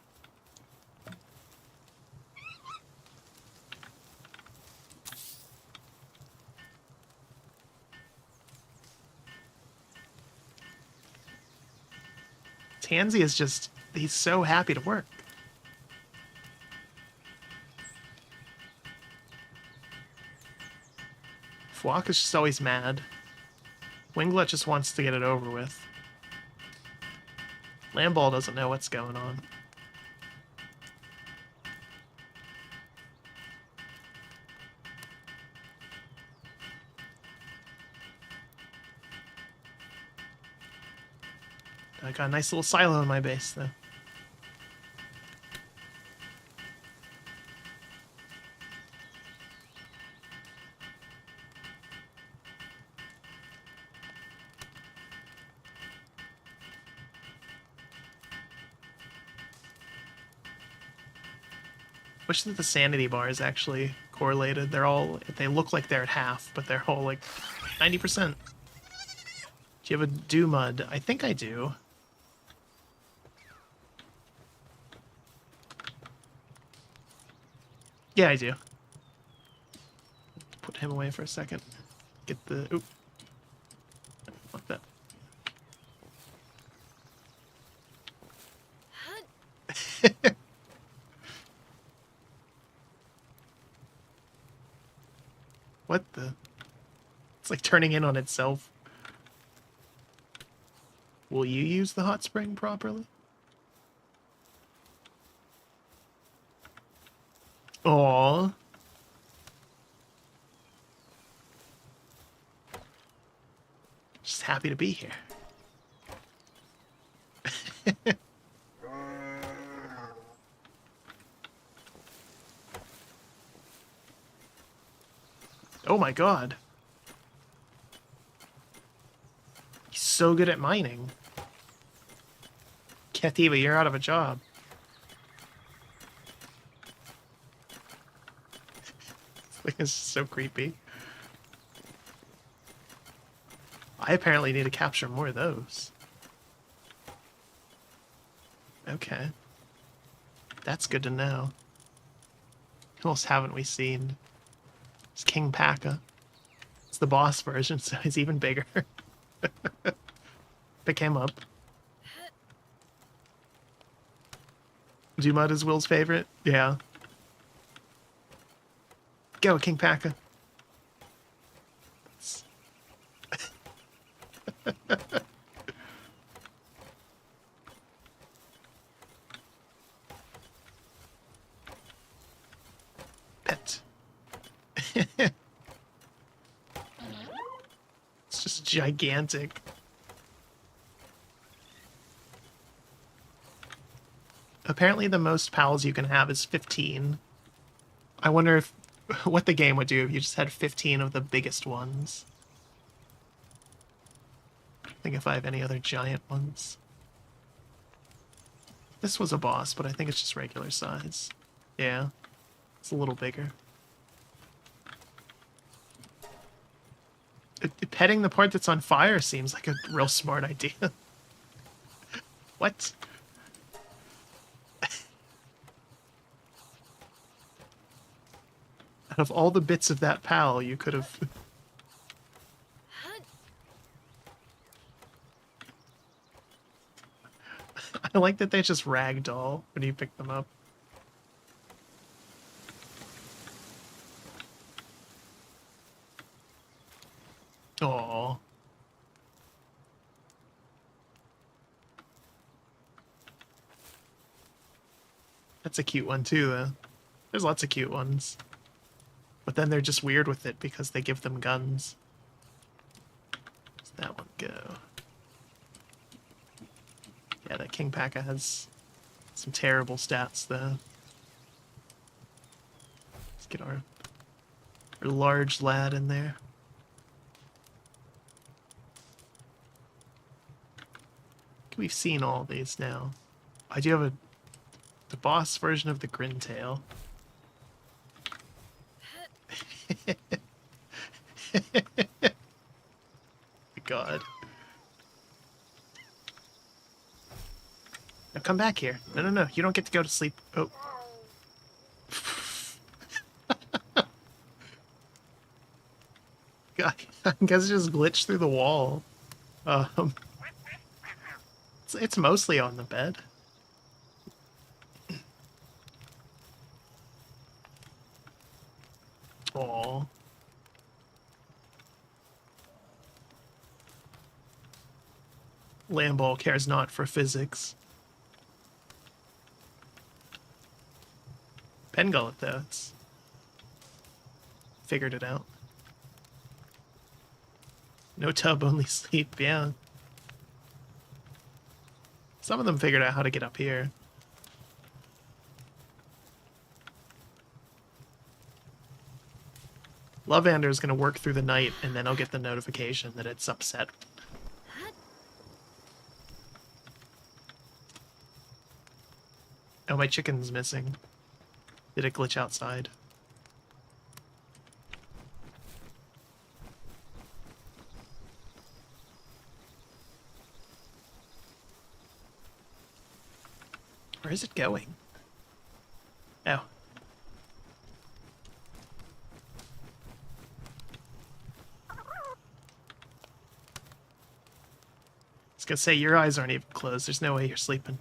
Tansy is just, he's so happy to work. Fwalk is just always mad. Winglet just wants to get it over with. Lamball doesn't know what's going on. I got a nice little silo in my base, though. Wish that the sanity bar is actually correlated. They look like they're at half, but they're all like 90%. Do you have a do-mud? I think I do. Yeah, I do. Put him away for a second. Get the... Oop. Fuck that. What the? It's like turning in on itself. Will you use the hot spring properly? Aww. Just happy to be here. Oh my god. He's so good at mining. Kativa, you're out of a job. This is so creepy. I apparently need to capture more of those. Okay. That's good to know. Who else haven't we seen? It's King Paka. It's the boss version, so he's even bigger. Pick him up. Dumud is Will's favorite? Yeah. Go, King Paka. It's just gigantic. Apparently the most pals you can have is 15. I wonder if what the game would do if you just had 15 of the biggest ones. I think if I have any other giant ones. This was a boss, but I think it's just regular size. Yeah, it's a little bigger. Petting the part that's on fire seems like a real smart idea. What? Out of all the bits of that pal, you could have... I like that they just ragdoll when you pick them up. Aww. That's a cute one too, though. There's lots of cute ones. But then they're just weird with it because they give them guns. Where's that one go? Yeah, that King Paka has some terrible stats, though. Let's get our large lad in there. We've seen all these now. I do have the boss version of the Grintail. God. Now come back here. No, no, no. You don't get to go to sleep. Oh. God, I guess it just glitched through the wall. It's mostly on the bed. Aww. Lamball cares not for physics. Pengullet, though, it's figured it out. No tub, only sleep, yeah. Some of them figured out how to get up here. Lovander is going to work through the night, and then I'll get the notification that it's upset. Oh, my chicken's missing. Did it glitch outside? Where is it going? Oh. I was gonna say, your eyes aren't even closed. There's no way you're sleeping.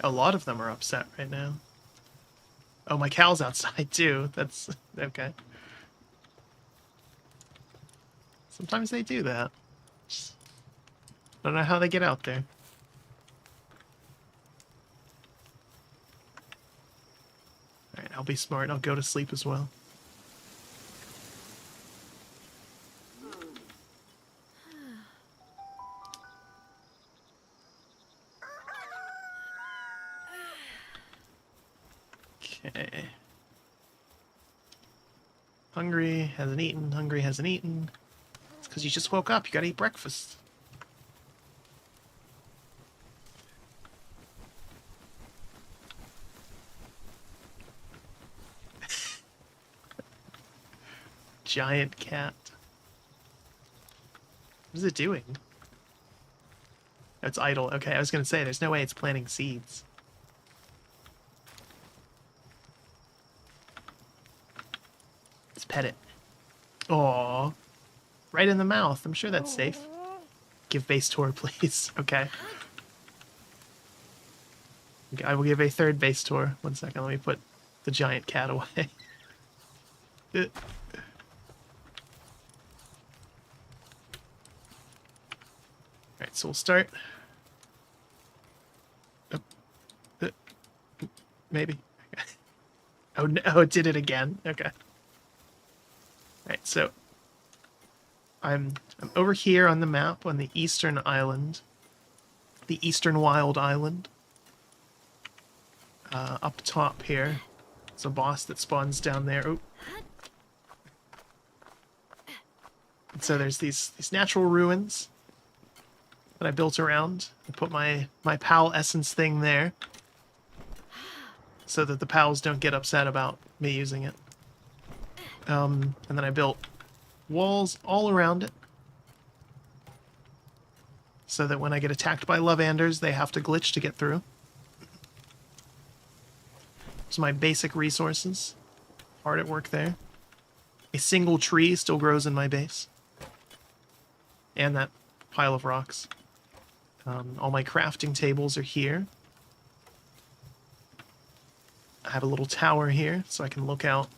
A lot of them are upset right now. Oh, my cow's outside too. That's okay. Sometimes they do that. Just don't know how they get out there. Alright, I'll be smart. I'll go to sleep as well. Okay. Hungry, hasn't eaten. Hungry, hasn't eaten. It's because you just woke up. You gotta eat breakfast. Giant cat. What is it doing? Oh, it's idle. Okay, I was gonna say, there's no way it's planting seeds. Let's pet it. Aww. Right in the mouth. I'm sure that's safe. Give base tour, please. Okay. I will give a third base tour. 1 second, let me put the giant cat away. Alright, so we'll start. Oh, maybe. Oh, no, oh, it did it again. Okay. Alright, so I'm over here on the map on the eastern island. The eastern wild island. Up top here. It's a boss that spawns down there. Oh. And so there's these natural ruins that I built around. I put my PAL essence thing there so that the PALs don't get upset about me using it. And then I built walls all around it so that when I get attacked by Lovanders, they have to glitch to get through. So my basic resources. Hard at work there. A single tree still grows in my base. And that pile of rocks. All my crafting tables are here. I have a little tower here, so I can look out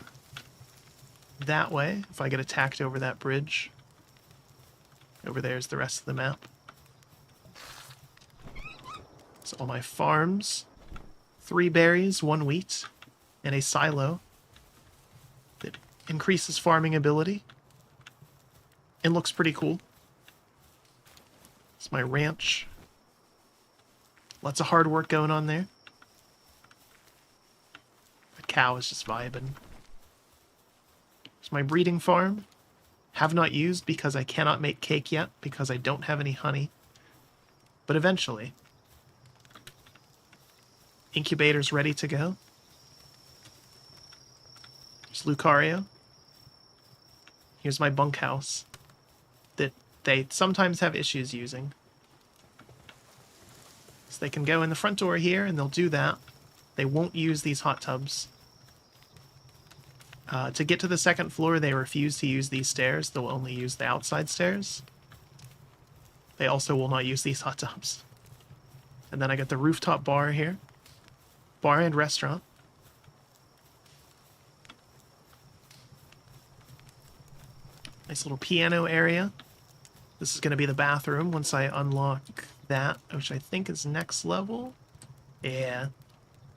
that way if I get attacked over that bridge. Over there's the rest of the map. So all my farms. 3 berries, 1 wheat, and a silo that increases farming ability and looks pretty cool. It's my ranch. Lots of hard work going on there. The cow is just vibing. It's my breeding farm. Have not used because I cannot make cake yet because I don't have any honey. But eventually. Incubator's ready to go. There's Lucario. Here's my bunkhouse that they sometimes have issues using. So they can go in the front door here and they'll do that. They won't use these hot tubs. To get to the second floor, they refuse to use these stairs. They'll only use the outside stairs. They also will not use these hot tubs. And then I got the rooftop bar here. Bar and restaurant. Nice little piano area. This is going to be the bathroom once I unlock that, which I think is next level. Yeah.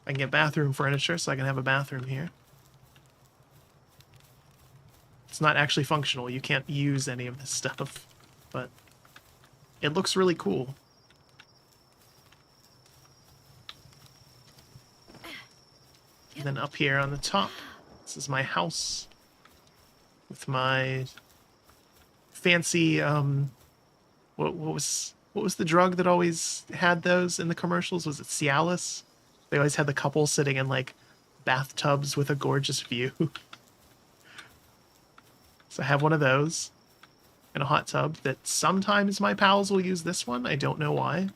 I can get bathroom furniture, so I can have a bathroom here. It's not actually functional. You can't use any of this stuff, but it looks really cool. And then up here on the top, this is my house with my fancy, what was the drug that always had those in the commercials? Was it Cialis? They always had the couple sitting in like bathtubs with a gorgeous view. So I have one of those in a hot tub that sometimes my pals will use this one. I don't know why.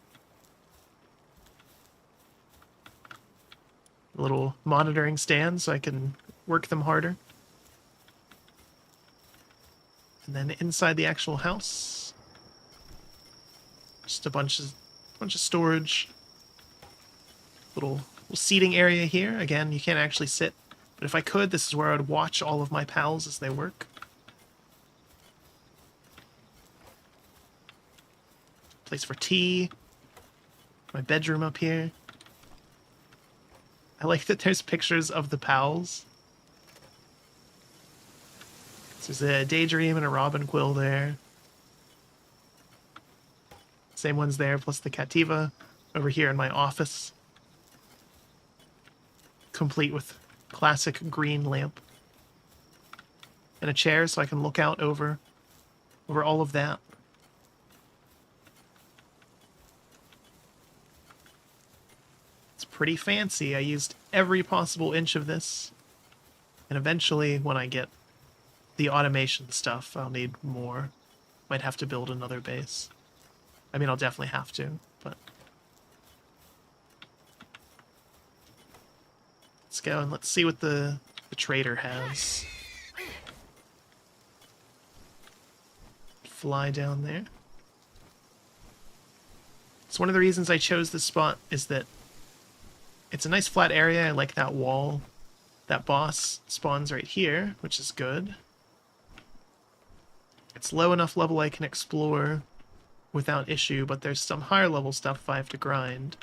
A little monitoring stand so I can work them harder. And then inside the actual house, just a bunch of storage. Little seating area here. Again, you can't actually sit, but if I could, this is where I would watch all of my pals as they work. Place for tea. My bedroom up here. I like that there's pictures of the pals. So there's a Daydream and a Robin Quill there. Same ones there, plus the Cativa over here in my office. Complete with classic green lamp. And a chair so I can look out over all of that. It's pretty fancy. I used every possible inch of this. And eventually, when I get the automation stuff, I'll need more. Might have to build another base. I mean, I'll definitely have to, but... Let's go and let's see what the trader has. Fly down there. So one of the reasons I chose this spot is that it's a nice flat area. I like that wall. That boss spawns right here, which is good. It's low enough level I can explore. without issue, but there's some higher level stuff I have to grind.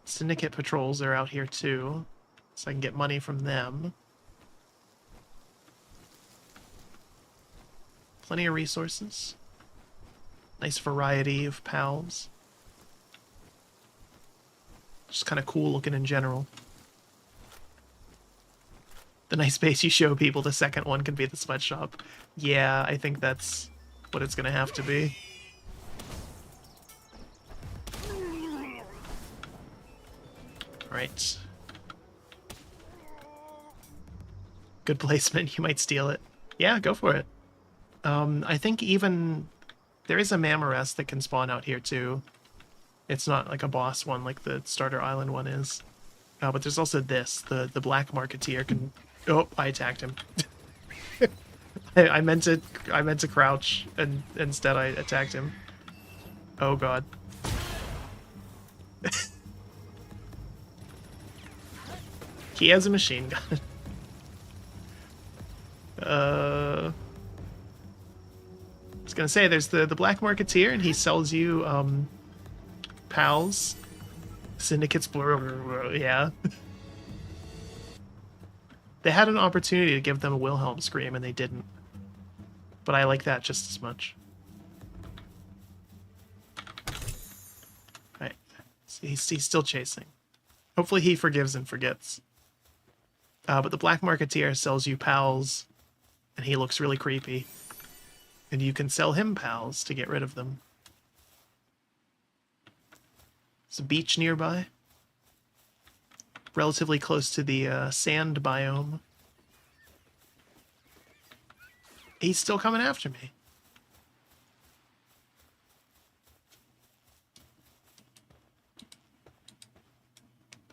Syndicate patrols are out here too, so I can get money from them. Plenty of resources. Nice variety of pals. Just kind of cool looking in general. The nice base you show people, the second one can be the sweatshop. Yeah, I think that's what it's gonna have to be. Alright. Good placement, you might steal it. Yeah, go for it. I think even... There is a Mamorest that can spawn out here too. It's not like a boss one like the starter island one is. But there's also this, the black marketeer can... Oh, I attacked him. I meant to crouch, and instead I attacked him. Oh god. He has a machine gun. I was gonna say, there's the black marketeer, and he sells you pals, syndicates, yeah. They had an opportunity to give them a Wilhelm scream, and they didn't. But I like that just as much. Right, he's still chasing. Hopefully he forgives and forgets. But the black marketeer sells you pals, and he looks really creepy. And you can sell him pals to get rid of them. There's a beach nearby. Relatively close to the sand biome. He's still coming after me.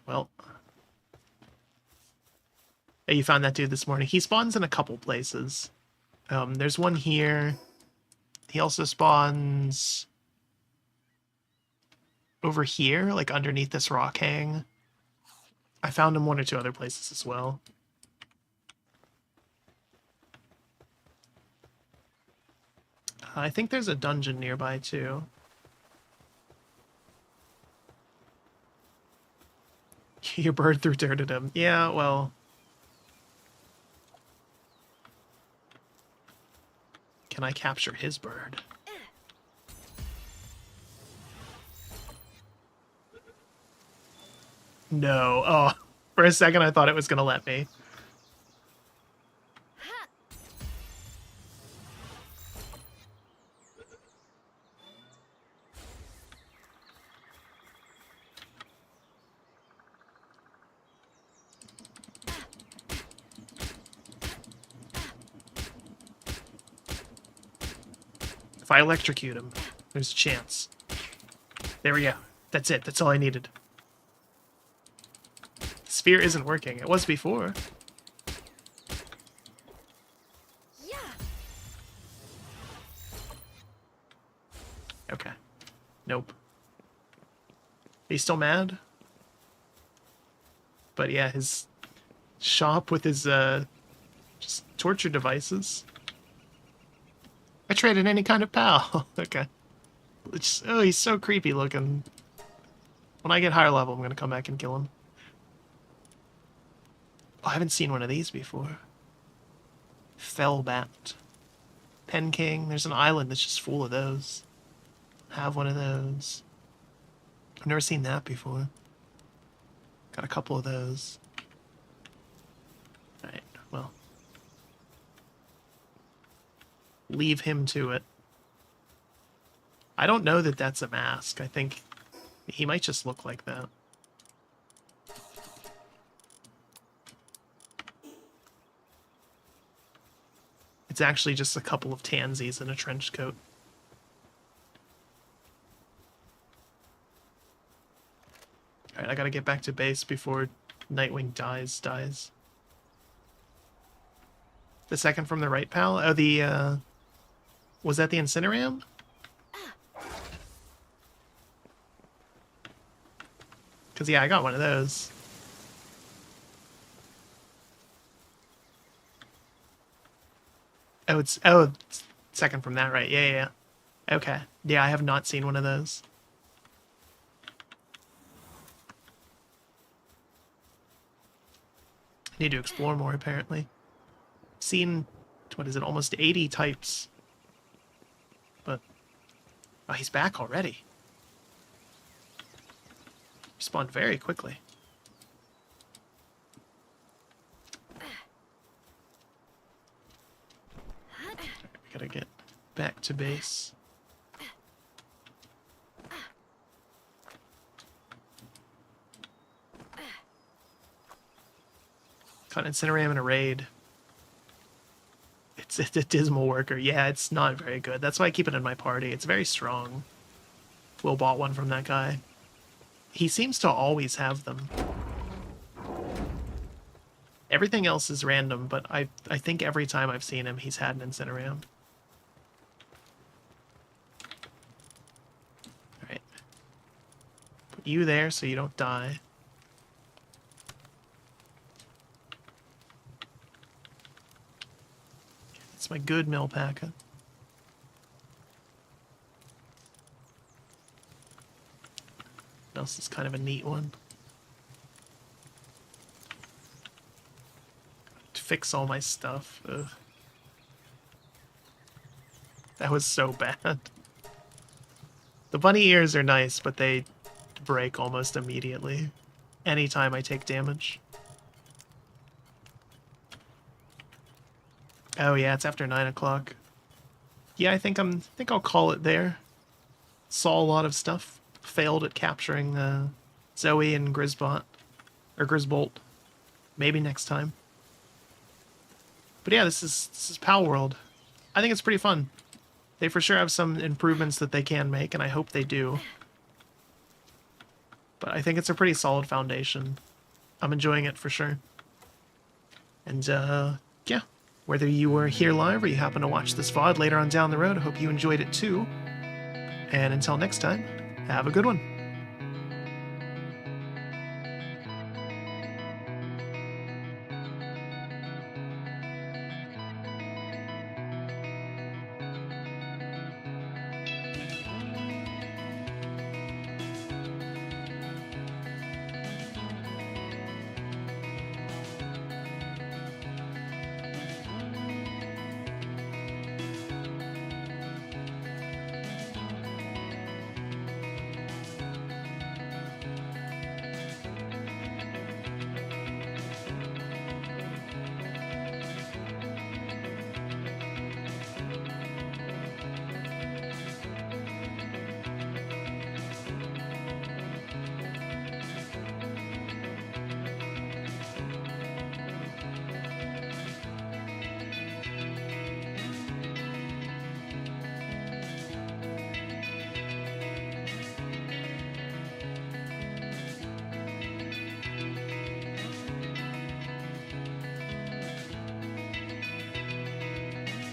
Well. Hey, you found that dude this morning. He spawns in a couple places. There's one here. He also spawns over here, like underneath this rock hang. I found him one or two other places as well. I think there's a dungeon nearby too. Your bird threw dirt at him. Yeah, well... Can I capture his bird? No. Oh, for a second I thought it was going to let me. If I electrocute him, there's a chance. There we go. That's it. That's all I needed. The sphere isn't working. It was before. Yeah. Okay. Nope. He's still mad? But yeah, his shop with his just torture devices. I traded any kind of pal. Okay. Oh, he's so creepy looking. When I get higher level, I'm going to come back and kill him. Oh, I haven't seen one of these before. Fellbat. Pen King. There's an island that's just full of those. Have one of those. I've never seen that before. Got a couple of those. Alright, well. Leave him to it. I don't know that that's a mask. I think he might just look like that. It's actually just a couple of tansies in a trench coat. Alright, I gotta get back to base before Nightwing dies. The second from the right, pal? Oh, the, was that the Incineram? Because, yeah, I got one of those. Oh, it's second from that, right? Yeah. Okay. Yeah, I have not seen one of those. Need to explore more, apparently. Seen, what is it, almost 80 types. But, oh, he's back already. Respawned very quickly. I gotta get back to base. Caught an Incineram in a raid. It's a dismal worker. Yeah, it's not very good. That's why I keep it in my party. It's very strong. Will bought one from that guy. He seems to always have them. Everything else is random, but I think every time I've seen him, he's had an Incineram. Alright. Put you there so you don't die. It's my good Milpaca. Else is kind of a neat one. To fix all my stuff. Ugh. That was so bad. The bunny ears are nice, but they break almost immediately. Anytime I take damage. Oh yeah, it's after 9 o'clock. Yeah, I think I'll call it there. Saw a lot of stuff. Failed at capturing Zoe and Grisbolt. Or Grisbolt. Maybe next time. But yeah, this is Palworld. I think it's pretty fun. They for sure have some improvements that they can make, and I hope they do. But I think it's a pretty solid foundation. I'm enjoying it for sure. And yeah. Whether you were here live or you happen to watch this VOD later on down the road, I hope you enjoyed it too. And until next time, have a good one.